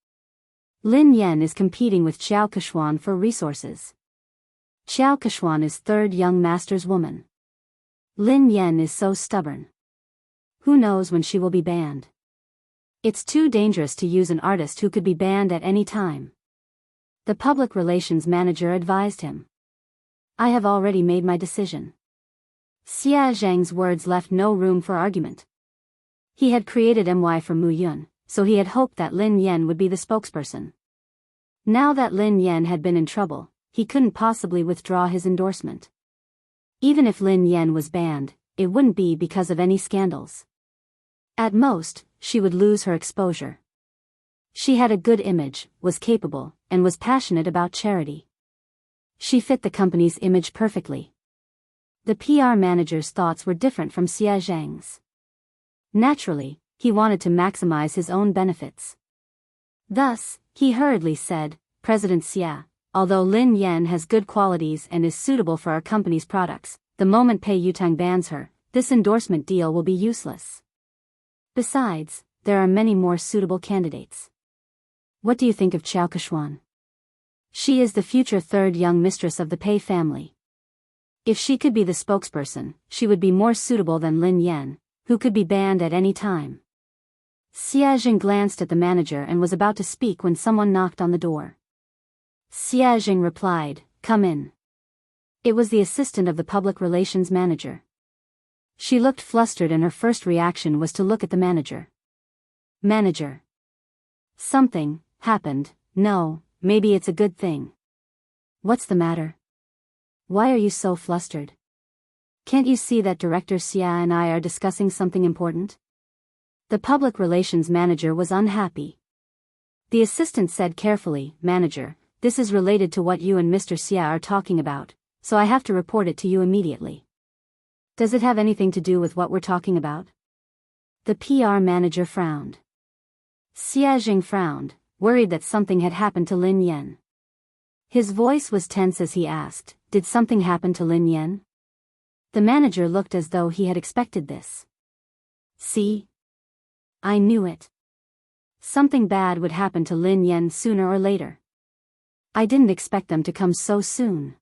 Lin Yan is competing with Xiao Keshuan for resources. Xiao Keshuan is third young master's woman. Lin Yan is so stubborn. Who knows when she will be banned? It's too dangerous to use an artist who could be banned at any time. The public relations manager advised him. I have already made my decision. Xia Zhang's words left no room for argument. He had created MY for Mu Yun, so he had hoped that Lin Yan would be the spokesperson. Now that Lin Yan had been in trouble, he couldn't possibly withdraw his endorsement. Even if Lin Yan was banned, it wouldn't be because of any scandals. At most, she would lose her exposure. She had a good image, was capable, and was passionate about charity. She fit the company's image perfectly. The PR manager's thoughts were different from Xia Zhang's. Naturally, he wanted to maximize his own benefits. Thus, he hurriedly said, President Xia, although Lin Yan has good qualities and is suitable for our company's products, the moment Pei Yutang bans her, this endorsement deal will be useless. Besides, there are many more suitable candidates. What do you think of Qiao Kechuan? She is the future third young mistress of the Pei family. If she could be the spokesperson, she would be more suitable than Lin Yan, who could be banned at any time. Xia Jing glanced at the manager and was about to speak when someone knocked on the door. Xia Jing replied, "Come in." It was the assistant of the public relations manager. She looked flustered and her first reaction was to look at the manager. Manager. Something happened. No, maybe it's a good thing. What's the matter? Why are you so flustered? Can't you see that Director Xia and I are discussing something important? The public relations manager was unhappy. The assistant said carefully, Manager, this is related to what you and Mr. Xia are talking about, so I have to report it to you immediately. Does it have anything to do with what we're talking about? The PR manager frowned. Xia Jing frowned, worried that something had happened to Lin Yan. His voice was tense as he asked, Did something happen to Lin Yan? The manager looked as though he had expected this. See? I knew it. Something bad would happen to Lin Yan sooner or later. I didn't expect them to come so soon.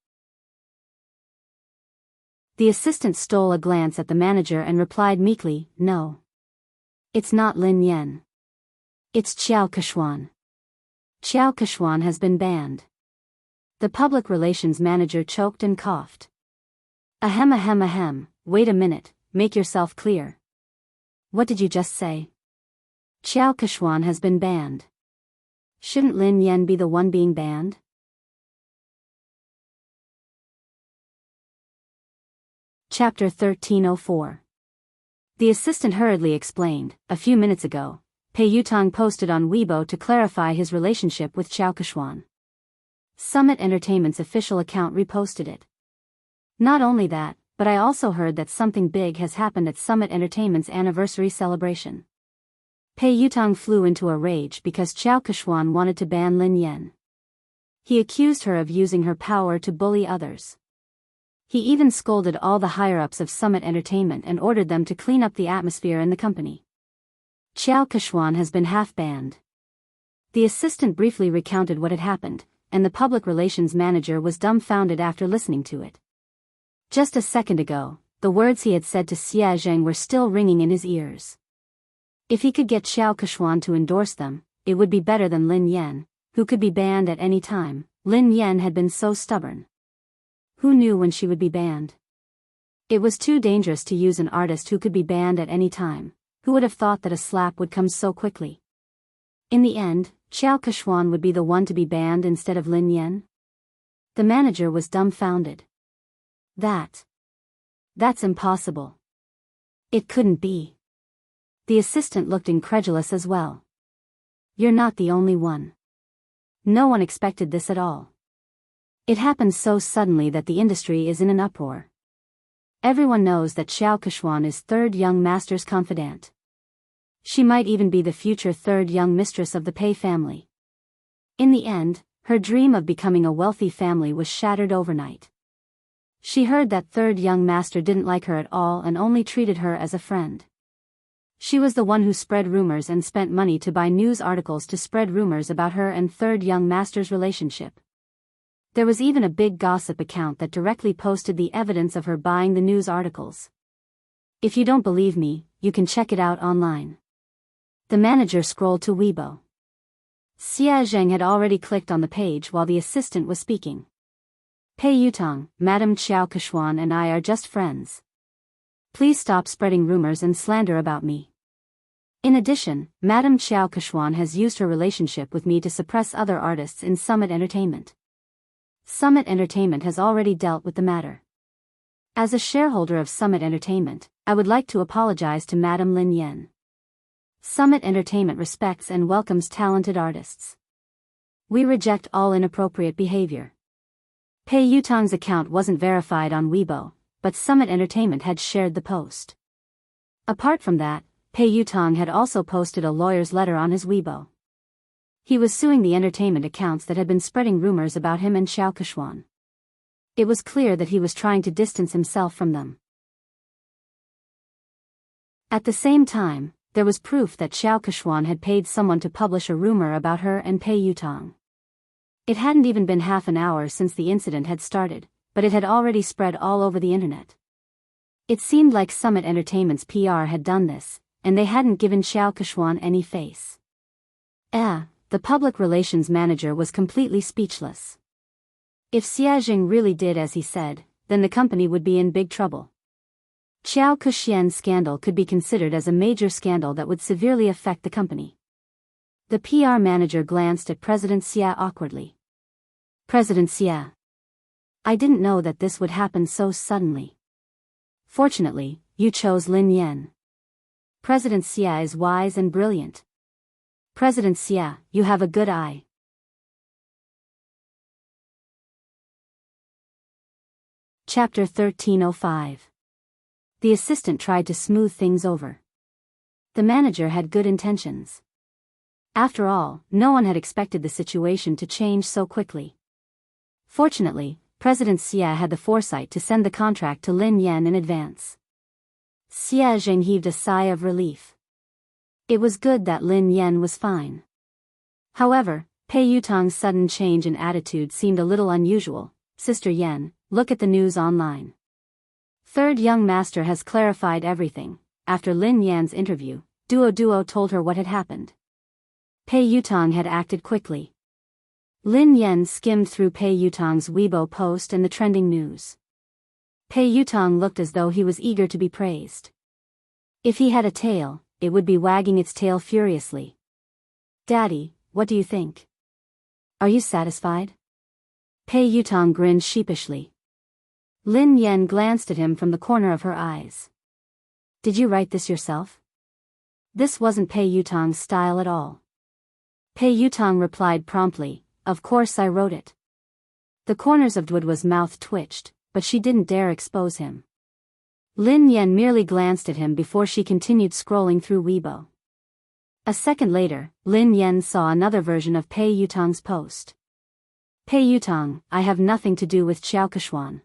The assistant stole a glance at the manager and replied meekly, No. It's not Lin Yan. It's Qiao Kechuan. Qiao Kechuan has been banned. The public relations manager choked and coughed. Ahem ahem ahem, wait a minute, make yourself clear. What did you just say? Qiao Kechuan has been banned. Shouldn't Lin Yan be the one being banned? Chapter 1304. The assistant hurriedly explained, a few minutes ago, Pei Yutang posted on Weibo to clarify his relationship with Qiao Kechuan. Summit Entertainment's official account reposted it. Not only that, but I also heard that something big has happened at Summit Entertainment's anniversary celebration. Pei Yutang flew into a rage because Qiao Kechuan wanted to ban Lin Yan. He accused her of using her power to bully others. He even scolded all the higher-ups of Summit Entertainment and ordered them to clean up the atmosphere in the company. Qiao Kechuan has been half-banned. The assistant briefly recounted what had happened, and the public relations manager was dumbfounded after listening to it. Just a second ago, the words he had said to Xia Zheng were still ringing in his ears. If he could get Qiao Kechuan to endorse them, it would be better than Lin Yan, who could be banned at any time. Lin Yan had been so stubborn. Who knew when she would be banned? It was too dangerous to use an artist who could be banned at any time. Who would have thought that a slap would come so quickly? In the end, Qiao Kechuan would be the one to be banned instead of Lin Yan? The manager was dumbfounded. That's impossible. It couldn't be. The assistant looked incredulous as well. You're not the only one. No one expected this at all. It happened so suddenly that the industry is in an uproar. Everyone knows that Qiao Kechuan is third young master's confidant. She might even be the future third young mistress of the Pei family. In the end, her dream of becoming a wealthy family was shattered overnight. She heard that third young master didn't like her at all and only treated her as a friend. She was the one who spread rumors and spent money to buy news articles to spread rumors about her and third young master's relationship. There was even a big gossip account that directly posted the evidence of her buying the news articles. If you don't believe me, you can check it out online. The manager scrolled to Weibo. Xia Zheng had already clicked on the page while the assistant was speaking. Pei Yutang, Madam Qiao Kechuan and I are just friends. Please stop spreading rumors and slander about me. In addition, Madame Xiao Keshuan has used her relationship with me to suppress other artists in Summit Entertainment. Summit Entertainment has already dealt with the matter. As a shareholder of Summit Entertainment, I would like to apologize to Madame Lin Yan. Summit Entertainment respects and welcomes talented artists. We reject all inappropriate behavior. Pei Yutong's account wasn't verified on Weibo, but Summit Entertainment had shared the post. Apart from that, Pei Yutong had also posted a lawyer's letter on his Weibo. He was suing the entertainment accounts that had been spreading rumors about him and Xiao Keshuan. It was clear that he was trying to distance himself from them. At the same time, there was proof that Xiao Keshuan had paid someone to publish a rumor about her and Pei Yutong. It hadn't even been half an hour since the incident had started, but it had already spread all over the internet. It seemed like Summit Entertainment's PR had done this, and they hadn't given Xiao Keshuan any face. The public relations manager was completely speechless. If Xia Jing really did as he said, then the company would be in big trouble. Xiao Kexian's scandal could be considered as a major scandal that would severely affect the company. The PR manager glanced at President Xia awkwardly. President Xia. I didn't know that this would happen so suddenly. Fortunately, you chose Lin Yan. President Xia is wise and brilliant. President Xia, you have a good eye. Chapter 1305. The assistant tried to smooth things over. The manager had good intentions. After all, no one had expected the situation to change so quickly. Fortunately, President Xia had the foresight to send the contract to Lin Yan in advance. Xia Jing heaved a sigh of relief. It was good that Lin Yan was fine. However, Pei Yutong's sudden change in attitude seemed a little unusual. Sister Yan, look at the news online. Third young master has clarified everything. After Lin Yan's interview, Duo told her what had happened. Pei Yutong had acted quickly. Lin Yan skimmed through Pei Yutong's Weibo post and the trending news. Pei Yutong looked as though he was eager to be praised. If he had a tail, it would be wagging its tail furiously. Daddy, what do you think? Are you satisfied? Pei Yutong grinned sheepishly. Lin Yan glanced at him from the corner of her eyes. Did you write this yourself? This wasn't Pei Yutong's style at all. Pei Yutong replied promptly, of course I wrote it. The corners of Duo's mouth twitched, but she didn't dare expose him. Lin Yan merely glanced at him before she continued scrolling through Weibo. A second later, Lin Yan saw another version of Pei Yutong's post. Pei Yutong, I have nothing to do with Xiao Keshuan.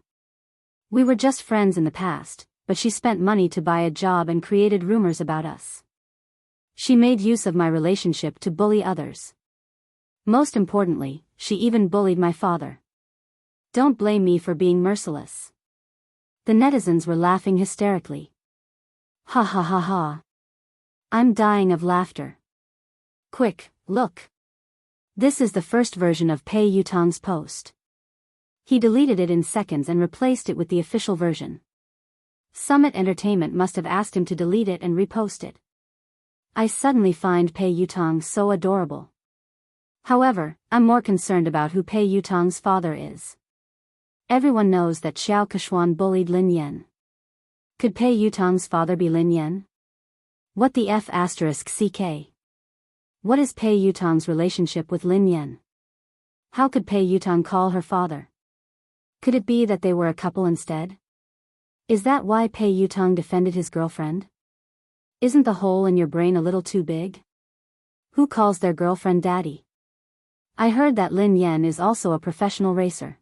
We were just friends in the past, but she spent money to buy a job and created rumors about us. She made use of my relationship to bully others. Most importantly, she even bullied my father. Don't blame me for being merciless. The netizens were laughing hysterically. Ha ha ha ha. I'm dying of laughter. Quick, look. This is the first version of Pei Yutong's post. He deleted it in seconds and replaced it with the official version. Summit Entertainment must have asked him to delete it and repost it. I suddenly find Pei Yutong so adorable. However, I'm more concerned about who Pei Yutong's father is. Everyone knows that Xiao Keshuan bullied Lin Yan. Could Pei Yutong's father be Lin Yan? What the F***ck? What is Pei Yutong's relationship with Lin Yan? How could Pei Yutong call her father? Could it be that they were a couple instead? Is that why Pei Yutong defended his girlfriend? Isn't the hole in your brain a little too big? Who calls their girlfriend daddy? I heard that Lin Yan is also a professional racer.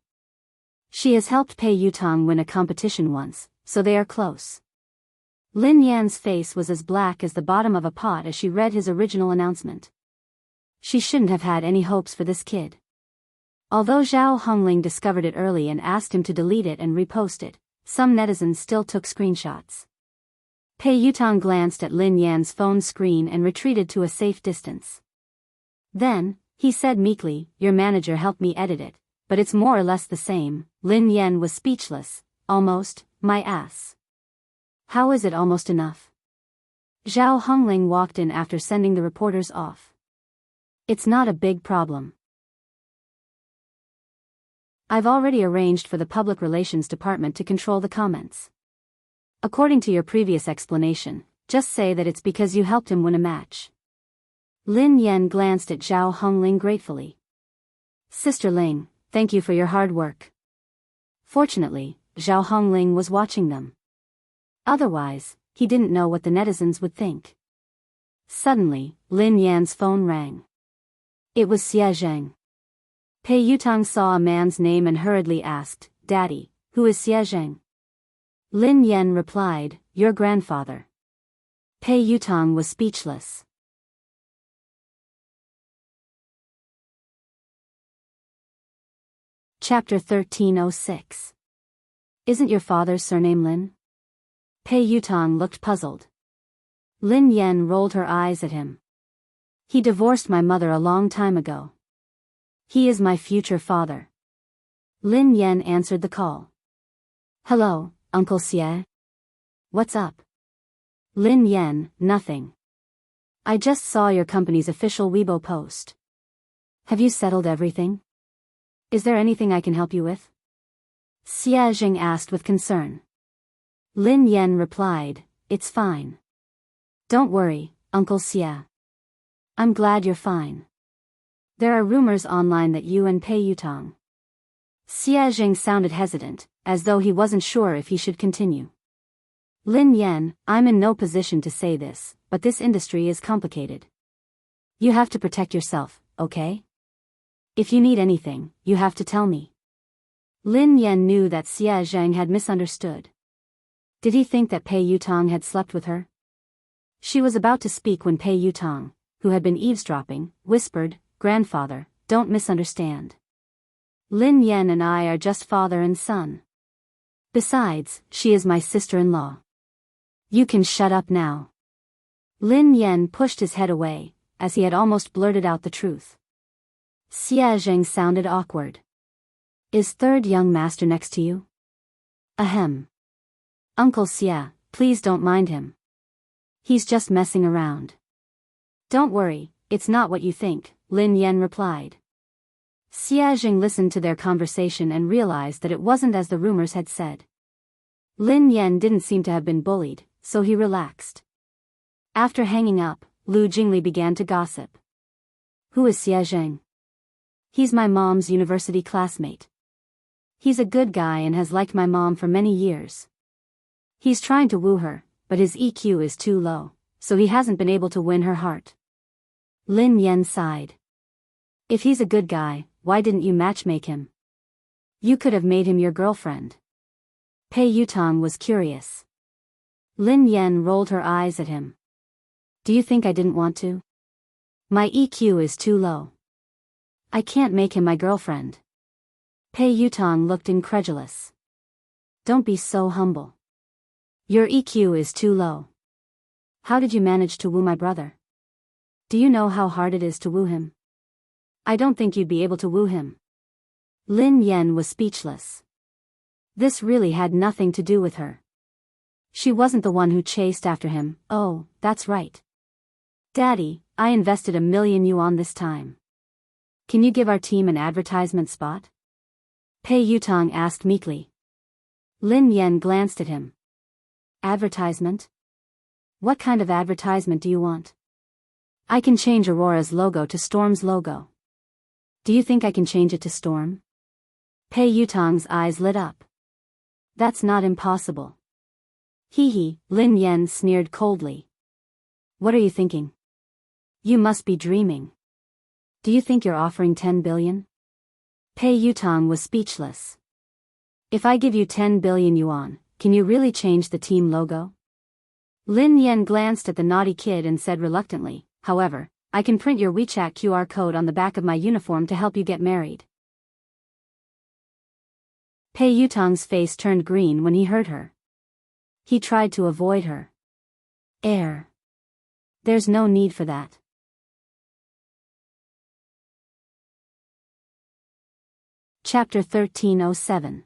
She has helped Pei Yutong win a competition once, so they are close. Lin Yan's face was as black as the bottom of a pot as she read his original announcement. She shouldn't have had any hopes for this kid. Although Zhao Hongling discovered it early and asked him to delete it and repost it, some netizens still took screenshots. Pei Yutong glanced at Lin Yan's phone screen and retreated to a safe distance. Then, he said meekly, your manager helped me edit it, but it's more or less the same. Lin Yan was speechless. Almost, my ass. How is it almost enough? Zhao Hongling walked in after sending the reporters off. It's not a big problem. I've already arranged for the public relations department to control the comments. According to your previous explanation, just say that it's because you helped him win a match. Lin Yan glanced at Zhao Hongling gratefully. Sister Ling, thank you for your hard work. Fortunately, Zhao Hongling was watching them. Otherwise, he didn't know what the netizens would think. Suddenly, Lin Yan's phone rang. It was Xie Zheng. Pei Yutang saw a man's name and hurriedly asked, Daddy, who is Xie Zheng? Lin Yan replied, your grandfather. Pei Yutang was speechless. Chapter 1306. Isn't your father's surname Lin? Pei Yutang looked puzzled. Lin Yan rolled her eyes at him. He divorced my mother a long time ago. He is my future father. Lin Yan answered the call. Hello, Uncle Xie. What's up? Lin Yan, nothing. I just saw your company's official Weibo post. Have you settled everything? Is there anything I can help you with? Xie Zheng asked with concern. Lin Yan replied, it's fine. Don't worry, Uncle Xie. I'm glad you're fine. There are rumors online that you and Pei Yutang. Xie Zheng sounded hesitant, as though he wasn't sure if he should continue. Lin Yan, I'm in no position to say this, but this industry is complicated. You have to protect yourself, okay? If you need anything, you have to tell me. Lin Yan knew that Xie Zheng had misunderstood. Did he think that Pei Yutang had slept with her? She was about to speak when Pei Yutang, who had been eavesdropping, whispered, Grandfather, don't misunderstand. Lin Yan and I are just father and son. Besides, she is my sister-in-law. You can shut up now. Lin Yan pushed his head away, as he had almost blurted out the truth. Xie Zheng sounded awkward. Is third young master next to you? Ahem. Uncle Xie, please don't mind him. He's just messing around. Don't worry, it's not what you think, Lin Yan replied. Xie Zheng listened to their conversation and realized that it wasn't as the rumors had said. Lin Yan didn't seem to have been bullied, so he relaxed. After hanging up, Lu Jingli began to gossip. Who is Xie Zheng? He's my mom's university classmate. He's a good guy and has liked my mom for many years. He's trying to woo her, but his EQ is too low, so he hasn't been able to win her heart. Lin Yan sighed. If he's a good guy, why didn't you matchmake him? You could have made him your girlfriend. Pei Yutang was curious. Lin Yan rolled her eyes at him. Do you think I didn't want to? My EQ is too low. I can't make him my girlfriend. Pei Yutang looked incredulous. Don't be so humble. Your EQ is too low. How did you manage to woo my brother? Do you know how hard it is to woo him? I don't think you'd be able to woo him. Lin Yan was speechless. This really had nothing to do with her. She wasn't the one who chased after him. Oh, that's right. Daddy, I invested 1,000,000 yuan this time. Can you give our team an advertisement spot? Pei Yutang asked meekly. Lin Yan glanced at him. Advertisement? What kind of advertisement do you want? I can change Aurora's logo to Storm's logo. Do you think I can change it to Storm? Pei Yutang's eyes lit up. That's not impossible. Hee hee, Lin Yan sneered coldly. What are you thinking? You must be dreaming. Do you think you're offering 10 billion? Pei Yutang was speechless. If I give you 10 billion yuan, can you really change the team logo? Lin Yan glanced at the naughty kid and said reluctantly, however, I can print your WeChat QR code on the back of my uniform to help you get married. Pei Yutang's face turned green when he heard her. He tried to avoid her. There's no need for that. Chapter 1307.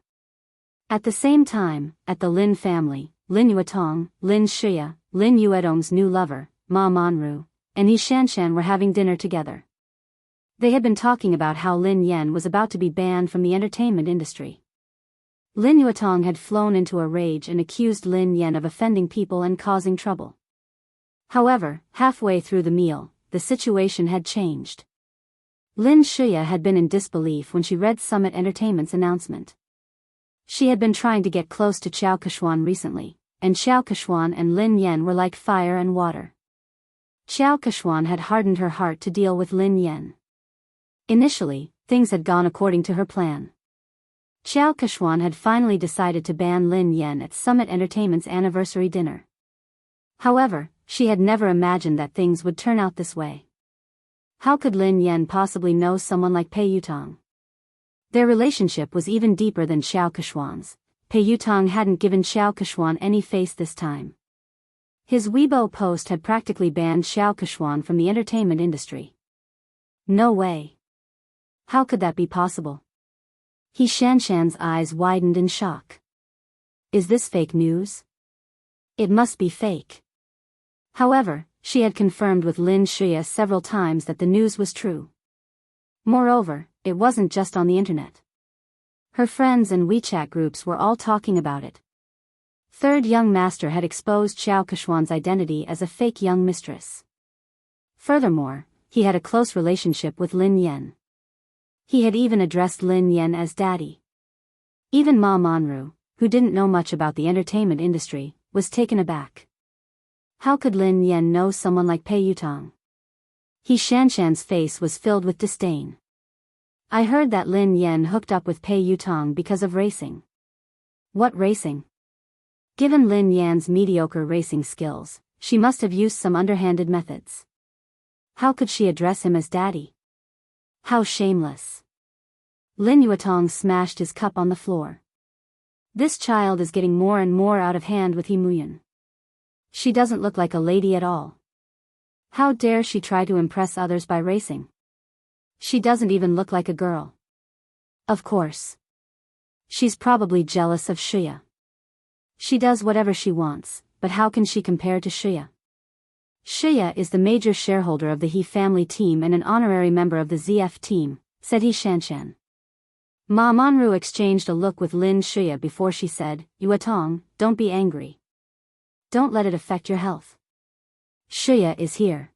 At the same time, at the Lin family, Lin Yuetong, Lin Shuya, Lin Yuedong's new lover, Ma Manru, and Yi Shanshan were having dinner together. They had been talking about how Lin Yen was about to be banned from the entertainment industry. Lin Yuetong had flown into a rage and accused Lin Yen of offending people and causing trouble. However, halfway through the meal, the situation had changed. Lin Shuya had been in disbelief when she read Summit Entertainment's announcement. She had been trying to get close to Xiao Keshuan recently, and Xiao Keshuan and Lin Yen were like fire and water. Xiao Keshuan had hardened her heart to deal with Lin Yen. Initially, things had gone according to her plan. Xiao Keshuan had finally decided to ban Lin Yen at Summit Entertainment's anniversary dinner. However, she had never imagined that things would turn out this way. How could Lin Yen possibly know someone like Pei Yutong? Their relationship was even deeper than Xiao Keshuan's. Pei Yutong hadn't given Xiao Keshuan any face this time. His Weibo post had practically banned Xiao Keshuan from the entertainment industry. No way. How could that be possible? Yi Shanshan's eyes widened in shock. Is this fake news? It must be fake. However, she had confirmed with Lin Shuya several times that the news was true. Moreover, it wasn't just on the internet. Her friends and WeChat groups were all talking about it. Third young master had exposed Xiao Keshuan's identity as a fake young mistress. Furthermore, he had a close relationship with Lin Yen. He had even addressed Lin Yen as daddy. Even Ma Manru, who didn't know much about the entertainment industry, was taken aback. How could Lin Yen know someone like Pei Yutong? Yi Shanshan's face was filled with disdain. I heard that Lin Yen hooked up with Pei Yutong because of racing. What racing? Given Lin Yan's mediocre racing skills, she must have used some underhanded methods. How could she address him as daddy? How shameless. Lin Yuetong smashed his cup on the floor. This child is getting more and more out of hand with He Muyan. She doesn't look like a lady at all. How dare she try to impress others by racing? She doesn't even look like a girl. Of course. She's probably jealous of Shuya. She does whatever she wants, but how can she compare to Shuya? Shuya is the major shareholder of the He family team and an honorary member of the ZF team, said Yi Shanshan. Ma Manru exchanged a look with Lin Shuya before she said, Yuetong, don't be angry. Don't let it affect your health. Shuya is here.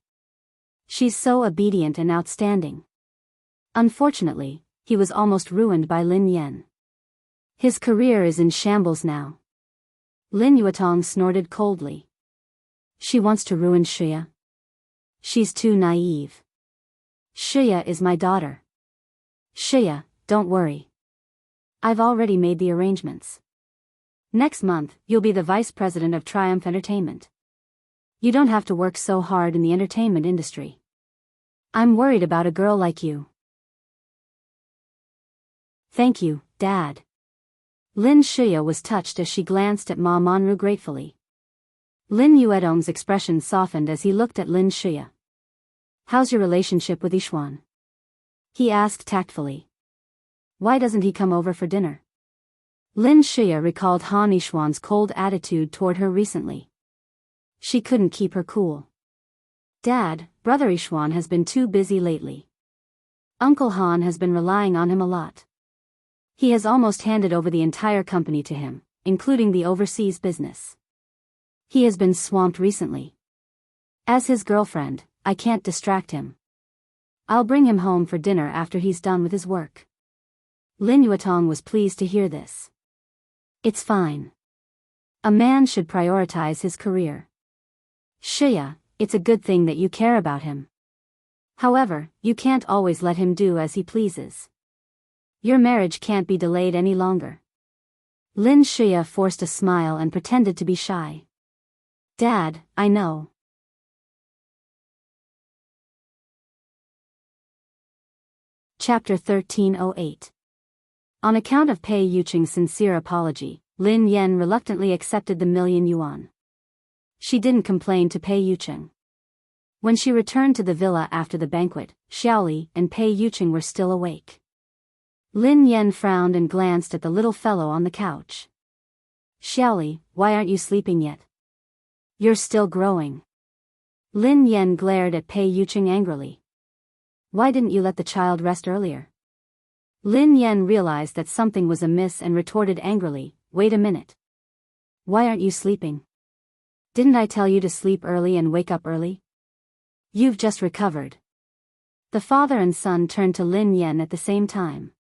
She's so obedient and outstanding. Unfortunately, he was almost ruined by Lin Yen. His career is in shambles now. Lin Yuetong snorted coldly. She wants to ruin Shuya. She's too naive. Shuya is my daughter. Shuya, don't worry. I've already made the arrangements. Next month, you'll be the vice president of Triumph Entertainment. You don't have to work so hard in the entertainment industry. I'm worried about a girl like you. Thank you, Dad. Lin Shuya was touched as she glanced at Ma Manru gratefully. Lin Yuedong's expression softened as he looked at Lin Shuya. How's your relationship with Yishuan? He asked tactfully. Why doesn't he come over for dinner? Lin Shuya recalled Han Yishuan's cold attitude toward her recently. She couldn't keep her cool. Dad, Brother Yishuan has been too busy lately. Uncle Han has been relying on him a lot. He has almost handed over the entire company to him, including the overseas business. He has been swamped recently. As his girlfriend, I can't distract him. I'll bring him home for dinner after he's done with his work. Lin Yuetong was pleased to hear this. It's fine. A man should prioritize his career. Shuya, it's a good thing that you care about him. However, you can't always let him do as he pleases. Your marriage can't be delayed any longer. Lin Shuya forced a smile and pretended to be shy. Dad, I know. Chapter 1308. On account of Pei Yucheng's sincere apology, Lin Yen reluctantly accepted the $1,000,000. She didn't complain to Pei Yucheng. When she returned to the villa after the banquet, Xiaoli and Pei Yucheng were still awake. Lin Yen frowned and glanced at the little fellow on the couch. Xiaoli, why aren't you sleeping yet? You're still growing. Lin Yan glared at Pei Yuqing angrily. Why didn't you let the child rest earlier? Lin Yan realized that something was amiss and retorted angrily, wait a minute. Why aren't you sleeping? Didn't I tell you to sleep early and wake up early? You've just recovered. The father and son turned to Lin Yan at the same time.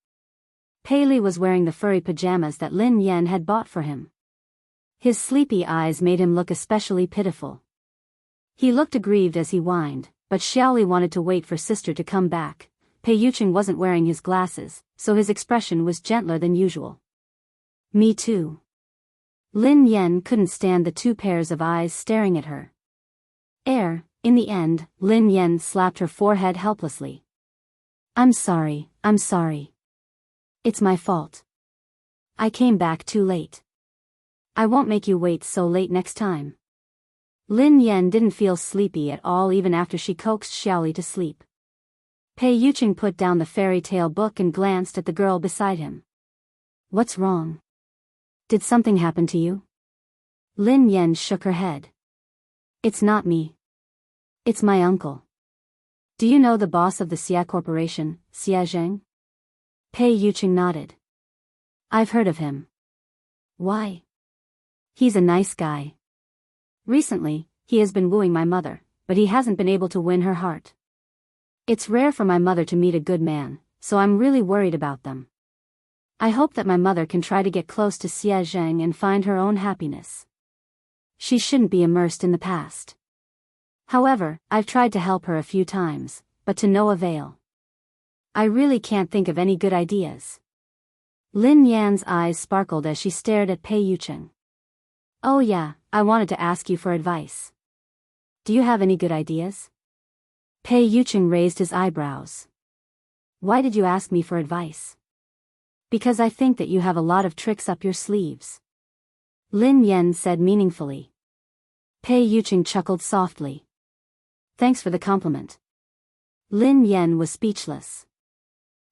Pei Li was wearing the furry pajamas that Lin Yan had bought for him. His sleepy eyes made him look especially pitiful. He looked aggrieved as he whined, but Xiaoli wanted to wait for sister to come back. Pei Yuqing wasn't wearing his glasses, so his expression was gentler than usual. Me too. Lin Yan couldn't stand the two pairs of eyes staring at her. In the end, Lin Yan slapped her forehead helplessly. I'm sorry. It's my fault. I came back too late. I won't make you wait so late next time. Lin Yan didn't feel sleepy at all even after she coaxed Xiaoli to sleep. Pei Yuqing put down the fairy tale book and glanced at the girl beside him. What's wrong? Did something happen to you? Lin Yan shook her head. It's not me. It's my uncle. Do you know the boss of the Xia Corporation, Xia Zheng? Pei Yuqing nodded. I've heard of him. Why? He's a nice guy. Recently, he has been wooing my mother, but he hasn't been able to win her heart. It's rare for my mother to meet a good man, so I'm really worried about them. I hope that my mother can try to get close to Xia Zheng and find her own happiness. She shouldn't be immersed in the past. However, I've tried to help her a few times, but to no avail. I really can't think of any good ideas. Lin Yan's eyes sparkled as she stared at Pei Yuqing. Oh yeah, I wanted to ask you for advice. Do you have any good ideas? Pei Yuqing raised his eyebrows. Why did you ask me for advice? Because I think that you have a lot of tricks up your sleeves. Lin Yan said meaningfully. Pei Yuqing chuckled softly. Thanks for the compliment. Lin Yan was speechless.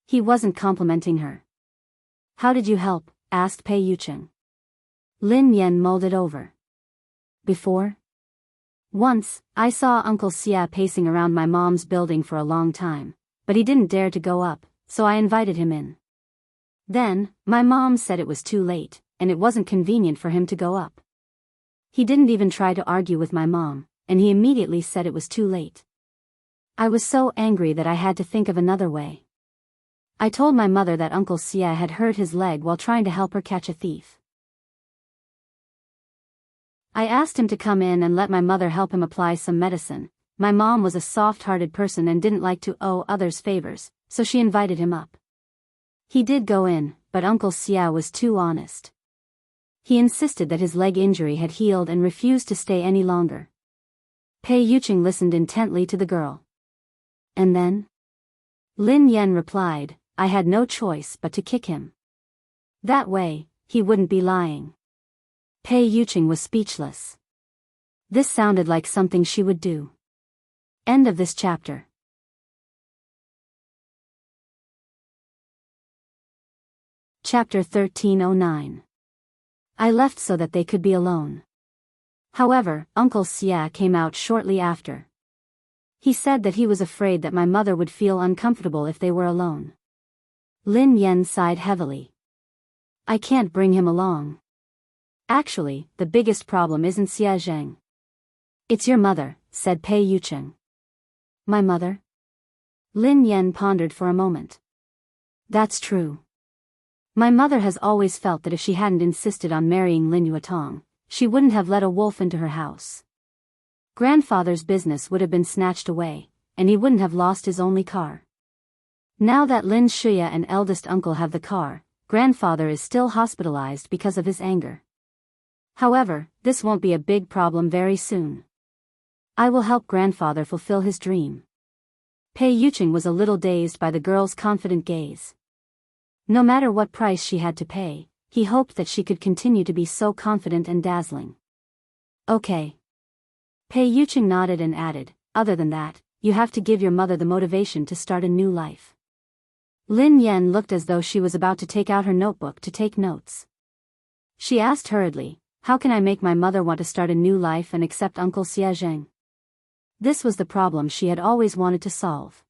He wasn't complimenting her. How did you help? Asked Pei Yuqing. Lin Yan mulled it over. Before? Once, I saw Uncle Xia pacing around my mom's building for a long time, but he didn't dare to go up, so I invited him in. Then, my mom said it was too late, and it wasn't convenient for him to go up. He didn't even try to argue with my mom, and he immediately said it was too late. I was so angry that I had to think of another way. I told my mother that Uncle Xia had hurt his leg while trying to help her catch a thief. I asked him to come in and let my mother help him apply some medicine. My mom was a soft-hearted person and didn't like to owe others favors, so she invited him up. He did go in, but Uncle Xia was too honest. He insisted that his leg injury had healed and refused to stay any longer. Pei Yuqing listened intently to the girl. And then? Lin Yan replied, I had no choice but to kick him. That way, he wouldn't be lying. Pei Yuqing was speechless. This sounded like something she would do. End of this chapter. Chapter 1309. I left so that they could be alone. However, Uncle Xia came out shortly after. He said that he was afraid that my mother would feel uncomfortable if they were alone. Lin Yan sighed heavily. I can't bring him along. Actually, the biggest problem isn't Xia Zheng. It's your mother, said Pei Yuqing. My mother? Lin Yan pondered for a moment. That's true. My mother has always felt that if she hadn't insisted on marrying Lin Yuetong, she wouldn't have let a wolf into her house. Grandfather's business would have been snatched away, and he wouldn't have lost his only car. Now that Lin Shuya and eldest uncle have the car, grandfather is still hospitalized because of his anger. However, this won't be a big problem very soon. I will help grandfather fulfill his dream. Pei Yuqing was a little dazed by the girl's confident gaze. No matter what price she had to pay, he hoped that she could continue to be so confident and dazzling. Okay. Pei Yuqing nodded and added, other than that, you have to give your mother the motivation to start a new life. Lin Yan looked as though she was about to take out her notebook to take notes. She asked hurriedly, How can I make my mother want to start a new life and accept Uncle Xie Zheng? This was the problem she had always wanted to solve.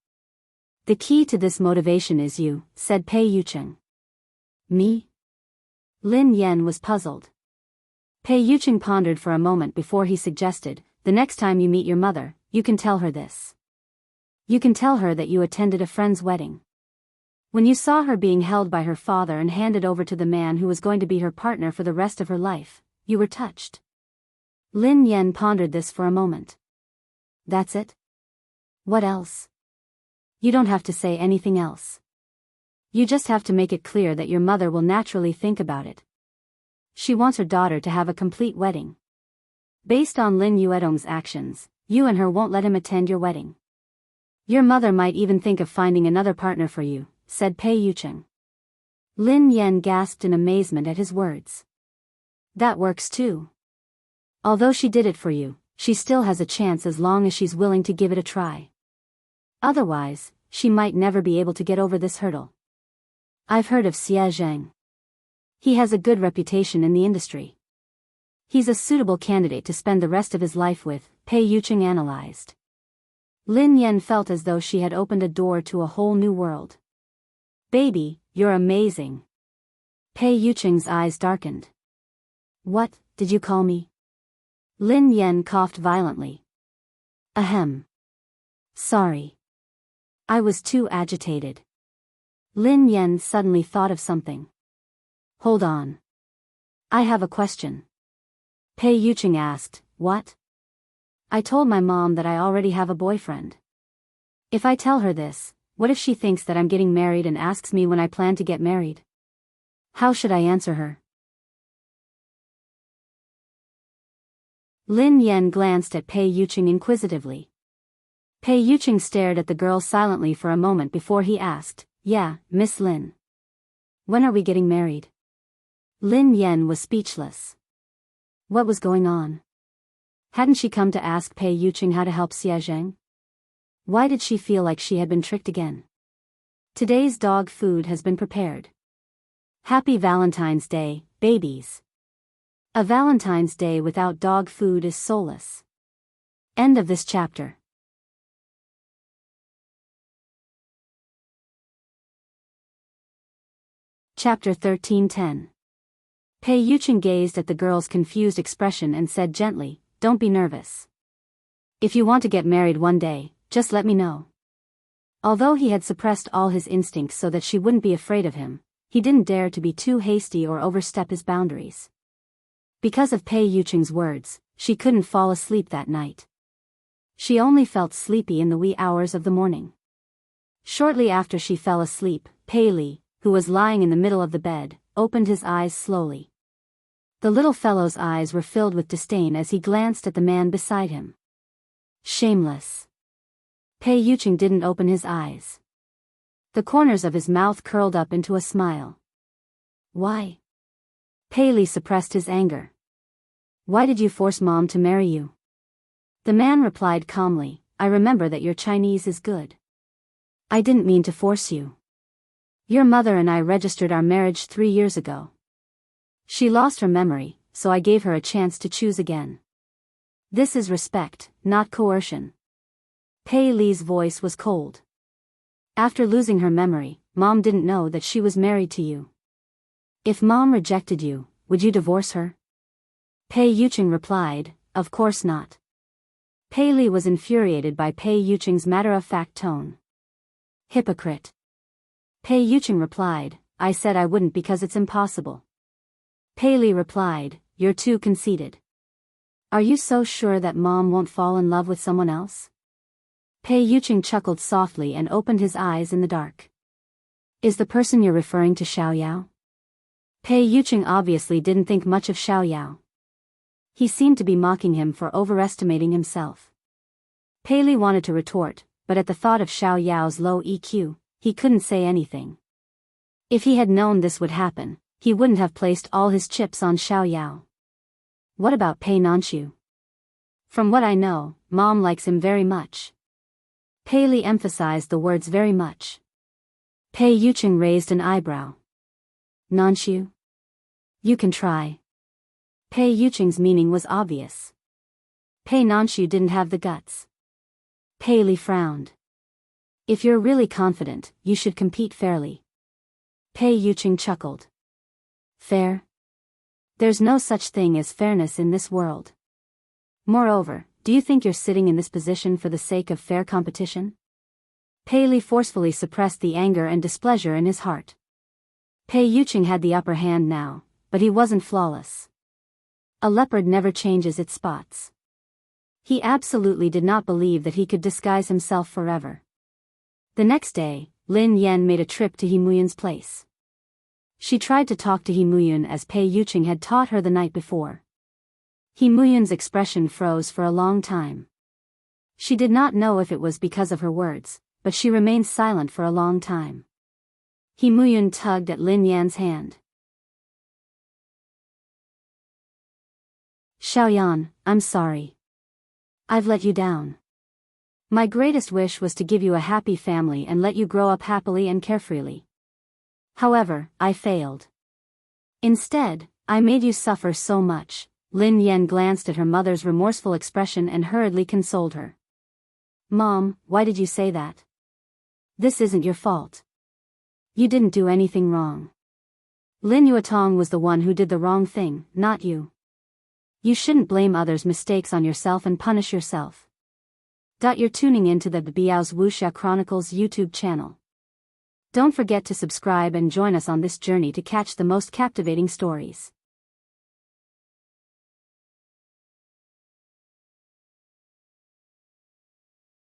The key to this motivation is you, said Pei Yucheng. Me? Lin Yan was puzzled. Pei Yucheng pondered for a moment before he suggested, the next time you meet your mother, you can tell her this. You can tell her that you attended a friend's wedding. When you saw her being held by her father and handed over to the man who was going to be her partner for the rest of her life, you were touched. Lin Yan pondered this for a moment. That's it? What else? You don't have to say anything else. You just have to make it clear that your mother will naturally think about it. She wants her daughter to have a complete wedding. Based on Lin Yuedong's actions, you and her won't let him attend your wedding. Your mother might even think of finding another partner for you, said Pei Yucheng. Lin Yan gasped in amazement at his words. That works too. Although she did it for you, she still has a chance as long as she's willing to give it a try. Otherwise, she might never be able to get over this hurdle. I've heard of Xie Zheng. He has a good reputation in the industry. He's a suitable candidate to spend the rest of his life with, Pei Yucheng analyzed. Lin Yan felt as though she had opened a door to a whole new world. Baby, you're amazing. Pei Yucheng's eyes darkened. What, did you call me? Lin Yan coughed violently. Ahem. Sorry. I was too agitated. Lin Yan suddenly thought of something. Hold on. I have a question. Pei Yucheng asked, what? I told my mom that I already have a boyfriend. If I tell her this, what if she thinks that I'm getting married and asks me when I plan to get married? How should I answer her? Lin Yan glanced at Pei Yucheng inquisitively. Pei Yucheng stared at the girl silently for a moment before he asked, yeah, Miss Lin. When are we getting married? Lin Yan was speechless. What was going on? Hadn't she come to ask Pei Yucheng how to help Xie Zheng? Why did she feel like she had been tricked again? Today's dog food has been prepared. Happy Valentine's Day, babies. A Valentine's Day without dog food is soulless. End of this chapter. Chapter 13:10. Pei Yucheng gazed at the girl's confused expression and said gently, don't be nervous. If you want to get married one day, just let me know. Although he had suppressed all his instincts so that she wouldn't be afraid of him, he didn't dare to be too hasty or overstep his boundaries. Because of Pei Yucheng's words, she couldn't fall asleep that night. She only felt sleepy in the wee hours of the morning. Shortly after she fell asleep, Pei Li, who was lying in the middle of the bed, opened his eyes slowly. The little fellow's eyes were filled with disdain as he glanced at the man beside him. Shameless. Pei Yucheng didn't open his eyes. The corners of his mouth curled up into a smile. Why? Pei Li suppressed his anger. Why did you force Mom to marry you? The man replied calmly, I remember that your Chinese is good. I didn't mean to force you. Your mother and I registered our marriage 3 years ago. She lost her memory, so I gave her a chance to choose again. This is respect, not coercion. Pei Li's voice was cold. After losing her memory, Mom didn't know that she was married to you. If Mom rejected you, would you divorce her? Pei Yucheng replied, of course not. Pei Li was infuriated by Pei Yucheng's matter-of-fact tone. Hypocrite. Pei Yucheng replied, I said I wouldn't because it's impossible. Pei Li replied, you're too conceited. Are you so sure that Mom won't fall in love with someone else? Pei Yucheng chuckled softly and opened his eyes in the dark. Is the person you're referring to Xiao Yao? Pei Yucheng obviously didn't think much of Xiao Yao. He seemed to be mocking him for overestimating himself. Pei Li wanted to retort, but at the thought of Xiao Yao's low EQ, he couldn't say anything. If he had known this would happen, he wouldn't have placed all his chips on Xiao Yao. What about Pei Nanxiu? From what I know, Mom likes him very much. Pei Li emphasized the words very much. Pei Yucheng raised an eyebrow. Nanxiu? You can try. Pei Yuqing's meaning was obvious. Pei Nanshu didn't have the guts. Pei Li frowned. If you're really confident, you should compete fairly. Pei Yuqing chuckled. Fair? There's no such thing as fairness in this world. Moreover, do you think you're sitting in this position for the sake of fair competition? Pei Li forcefully suppressed the anger and displeasure in his heart. Pei Yuqing had the upper hand now, but he wasn't flawless. A leopard never changes its spots. He absolutely did not believe that he could disguise himself forever. The next day, Lin Yan made a trip to He Muyun's place. She tried to talk to He Muyun as Pei Yuqing had taught her the night before. He Muyun's expression froze for a long time. She did not know if it was because of her words, but she remained silent for a long time. He Muyun tugged at Lin Yan's hand. Xiaoyan, I'm sorry. I've let you down. My greatest wish was to give you a happy family and let you grow up happily and carefreely. However, I failed. Instead, I made you suffer so much. Lin Yan glanced at her mother's remorseful expression and hurriedly consoled her. Mom, why did you say that? This isn't your fault. You didn't do anything wrong. Lin Yuetong was the one who did the wrong thing, not you. You shouldn't blame others' mistakes on yourself and punish yourself. You're tuning into the Biyao's Wuxia Chronicles YouTube channel. Don't forget to subscribe and join us on this journey to catch the most captivating stories.